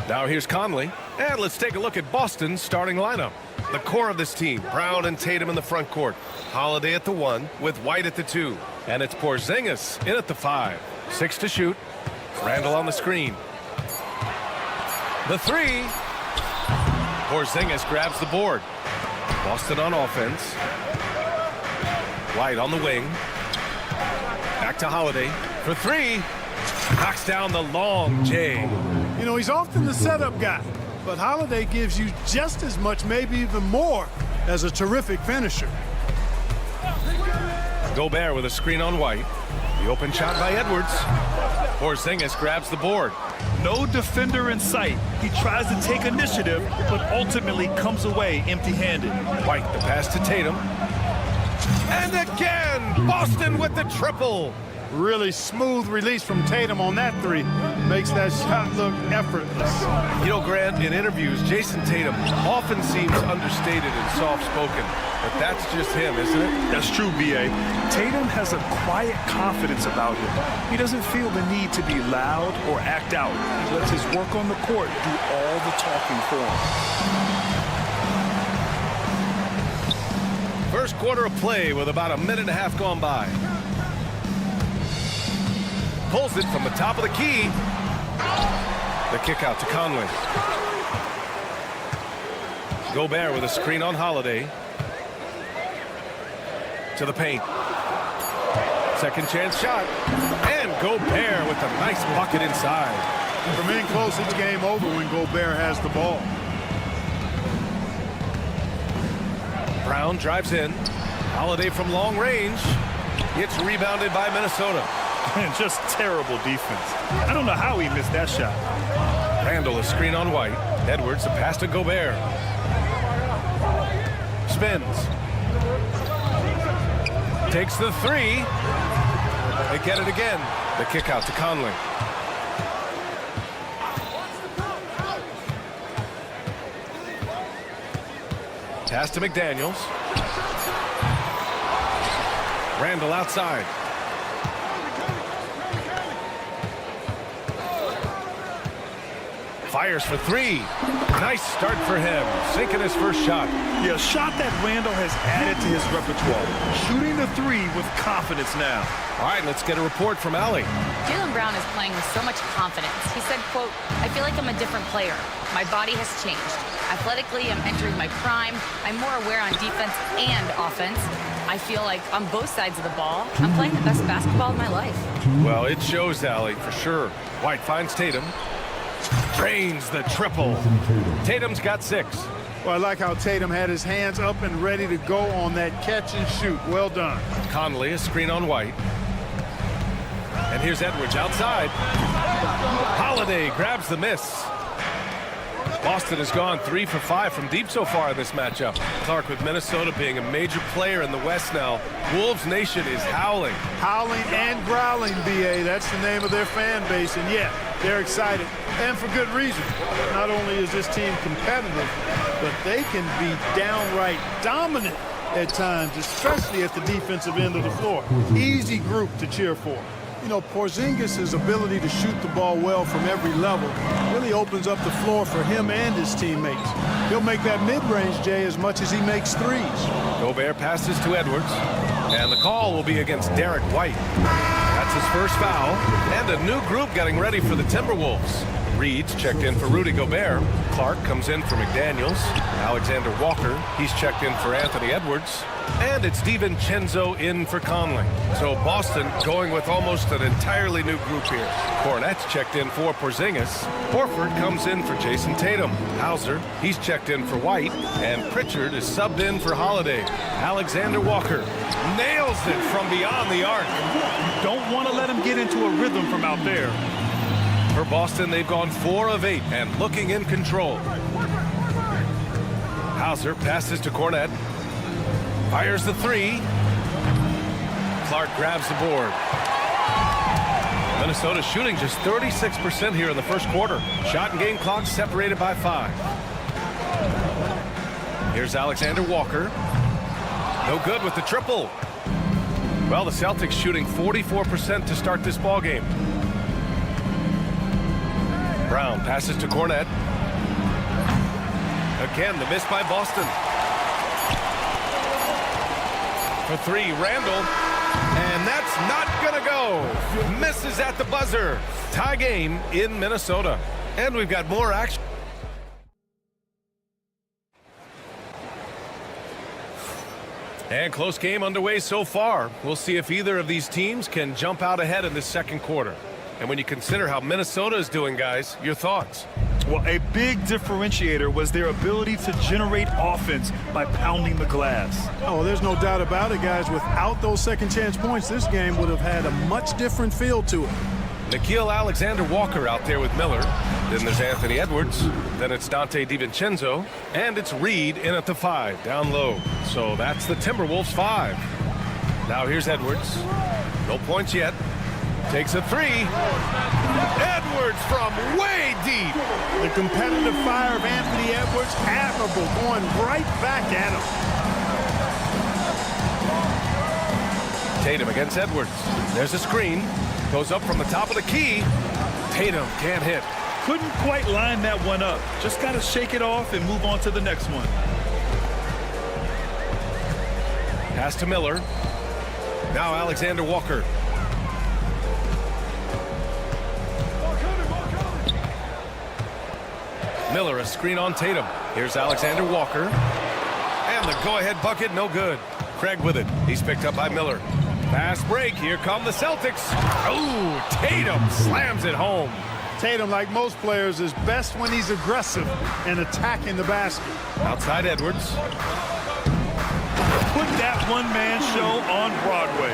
Now here's Conley. And let's take a look at Boston's starting lineup. The core of this team, Brown and Tatum in the front court. Holiday at the 1 with White at the 2. And it's Porzingis in at the 5. 6 to shoot. Randall on the screen. The 3. Porzingis grabs the board. Boston on offense. White on the wing. Back to Holiday for 3. Knocks down the long J. You know, he's often the setup guy, but Holiday gives you just as much, maybe even more, as a terrific finisher. Gobert with a screen on White. The open shot by Edwards. Porzingis grabs the board. No defender in sight. He tries to take initiative, but ultimately comes away empty-handed. White, the pass to Tatum. And again, Boston with the triple. Really smooth release from Tatum on that 3. Makes that shot look effortless. You know, Grant, in interviews, Jason Tatum often seems understated and soft-spoken. But that's just him, isn't it? That's true, B.A. Tatum has a quiet confidence about him. He doesn't feel the need to be loud or act out. He lets his work on the court do all the talking for him. First quarter of play with about a minute and a half gone by. Pulls it from the top of the key. The kick out to Conley. Gobert with a screen on Holiday. To the paint. Second chance shot. And Gobert with a nice bucket inside. From in close, it's game over when Gobert has the ball. Brown drives in. Holiday from long range. It's rebounded by Minnesota. And just terrible defense. I don't know how he missed that shot. Randall a screen on White. Edwards a pass to Gobert. Spins. Takes the 3. They get it again. The kick out to Conley. Pass to McDaniels. Randall outside. Fires for 3. Nice start for him. Sinking his first shot. Yeah, a shot that Randall has added to his repertoire. Shooting the 3 with confidence now. All right, let's get a report from Allie. Jaylen Brown is playing with so much confidence. He said, quote, "I feel like I'm a different player. My body has changed. Athletically, I'm entering my prime. I'm more aware on defense and offense. I feel like on both sides of the ball, I'm playing the best basketball of my life." Well, it shows, Allie, for sure. White finds Tatum. Drains the triple. Tatum's got 6. Well, I like how Tatum had his hands up and ready to go on that catch and shoot. Well done. Conley, a screen on White. And here's Edwards outside. Holiday grabs the miss. Boston has gone 3 for 5 from deep so far in this matchup. Clark, with Minnesota being a major player in the West now, Wolves Nation is howling. Howling and growling, B.A. That's the name of their fan base. And yeah, they're excited. And for good reason. Not only is this team competitive, but they can be downright dominant at times, especially at the defensive end of the floor. Easy group to cheer for. You know, Porzingis' ability to shoot the ball well from every level really opens up the floor for him and his teammates. He'll make that mid-range, Jay, as much as he makes threes. Gobert passes to Edwards, and the call will be against Derek White. That's his first foul, and a new group getting ready for the Timberwolves. Reed's checked in for Rudy Gobert. Clark comes in for McDaniels. Alexander Walker, he's checked in for Anthony Edwards. And it's DiVincenzo in for Conley. So Boston going with almost an entirely new group here. Cornette's checked in for Porzingis. Horford comes in for Jason Tatum. Hauser, he's checked in for White. And Pritchard is subbed in for Holiday. Alexander Walker nails it from beyond the arc. Don't want to let him get into a rhythm from out there. For Boston, they've gone 4 of 8 and looking in control. Hauser passes to Cornette. Fires the 3. Clark grabs the board. Minnesota shooting just 36% here in the first quarter. Shot and game clock separated by 5. Here's Alexander Walker. No good with the triple. Well, the Celtics shooting 44% to start this ball game. Brown passes to Cornette. Again, the miss by Boston. For three, Randall. And that's not gonna go. Misses at the buzzer. Tie game in Minnesota. And we've got more action. And close game underway so far. We'll see if either of these teams can jump out ahead in this second quarter. And when you consider how Minnesota is doing, guys, your thoughts? Well, a big differentiator was their ability to generate offense by pounding the glass. Oh, there's no doubt about it, guys. Without those second chance points, this game would have had a much different feel to it. Nickeil Alexander-Walker out there with Miller. Then there's Anthony Edwards. Then it's Dante DiVincenzo. And it's Reed in at the 5, down low. So that's the Timberwolves 5. Now here's Edwards. No points yet. Takes a 3. Edwards from way deep. The competitive fire of Anthony Edwards, admirable, going right back at him. Tatum against Edwards. There's a screen. Goes up from the top of the key. Tatum can't hit. Couldn't quite line that one up. Just got to shake it off and move on to the next one. Pass to Miller. Now Alexander Walker. Miller, a screen on Tatum. Here's Alexander Walker. And the go-ahead bucket, no good. Craig with it. He's picked up by Miller. Fast break. Here come the Celtics. Oh, Tatum slams it home. Tatum, like most players, is best when he's aggressive and attacking the basket. Outside Edwards. Put that one-man show on Broadway.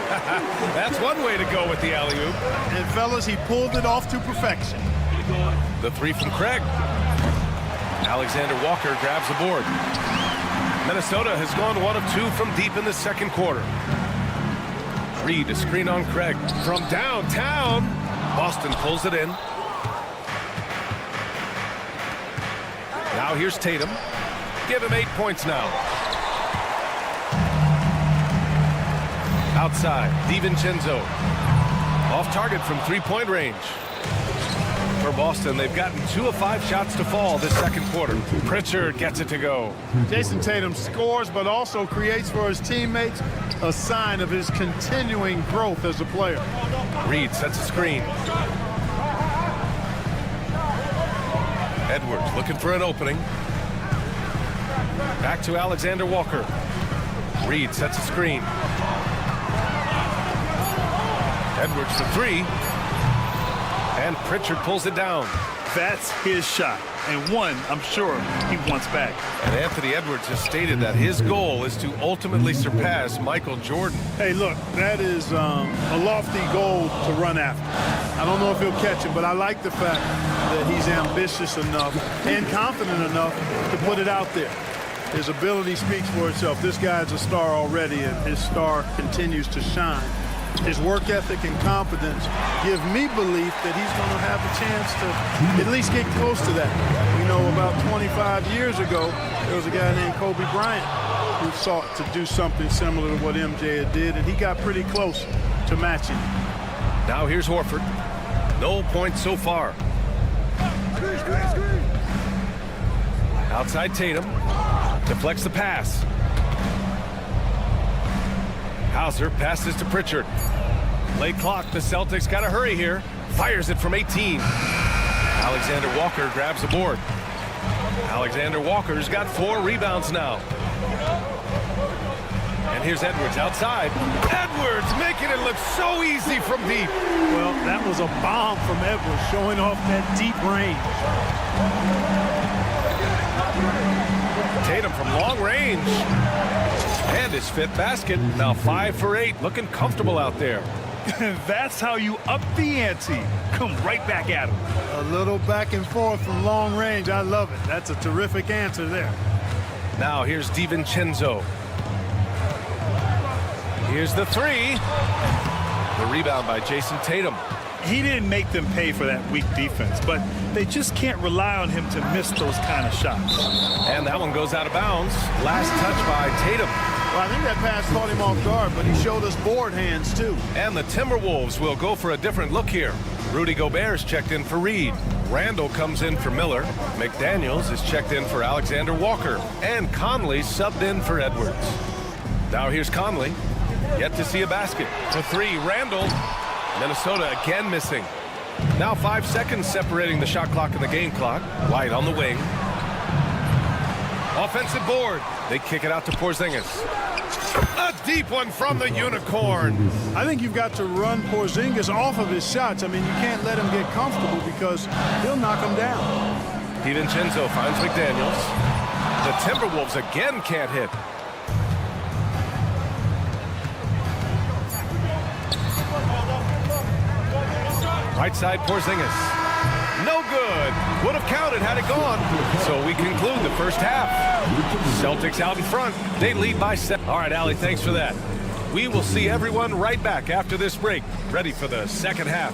That's one way to go with the alley-oop. And, fellas, he pulled it off to perfection. The 3 from Craig. Alexander Walker grabs the board. Minnesota has gone 1 of 2 from deep in the second quarter. Reed, a screen on Craig. From downtown, Boston pulls it in. Now here's Tatum. Give him 8 points now. Outside, DiVincenzo. Off target from three-point range. For Boston, they've gotten 2 of 5 shots to fall this second quarter. Pritchard gets it to go. Jason Tatum scores, but also creates for his teammates a sign of his continuing growth as a player. Reed sets a screen. Edwards looking for an opening. Back to Alexander Walker. Reed sets a screen. Edwards for 3. And Pritchard pulls it down. That's his shot, and one I'm sure he wants back. And Anthony Edwards has stated that his goal is to ultimately surpass Michael Jordan. Hey, look, that is a lofty goal to run after. I don't know if he'll catch it, but I like the fact that he's ambitious enough and confident enough to put it out there. His ability speaks for itself. This guy's a star already, and his star continues to shine. His work ethic and confidence give me belief that he's going to have a chance to at least get close to that. You know, about 25 years ago, there was a guy named Kobe Bryant who sought to do something similar to what MJ did, and he got pretty close to matching. Now here's Horford. No points so far. Outside Tatum. Deflects the pass. Hauser passes to Pritchard. Late clock, the Celtics got to hurry here. Fires it from 18. Alexander Walker grabs the board. Alexander Walker's got 4 rebounds now. And here's Edwards outside. Edwards making it look so easy from deep. Well, that was a bomb from Edwards, showing off that deep range. Tatum from long range. And his 5th basket. Now 5 for 8. Looking comfortable out there. That's how you up the ante. Come right back at him. A little back and forth from long range. I love it. That's a terrific answer there. Now here's DiVincenzo. Here's the 3. The rebound by Jason Tatum. he didn't make them pay for that weak defense, but they just can't rely on him to miss those kind of shots. And that one goes out of bounds. Last touch by Tatum. Well, I think that pass caught him off guard, but he showed us board hands, too. And the Timberwolves will go for a different look here. Rudy Gobert's checked in for Reed. Randall comes in for Miller. McDaniels is checked in for Alexander Walker. And Conley subbed in for Edwards. Now here's Conley. Yet to see a basket. For three, Randall. Minnesota again missing. Now 5 seconds separating the shot clock and the game clock. White on the wing. Offensive board. They kick it out to Porzingis. A deep one from the Unicorn. I think you've got to run Porzingis off of his shots. I mean, you can't let him get comfortable because he'll knock him down. DiVincenzo finds McDaniels. The Timberwolves again can't hit. Right side, Porzingis. No good. Would have counted had it gone. So we conclude the first half. Celtics out in front. They lead by 7. All right, Allie, thanks for that. We will see everyone right back after this break. Ready for the second half.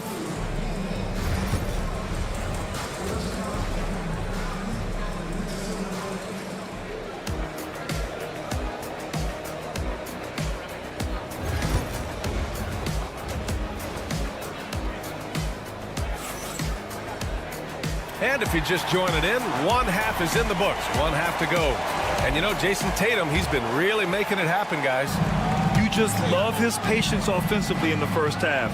And if you're just joining in, one half is in the books. One half to go. And you know, Jason Tatum, he's been really making it happen, guys. You just love his patience offensively in the first half.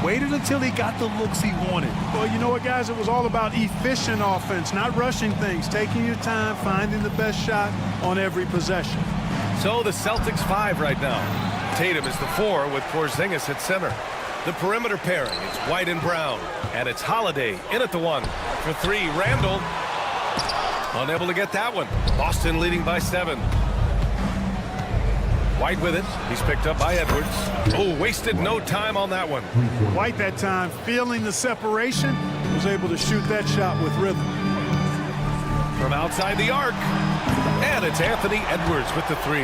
Waited until he got the looks he wanted. Well, you know what, guys? It was all about efficient offense, not rushing things, taking your time, finding the best shot on every possession. So the Celtics 5 right now. Tatum is the 4 with Porzingis at center. The perimeter pairing, it's White and Brown. And it's Holiday in at the 1. For 3, Randall. Unable to get that one. Boston leading by 7. White with it. He's picked up by Edwards. Oh, wasted no time on that one. White that time, feeling the separation, was able to shoot that shot with rhythm. From outside the arc. And it's Anthony Edwards with the 3.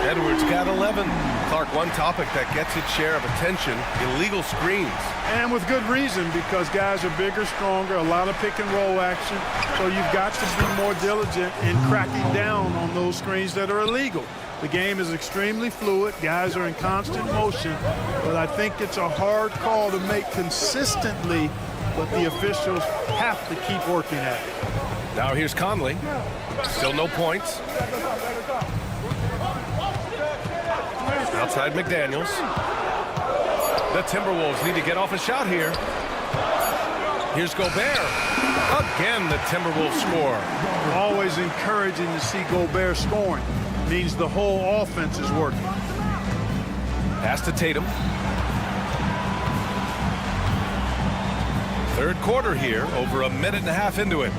Edwards got 11. Clark, one topic that gets its share of attention, illegal screens. And with good reason, because guys are bigger, stronger, a lot of pick and roll action. So you've got to be more diligent in cracking down on those screens that are illegal. The game is extremely fluid. Guys are in constant motion. But I think it's a hard call to make consistently, but the officials have to keep working at it. Now here's Conley. Still no points. Outside McDaniels. The Timberwolves need to get off a shot here. Here's Gobert. Again, the Timberwolves score. Always encouraging to see Gobert scoring. Means the whole offense is working. Pass to Tatum. Third quarter here, over a minute and a half into it.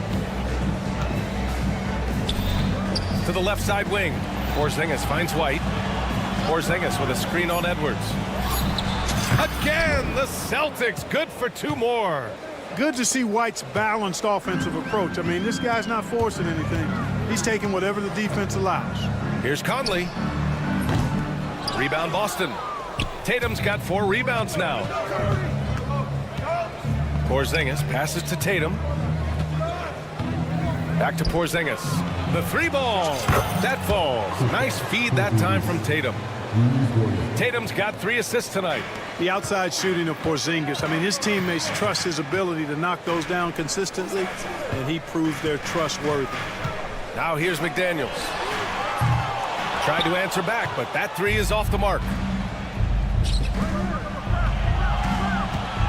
To the left side wing. Porzingis finds White. Porzingis with a screen on Edwards. Again, the Celtics good for 2 more. Good to see White's balanced offensive approach. I mean, this guy's not forcing anything. He's taking whatever the defense allows. Here's Conley. Rebound Boston. Tatum's got 4 rebounds now. Porzingis passes to Tatum. Back to Porzingis. The 3 ball. That falls. Nice feed that time from Tatum. Tatum's got 3 assists tonight. The outside shooting of Porzingis. I mean, his teammates trust his ability to knock those down consistently, and he proves they're trustworthy. Now here's McDaniels. Tried to answer back, but that 3 is off the mark.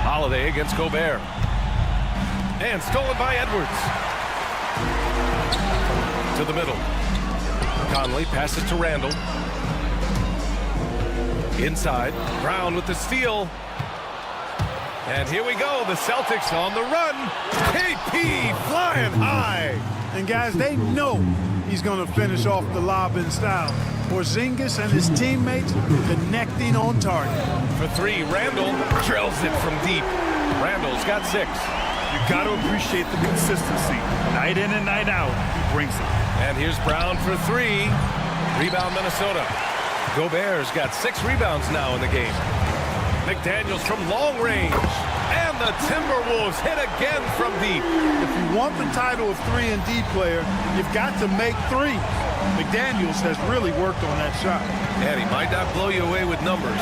Holiday against Gobert. And stolen by Edwards. To the middle. Conley passes to Randall. Inside. Brown with the steal. And here we go. The Celtics on the run. KP flying high. And guys, they know he's going to finish off the lob in style. Porzingis and his teammates connecting on target. For 3, Randall drills it from deep. Randall's got 6. You got to appreciate the consistency. Night in and night out, he brings it. And here's Brown for 3. Rebound Minnesota. Gobert's got 6 rebounds now in the game. McDaniels from long range. And the Timberwolves hit again from deep. If you want the title of 3-and-D player, you've got to make threes. McDaniels has really worked on that shot. And he might not blow you away with numbers,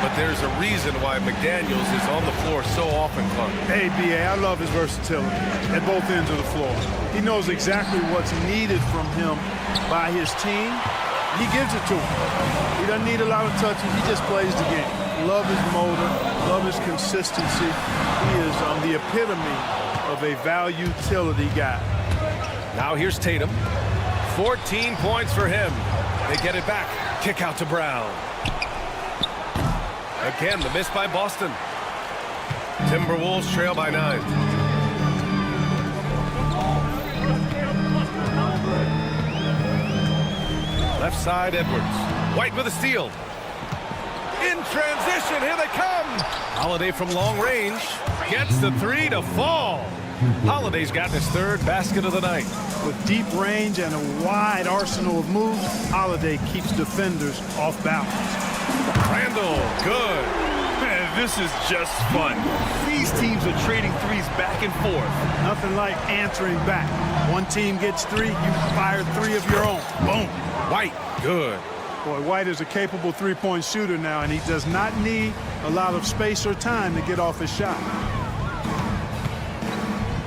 but there's a reason why McDaniels is on the floor so often, Clark. Hey, B.A., I love his versatility at both ends of the floor. He knows exactly what's needed from him by his team. He gives it to him. He doesn't need a lot of touches. He just plays the game. Love his motor, love his consistency. He is the epitome of a value-utility guy. Now here's Tatum. 14 points for him. They get it back. Kick out to Brown. Again, the miss by Boston. Timberwolves trail by 9. Left side, Edwards. White with a steal. In transition, here they come. Holiday from long range. Gets the 3 to fall. Holiday's gotten his 3rd basket of the night. With deep range and a wide arsenal of moves, Holiday keeps defenders off balance. Randall, good. Man, this is just fun. These teams are trading threes back and forth. Nothing like answering back. One team gets 3, you fire 3 of your own. Boom. White, good. Boy, White is a capable three-point shooter now, and he does not need a lot of space or time to get off his shot.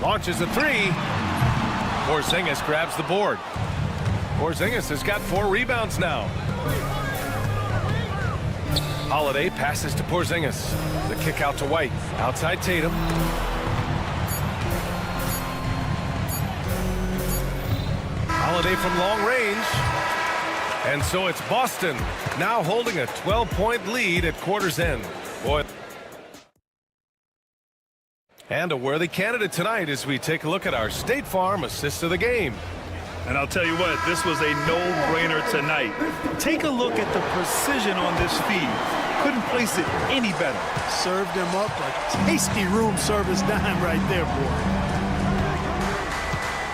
Launches a 3. Porzingis grabs the board. Porzingis has got 4 rebounds now. Holiday passes to Porzingis. The kick out to White. Outside Tatum. Holiday from long range. And so it's Boston now holding a 12-point lead at quarter's end. Boy. And a worthy candidate tonight as we take a look at our State Farm assist of the game. And I'll tell you what, this was a no-brainer tonight. Take a look at the precision on this feed. Couldn't place it any better. Served him up a tasty room service dime right there, boy.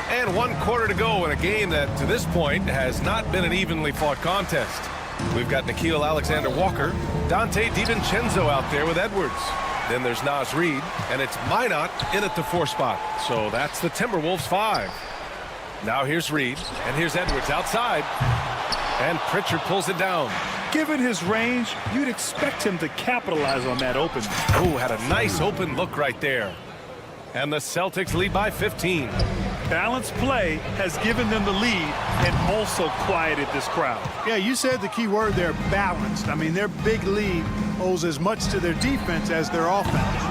And 1 quarter to go in a game that, to this point, has not been an evenly fought contest. We've got Nickeil Alexander-Walker, Dante DiVincenzo out there with Edwards. Then there's Naz Reid, and it's Minot in at the 4 spot. So that's the Timberwolves 5. Now here's Reid, and here's Edwards outside. And Pritchard pulls it down. Given his range, you'd expect him to capitalize on that opening. Oh, had a nice open look right there. And the Celtics lead by 15. Balanced play has given them the lead and also quieted this crowd. Yeah, you said the key word there, balanced. I mean, their big lead owes as much to their defense as their offense.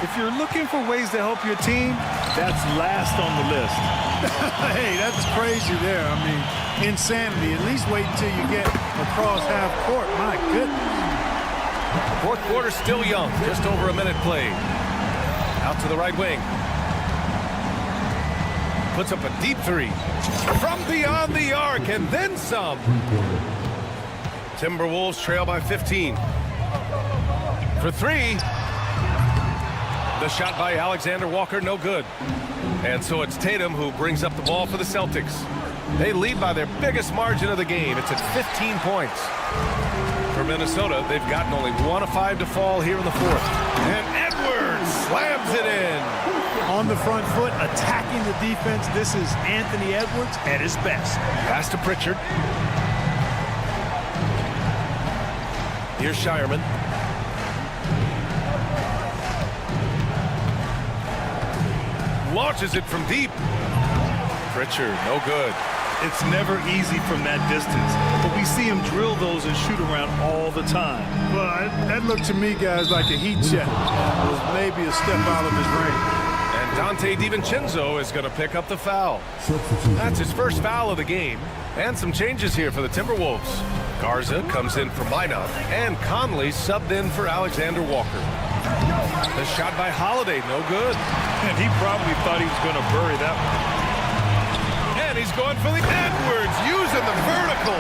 If you're looking for ways to help your team, that's last on the list. Hey, that's crazy there. I mean, insanity. At least wait until you get across half court. My goodness. 4th quarter still young. Just over a minute played. Out to the right wing. Puts up a deep 3. From beyond the arc and then some. Timberwolves trail by 15. For 3. The shot by Alexander-Walker, no good. And so it's Tatum who brings up the ball for the Celtics. They lead by their biggest margin of the game. It's at 15 points. For Minnesota, they've gotten only 1 of 5 to fall here in the 4th. And Edwards slams it in. On the front foot, attacking the defense. This is Anthony Edwards at his best. Pass to Pritchard. Here's Shireman. Launches it from deep. Pritchard, no good. It's never easy from that distance, but we see him drill those and shoot around all the time. Well, that looked to me, guys, like a heat check. It was maybe a step out of his range. And Dante DiVincenzo is going to pick up the foul. That's his first foul of the game. And some changes here for the Timberwolves. Garza comes in for Minot, and Conley subbed in for Alexander-Walker. The shot by Holiday, no good. And he probably thought he was going to bury that one. And he's going for the Edwards, using the vertical.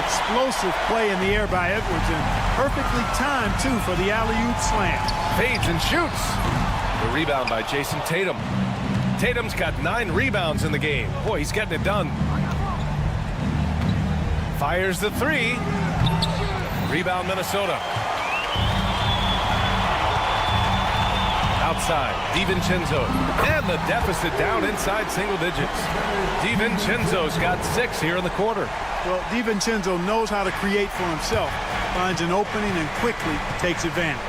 Explosive play in the air by Edwards, and perfectly timed, too, for the alley-oop slam. Fades and shoots. The rebound by Jason Tatum. Tatum's got 9 rebounds in the game. Boy, he's getting it done. Fires the 3. Rebound Minnesota. Outside, DiVincenzo. And the deficit down inside single digits. DiVincenzo's got 6 here in the quarter. Well, DiVincenzo knows how to create for himself. Finds an opening and quickly takes advantage.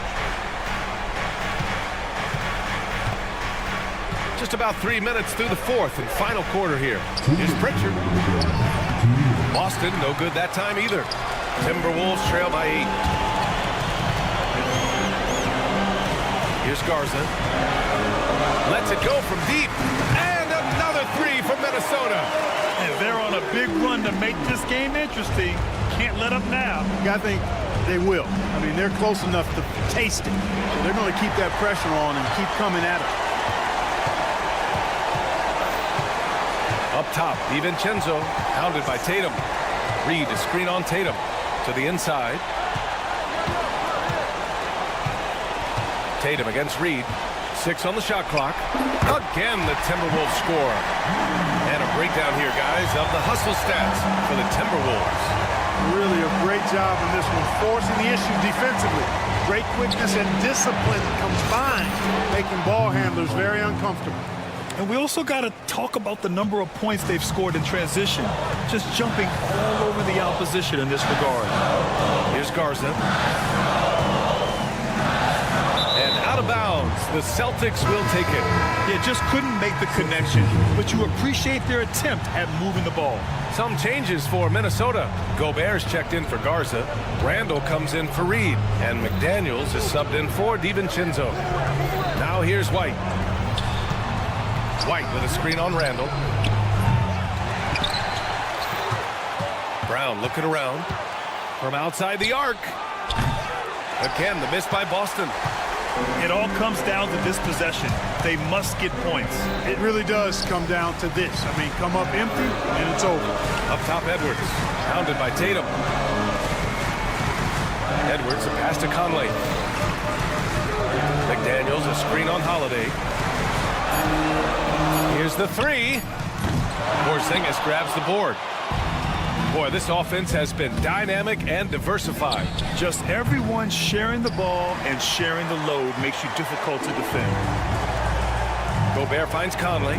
Just about 3 minutes through the fourth and final quarter here. Here's Pritchard. Boston, no good that time either. Timberwolves trail by 8. Here's Garza. Lets it go from deep. And another 3 from Minnesota. And they're on a big run to make this game interesting. Can't let up now. I think they will. I mean, they're close enough to taste it. So they're going to keep that pressure on and keep coming at it. Up top, DiVincenzo, hounded by Tatum. Reed to screen on Tatum. To the inside. Tatum against Reed. 6 on the shot clock. Again, the Timberwolves score. And a breakdown here, guys, of the hustle stats for the Timberwolves. Really a great job in this one, forcing the issue defensively. Great quickness and discipline combined, making ball handlers very uncomfortable. And we also got to talk about the number of points they've scored in transition. Just jumping all over the opposition in this regard. Here's Garza. And out of bounds. The Celtics will take it. Yeah, just couldn't make the connection. But you appreciate their attempt at moving the ball. Some changes for Minnesota. Gobert's checked in for Garza. Randall comes in for Reed. And McDaniels is subbed in for DiVincenzo. Now here's White. White with a screen on Randall. Brown looking around from outside the arc. Again, the miss by Boston. It all comes down to this possession. They must get points. It really does come down to this. I mean, come up empty, and it's over. Up top, Edwards. Hounded by Tatum. Edwards, a pass to Conley. McDaniels, a screen on Holiday. Here's the 3. Porzingis grabs the board. Boy, this offense has been dynamic and diversified. Just everyone sharing the ball and sharing the load makes you difficult to defend. Gobert finds Conley.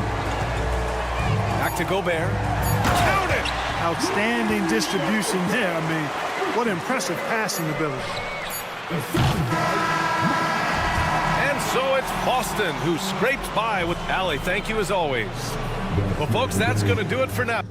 Back to Gobert. Count it! Outstanding distribution there. I mean, what impressive passing ability. And so it's Boston who scrapes by with Allie. Thank you as always. Well, folks, that's going to do it for now.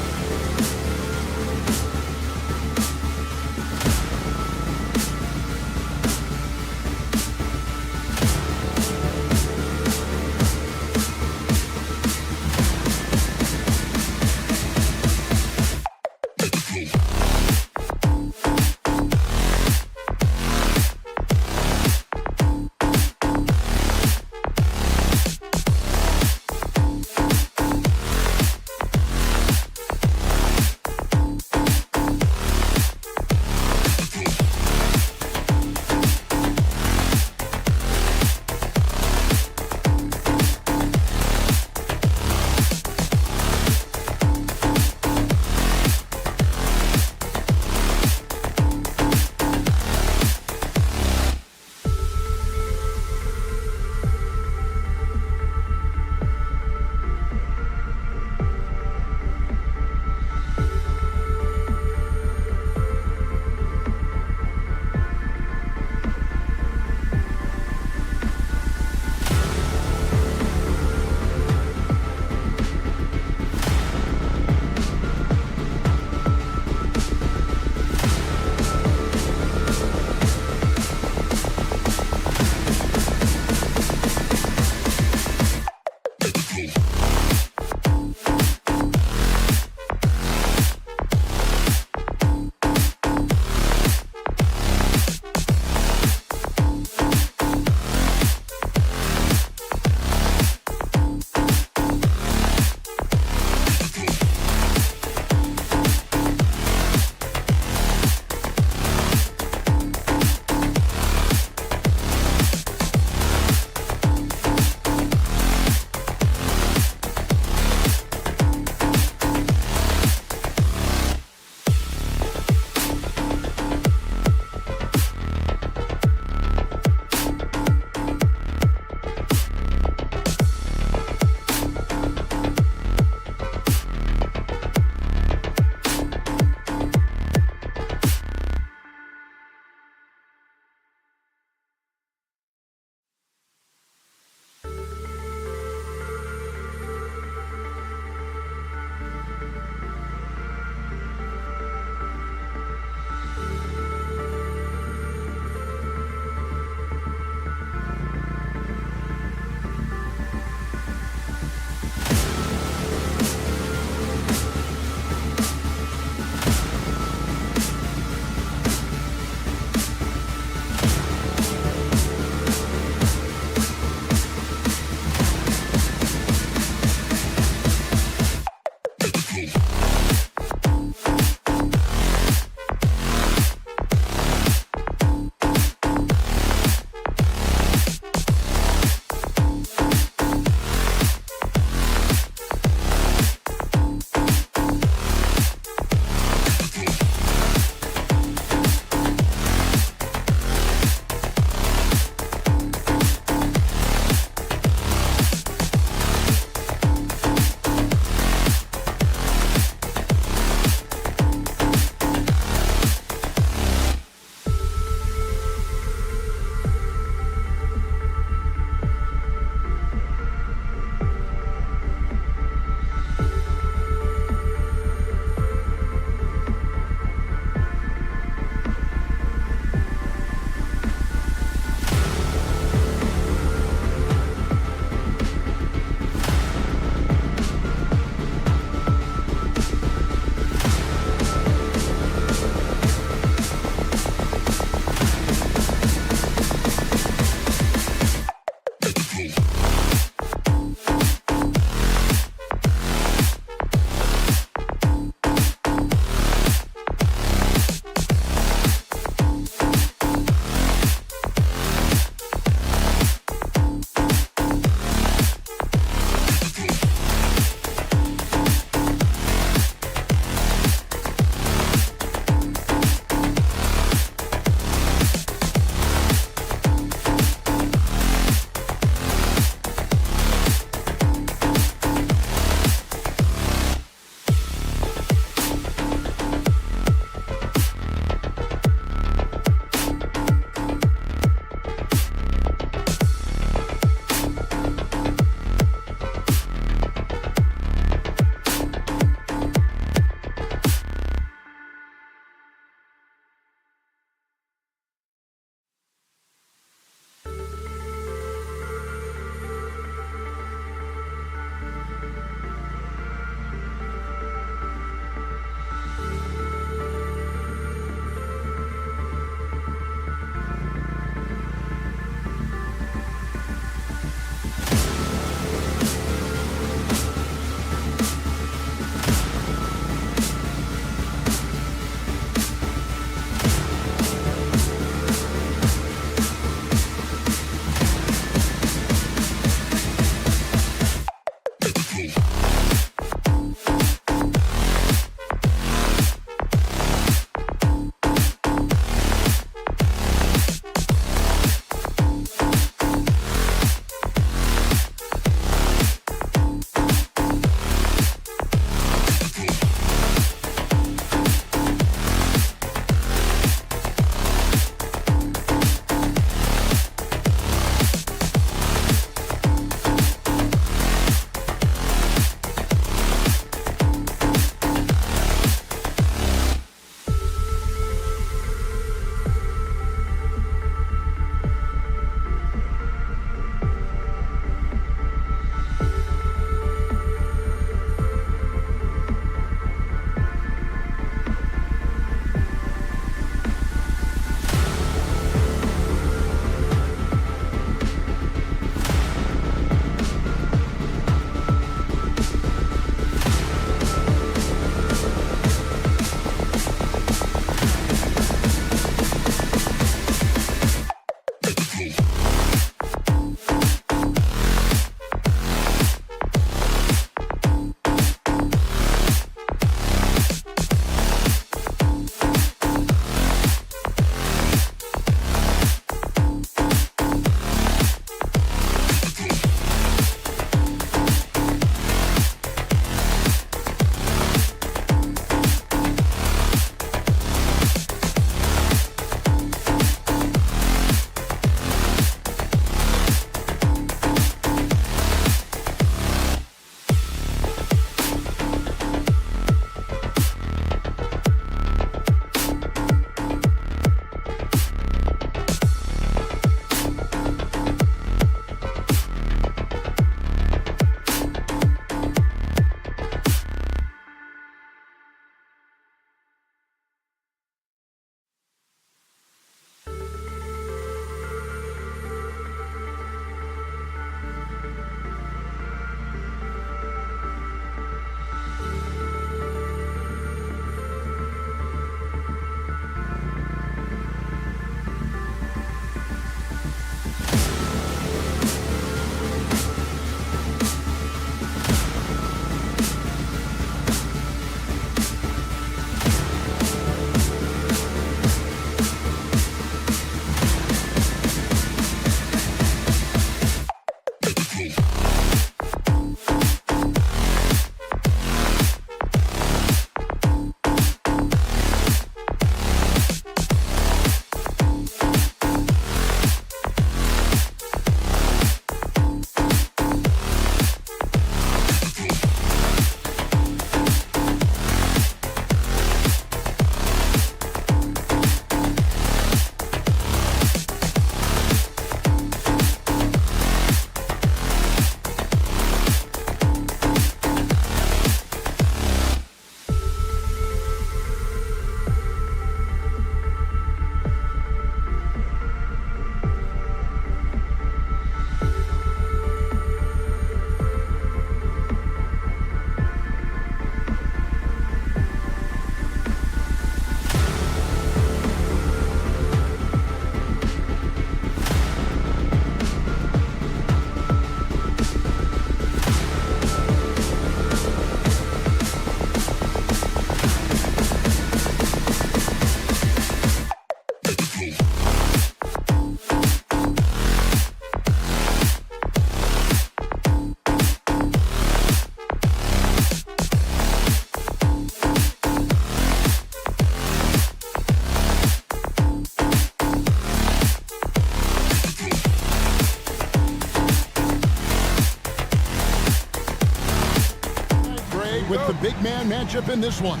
matchup in this one.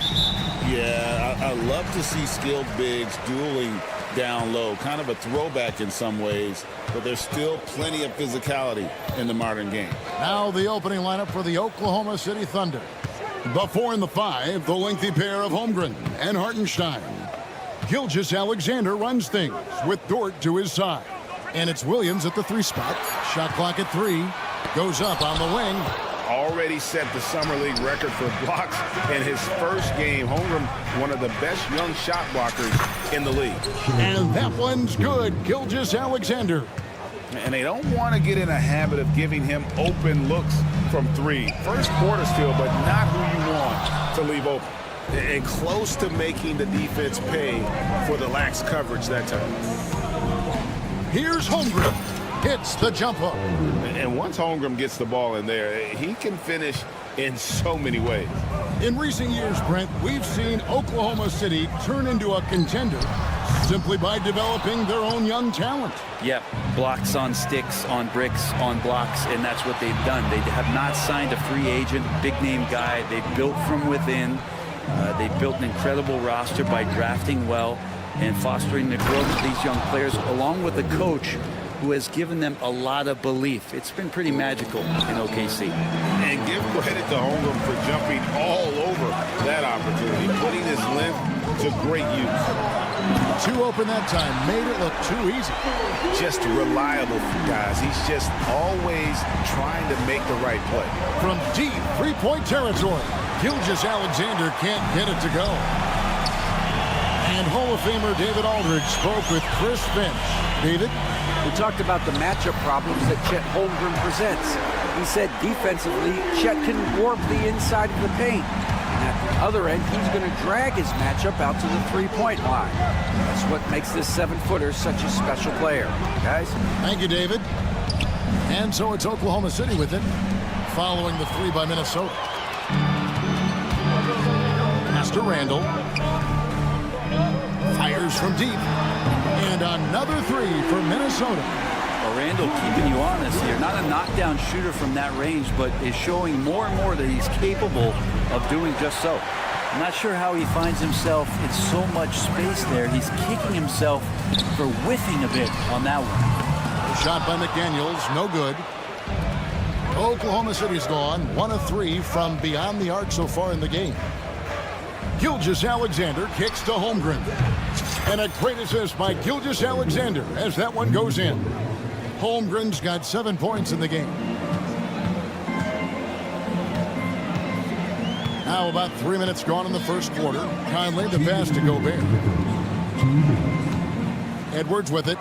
Yeah, I love to see skilled bigs dueling down low. Kind of a throwback in some ways, but there's still plenty of physicality in the modern game. Now the opening lineup for the Oklahoma City Thunder. The 4 and the 5, the lengthy pair of Holmgren and Hartenstein. Gilgeous-Alexander runs things with Dort to his side. And it's Williams at the 3 spot. Shot clock at 3. Goes up on the wing. Already set the Summer League record for blocks in his first game. Holmgren, one of the best young shot blockers in the league. And that one's good. Gilgeous-Alexander. And they don't want to get in a habit of giving him open looks from 3. First quarter still, but not who you want to leave open. And close to making the defense pay for the lax coverage that time. Here's Holmgren. Hits the jumper. And once Holmgren gets the ball in there, he can finish in so many ways. In recent years, Brent, we've seen Oklahoma City turn into a contender simply by developing their own young talent. Yep, blocks on sticks, on bricks, on blocks, and that's what they've done. They have not signed a free agent, big-name guy. They've built from within. They've built an incredible roster by drafting well and fostering the growth of these young players, along with a coach who has given them a lot of belief. It's been pretty magical in OKC. And give credit to Holmgren for jumping all over that opportunity, putting his length to great use. 2 open that time, made it look too easy. Just reliable, guys. He's just always trying to make the right play. From deep 3-point territory, Gilgeous-Alexander can't get it to go. And Hall of Famer David Aldridge spoke with Chris Finch. David? We talked about the matchup problems that Chet Holmgren presents. He said defensively, Chet can warp the inside of the paint. And at the other end, he's going to drag his matchup out to the 3-point line. That's what makes this 7-footer such a special player. Guys? Thank you, David. And so it's Oklahoma City with it, following the 3 by Minnesota. Pass to Randall. Fires from deep. And another 3 for Minnesota. Well, Randall keeping you honest here. Not a knockdown shooter from that range, but is showing more and more that he's capable of doing just so. I'm not sure how he finds himself in so much space there. He's kicking himself for whiffing a bit on that one. Shot by McDaniels, no good. Oklahoma City's gone 1 of 3 from beyond the arc so far in the game. Gilgeous-Alexander kicks to Holmgren. And a great assist by Gilgeous-Alexander as that one goes in. Holmgren's got 7 points in the game. Now about 3 minutes gone in the first quarter. Conley the pass to Gobert. Edwards with it.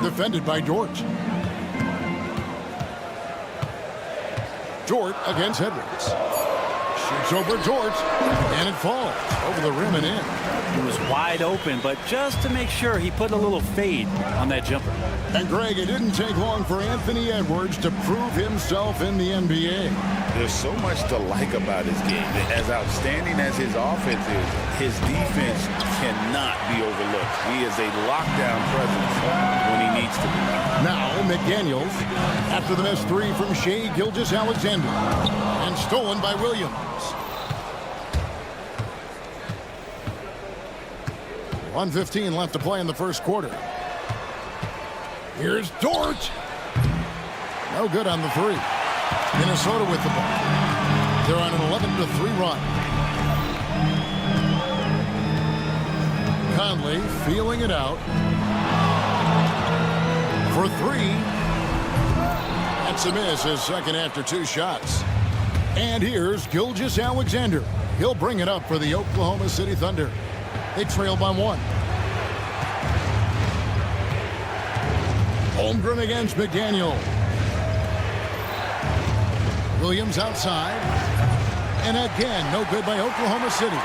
Defended by Dort. Dort against Edwards. Shoots over Dort. And it falls over the rim and in. He was wide open, but just to make sure, he put a little fade on that jumper. And Greg, it didn't take long for Anthony Edwards to prove himself in the NBA. There's so much to like about his game. As outstanding as his offense is, his defense cannot be overlooked. He is a lockdown presence when he needs to be. Now McDaniels after the missed 3 from Shai Gilgeous-Alexander. And stolen by Williams. 1:15 left to play in the first quarter. Here's Dort. No good on the 3. Minnesota with the ball. They're on an 11-3 run. Conley feeling it out. For 3. That's a miss, his second after 2 shots. And here's Gilgeous-Alexander. He'll bring it up for the Oklahoma City Thunder. They trail by 1. Holmgren against McDaniel. Williams outside. And again, no good by Oklahoma City.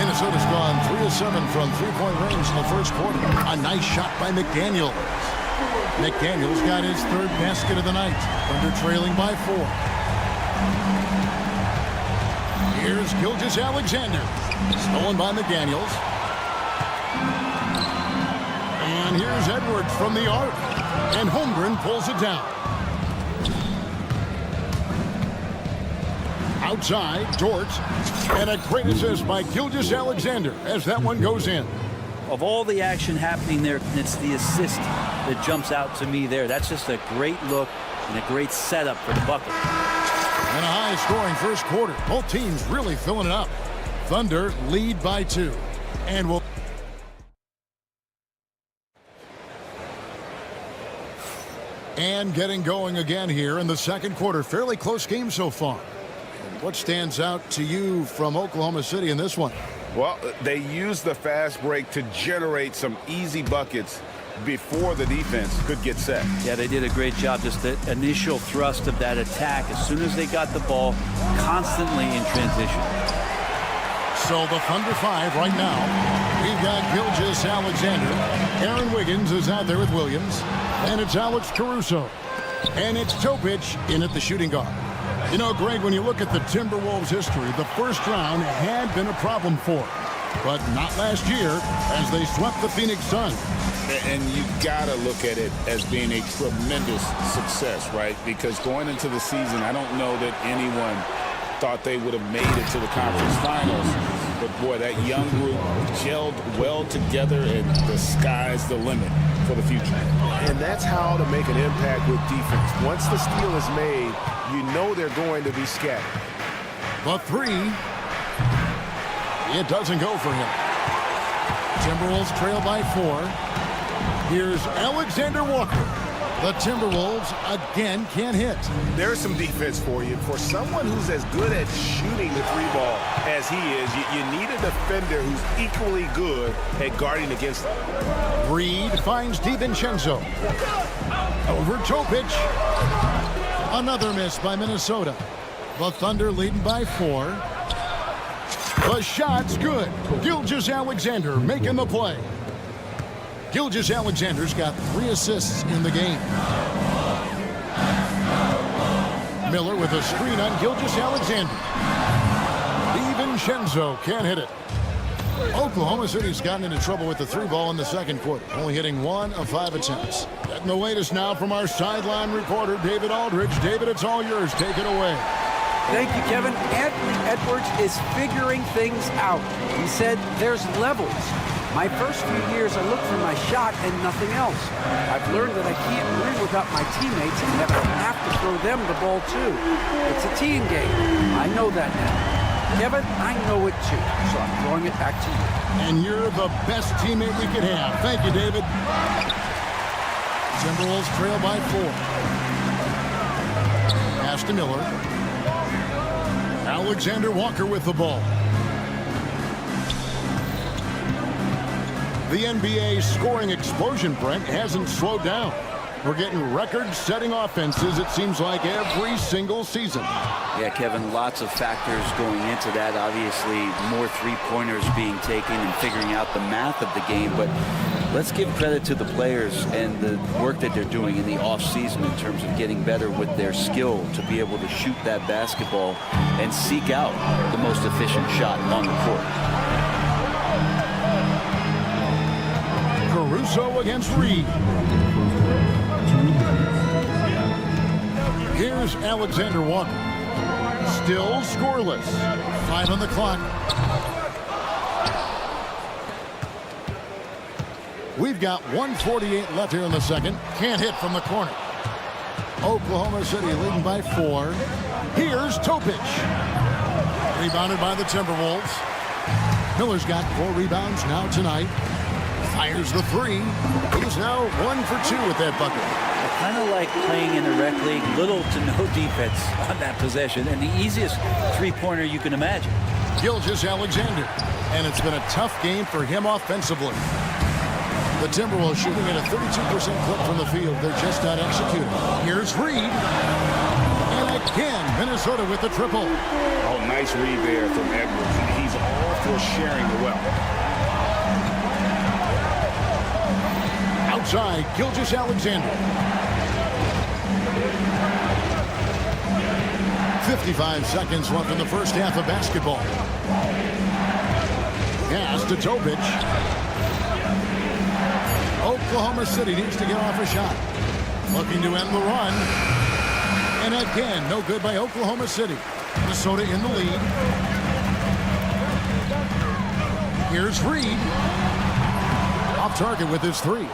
Minnesota's gone 3 of 7 from 3-point range in the first quarter. A nice shot by McDaniel. McDaniel's got his 3rd basket of the night. Thunder trailing by 4. Here's Gilgeous-Alexander. Stolen by McDaniels. And here's Edwards from the arc. And Holmgren pulls it down. Outside, Dort. And a great assist by Gilgeous-Alexander as that one goes in. Of all the action happening there, it's the assist that jumps out to me there. That's just a great look and a great setup for the bucket. And a high-scoring first quarter. Both teams really filling it up. Thunder lead by 2. And we'll... And getting going again here in the second quarter. Fairly close game so far. And what stands out to you from Oklahoma City in this one? Well, they used the fast break to generate some easy buckets before the defense could get set. Yeah, they did a great job. Just the initial thrust of that attack, as soon as they got the ball, constantly in transition. So the Thunder 5 right now. We've got Gilgeous-Alexander. Aaron Wiggins is out there with Williams. And it's Alex Caruso. And it's Topic in at the shooting guard. You know, Greg, when you look at the Timberwolves' history, the first round had been a problem for them. But not last year, as they swept the Phoenix Suns. And you gotta look at it as being a tremendous success, right? Because going into the season, I don't know that anyone thought they would have made it to the conference finals. But boy, that young group gelled well together, and the sky's the limit for the future. And that's how to make an impact with defense. Once the steal is made, you know they're going to be scattered. The 3. It doesn't go for him. Timberwolves trail by 4. Here's Alexander Walker. The Timberwolves again can't hit. There's some defense for you. For someone who's as good at shooting the 3-ball as he is, you need a defender who's equally good at guarding against him. Reed finds DiVincenzo. Over Topic. Another miss by Minnesota. The Thunder leading by 4. The shot's good. Gilgeous-Alexander making the play. Gilgeous-Alexander's got 3 assists in the game. Miller with a screen on Gilgeous-Alexander. DiVincenzo can't hit it. Oklahoma City's gotten into trouble with the 3-ball in the second quarter, only hitting 1 of 5 attempts. Getting the latest now from our sideline reporter, David Aldridge. David, it's all yours. Take it away. Thank you, Kevin. Anthony Edwards is figuring things out. He said there's levels. My first few years, I looked for my shot and nothing else. I've learned that I can't win without my teammates and that I have to throw them the ball too. It's a team game. I know that now. Kevin, I know it too, so I'm throwing it back to you. And you're the best teammate we could have. Thank you, David. Timberwolves trail by 4. Pass to Miller. Alexander Walker with the ball. The NBA scoring explosion, Brent, hasn't slowed down. We're getting record-setting offenses, it seems like, every single season. Yeah, Kevin, lots of factors going into that. Obviously, more three-pointers being taken and figuring out the math of the game. But let's give credit to the players and the work that they're doing in the offseason in terms of getting better with their skill to be able to shoot that basketball and seek out the most efficient shot on the court. Caruso against Reed. Here's Alexander Walker. Still scoreless. 5 on the clock. We've got 1:48 left here in the second. Can't hit from the corner. Oklahoma City leading by 4. Here's Topic. Rebounded by the Timberwolves. Miller's got 4 rebounds now tonight. Fires the 3. He's now 1 for 2 with that bucket. Kind of like playing in the rec league, little to no defense on that possession, and the easiest three-pointer you can imagine. Gilgeous-Alexander, and it's been a tough game for him offensively. The Timberwolves shooting at a 32% clip from the field. They're just not executing. Here's Reed. And again, Minnesota with the triple. Oh, nice read there from Edwards. He's all for sharing the wealth. Outside, Gilgeous-Alexander. 55 seconds left in the first half of basketball. Pass to Topic. Oklahoma City needs to get off a shot. Looking to end the run. And again, no good by Oklahoma City. Minnesota in the lead. Here's Reed. Off target with his three.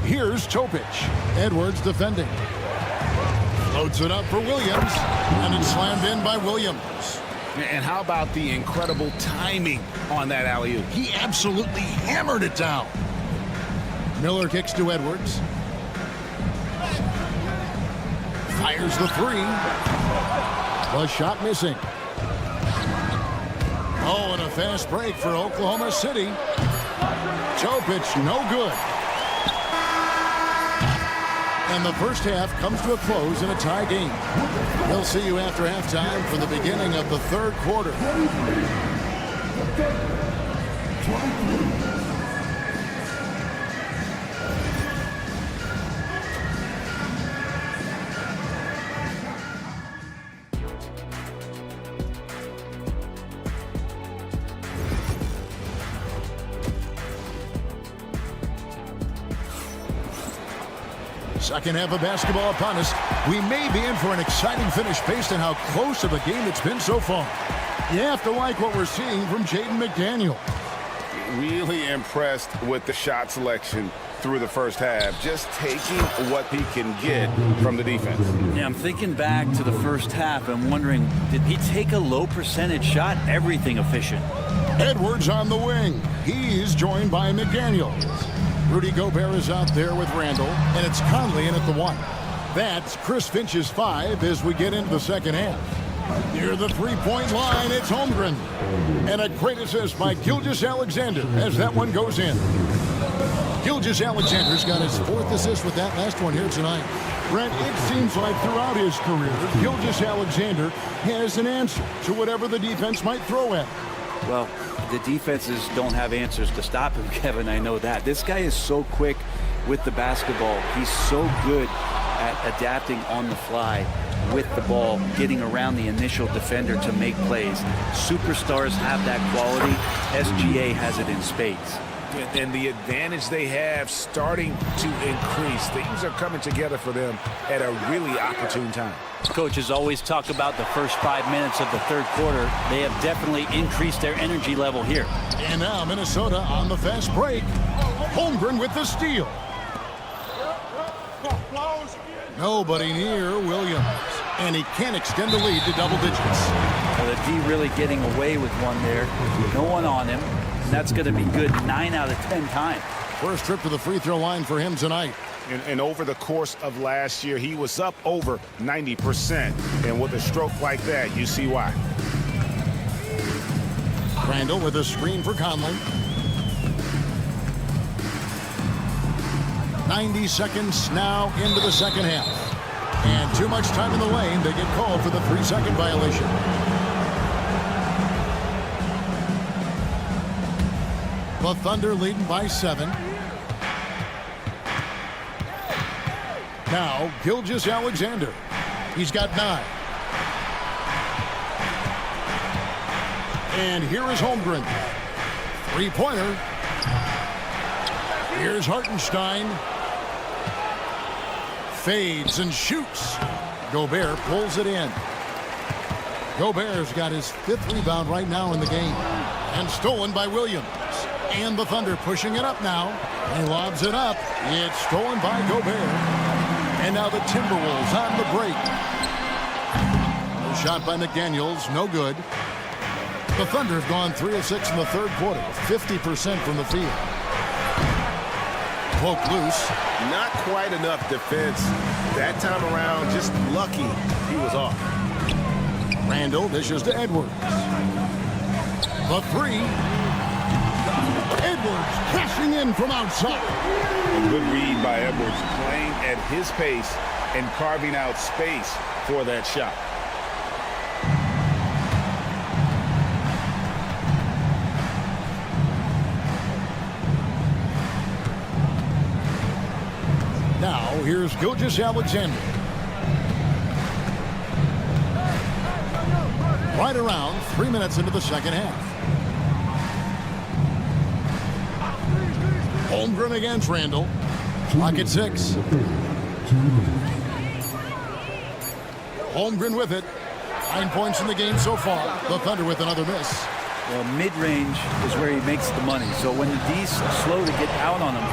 Here's Topic. Edwards defending. Floats it up for Williams. And it's slammed in by Williams. And how about the incredible timing on that alley-oop? He absolutely hammered it down. Miller kicks to Edwards. Fires the three. The shot missing. Oh, and a fast break for Oklahoma City. Topic, no good. And the first half comes to a close in a tie game. We'll see you after halftime for the beginning of the third quarter. Second half of basketball upon us. We may be in for an exciting finish based on how close of a game it's been so far. You have to like what we're seeing from Jaden McDaniel. Really impressed with the shot selection through the first half. Just taking what he can get from the defense. Yeah, I'm thinking back to the first half and wondering, did he take a low percentage shot? Everything efficient. Edwards on the wing. He's joined by McDaniel. Rudy Gobert is out there with Randall, and it's Conley in at the one. That's Chris Finch's 5 as we get into the second half. Near the three-point line, it's Holmgren. And a great assist by Gilgeous-Alexander as that one goes in. Gilgeous-Alexander's got his 4th assist with that last one here tonight. Brent, it seems like throughout his career, Gilgeous-Alexander has an answer to whatever the defense might throw at him. Well, the defenses don't have answers to stop him, Kevin. I know that. This guy is so quick with the basketball. He's so good at adapting on the fly with the ball, getting around the initial defender to make plays. Superstars have that quality. SGA has it in spades. And the advantage they have starting to increase. Things are coming together for them at a really opportune time. Coaches always talk about the first 5 minutes of the third quarter. They have definitely increased their energy level here. And now Minnesota on the fast break. Holmgren with the steal. Nobody near Williams. And he can't extend the lead to double digits. Well, the D really getting away with one there. No one on him. And that's going to be good 9 out of 10 times. First trip to the free throw line for him tonight. And over the course of last year, he was up over 90%. And with a stroke like that, you see why. Randall with a screen for Conley. 90 seconds now into the second half. And too much time in the lane. They get called for the 3-second violation. The Thunder leading by 7. Now, Gilgeous-Alexander. He's got 9. And here is Holmgren. Three-pointer. Here's Hartenstein. Fades and shoots. Gobert pulls it in. Gobert's got his 5th rebound right now in the game. And stolen by Williams. And the Thunder pushing it up now. He lobs it up. It's stolen by Gobert. And now the Timberwolves on the break. The shot by McDaniels, no good. The Thunder have gone 3 of 6 in the third quarter, 50% from the field. Poke loose. Not quite enough defense. That time around, just lucky he was off. Randall dishes to Edwards. The 3. Edwards cashing in from outside. A good read by Edwards, playing at his pace and carving out space for that shot. Now here's Gilgeous-Alexander. Right around 3 minutes into the second half. Holmgren against Randall. Clock at 6. Holmgren with it. 9 points in the game so far. The Thunder with another miss. Well, mid-range is where he makes the money. So when the D's slow to get out on him,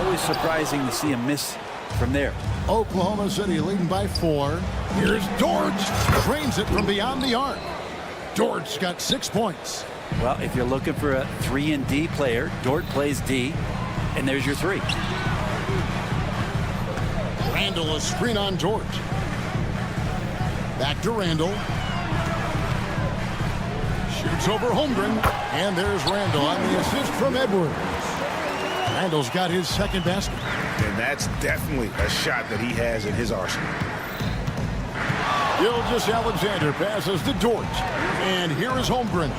always surprising to see him miss from there. Oklahoma City leading by 4. Here's Dort. Trains it from beyond the arc. Dort's got 6 points. Well, if you're looking for a 3-and-D player, Dort plays D, and there's your 3. Randall a screen on Dort. Back to Randall. Shoots over Holmgren. And there's Randall on the assist from Edwards. Randall's got his second basket. And that's definitely a shot that he has in his arsenal. Gilgeous-Alexander passes to Dort. And here is Holmgren.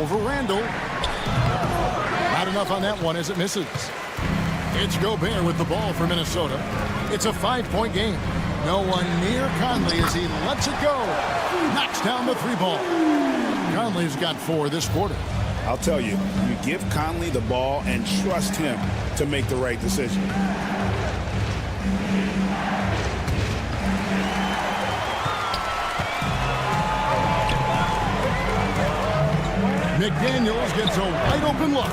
Over Randall. Not enough on that one as it misses. It's Gobert with the ball for Minnesota. It's a 5-point game. No one near Conley as he lets it go. Knocks down the 3-ball. Conley's got 4 this quarter. I'll tell you, you give Conley the ball and trust him to make the right decision. McDaniels gets a wide open look.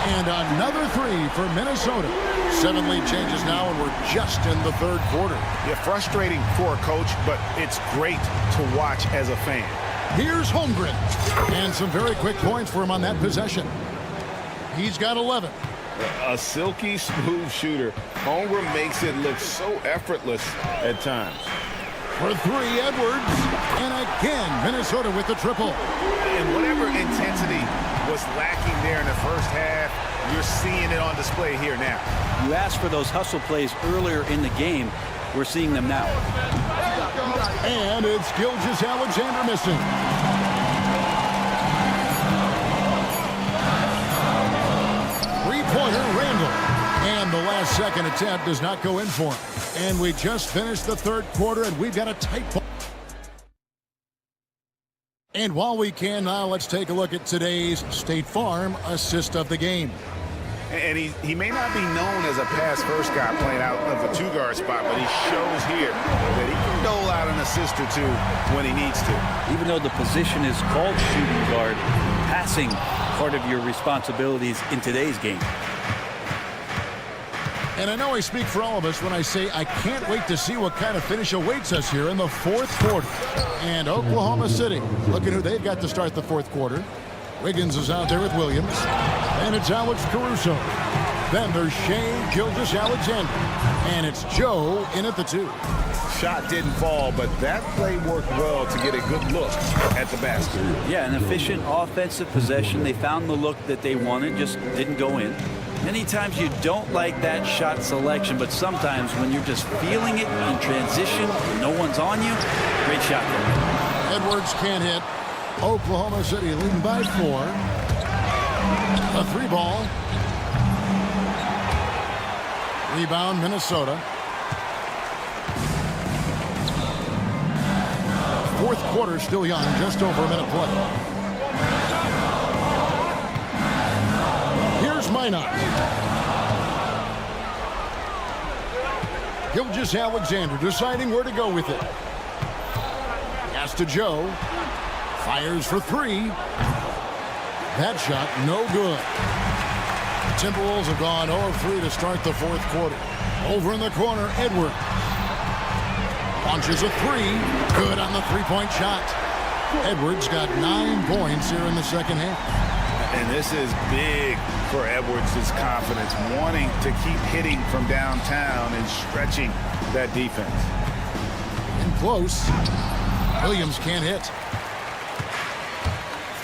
And another 3 for Minnesota. 7 lead changes now, and we're just in the third quarter. Yeah, frustrating for a coach, but it's great to watch as a fan. Here's Holmgren. And some very quick points for him on that possession. He's got 11. A silky smooth shooter. Holmgren makes it look so effortless at times. For 3, Edwards. And again, Minnesota with the triple. And whatever intensity was lacking there in the first half, you're seeing it on display here now. You asked for those hustle plays earlier in the game. We're seeing them now. And it's Gilgeous-Alexander missing. Three-pointer, Randall. And the last second attempt does not go in for him. And we just finished the third quarter, and we've got a tight ball. And while we can now, let's take a look at today's State Farm assist of the game. And he may not be known as a pass-first guy playing out of the 2-guard spot, but he shows here that he can dole out an assist or 2 when he needs to. Even though the position is called shooting guard, passing part of your responsibilities in today's game. And I know I speak for all of us when I say I can't wait to see what kind of finish awaits us here in the fourth quarter. And Oklahoma City, look at who they've got to start the fourth quarter. Wiggins is out there with Williams. And it's Alex Caruso. Then there's Shea Gilgeous-Alexander. And it's Joe in at the 2. Shot didn't fall, but that play worked well to get a good look at the basket. Yeah, an efficient offensive possession. They found the look that they wanted, just didn't go in. Many times you don't like that shot selection, but sometimes when you're just feeling it in transition, no one's on you, great shot there. Edwards can't hit. Oklahoma City leading by 4. A 3-ball. Rebound, Minnesota. Fourth quarter still young, just over a minute play. Here's Minot. Gilgeous-Alexander deciding where to go with it. Pass to Joe. Fires for 3. That shot, no good. Timberwolves have gone 0-3 to start the fourth quarter. Over in the corner, Edwards. Launches a 3. Good on the 3-point shot. Edwards got 9 points here in the second half. And this is big for Edwards' confidence, wanting to keep hitting from downtown and stretching that defense. In close. Williams can't hit.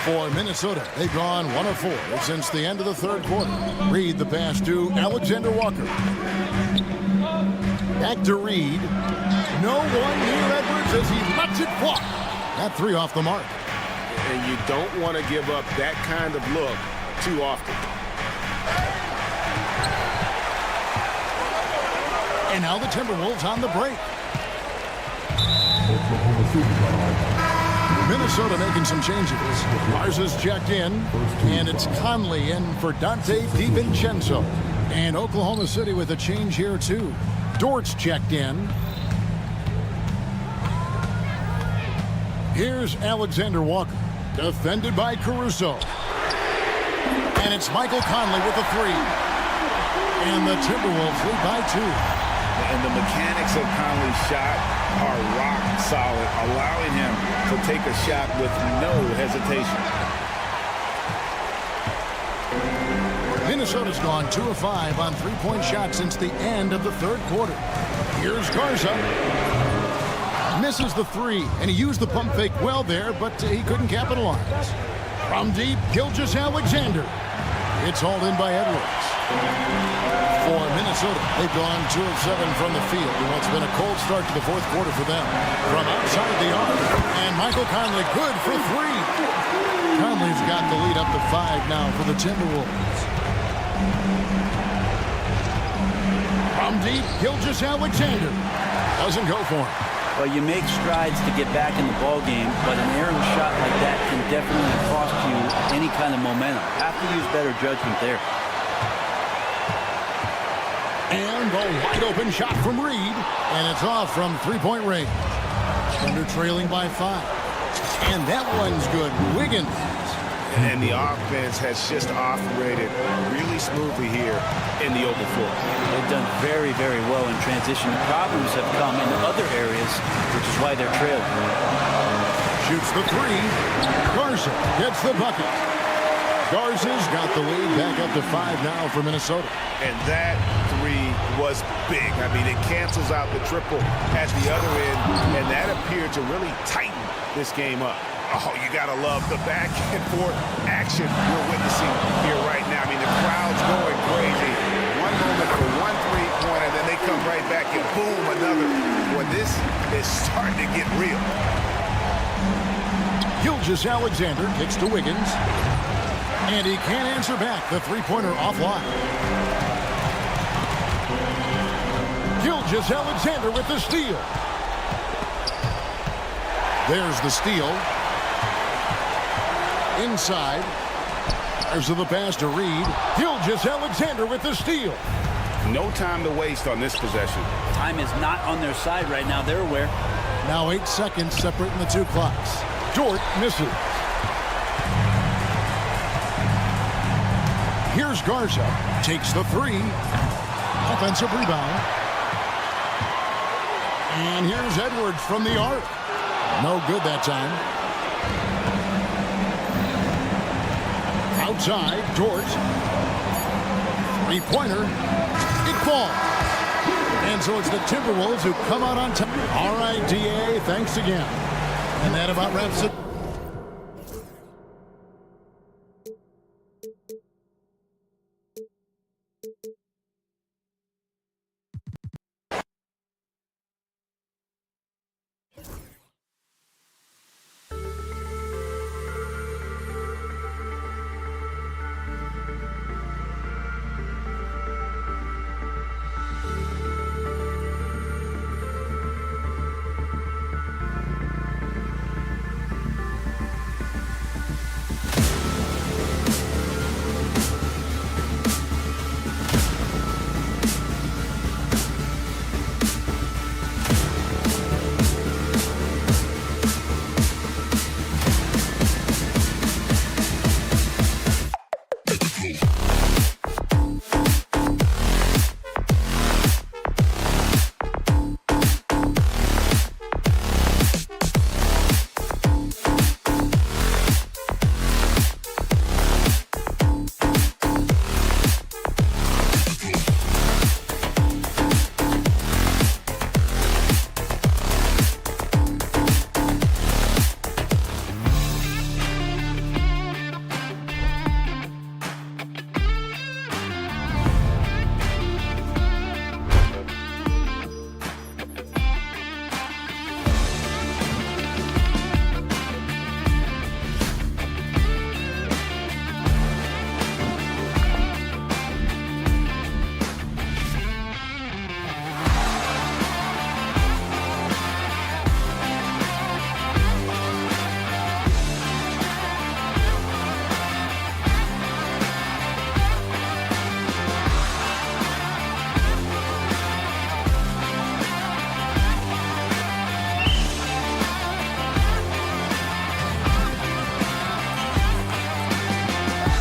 For Minnesota, they've gone 1 of 4 since the end of the third quarter. Reed the pass to Alexander Walker. Back to Reed. No one near Edwards as he lets it fly. That 3 off the mark. And you don't want to give up that kind of look too often. And now the Timberwolves on the break. Minnesota making some changes. Garza's checked in, and it's Conley in for Dante DiVincenzo. And Oklahoma City with a change here, too. Dort's checked in. Here's Alexander Walker, defended by Caruso. And it's Michael Conley with a three. And the Timberwolves lead by 2. And the mechanics of Conley's shot are rock solid, allowing him to take a shot with no hesitation. Minnesota's gone 2 of 5 on three-point shots since the end of the third quarter. Here's Garza. Misses the three, and he used the pump fake well there, but he couldn't capitalize. From deep, Gilgeous-Alexander. It's hauled in by Edwards. For Minnesota, they've gone 2 of 7 from the field in what's been a cold start to the fourth quarter for them. From outside the arc, and Michael Conley good for 3. Conley's got the lead up to 5 now for the Timberwolves. From deep, Gilgeous-Alexander doesn't go for him. Well, you make strides to get back in the ball game, but an errant shot like that can definitely cost you any kind of momentum. Have to use better judgment there. And the wide open shot from Reed, and it's off from three-point range. Thunder trailing by 5. And that one's good. Wiggins. And the offense has just operated really smoothly here in the open floor. They've done very, very well in transition. Problems have come in other areas, which is why they're trailing. Shoots the three. Garza gets the bucket. Garza's got the lead back up to 5 now for Minnesota. And that three was big. I mean, it cancels out the triple at the other end, and that appeared to really tighten this game up. Oh, you got to love the back and forth action we're witnessing here right now. I mean, the crowd's going crazy. One moment for one three-pointer, then they come right back and boom, another. Well, this is starting to get real. Gilgeous-Alexander kicks to Wiggins. And he can't answer back. The three-pointer offline. Gilgeous-Alexander with the steal. There's the steal. Inside. There's the pass to Reed. Gilgeous-Alexander with the steal. No time to waste on this possession. Time is not on their side right now. They're aware. Now 8 seconds separating the 2 clocks. Dort misses. Here's Garza. Takes the 3. Offensive rebound. And here's Edwards from the arc. No good that time. Outside, Dort. Three-pointer. It falls. And so it's the Timberwolves who come out on top. All right, DA, thanks again. And that about wraps it.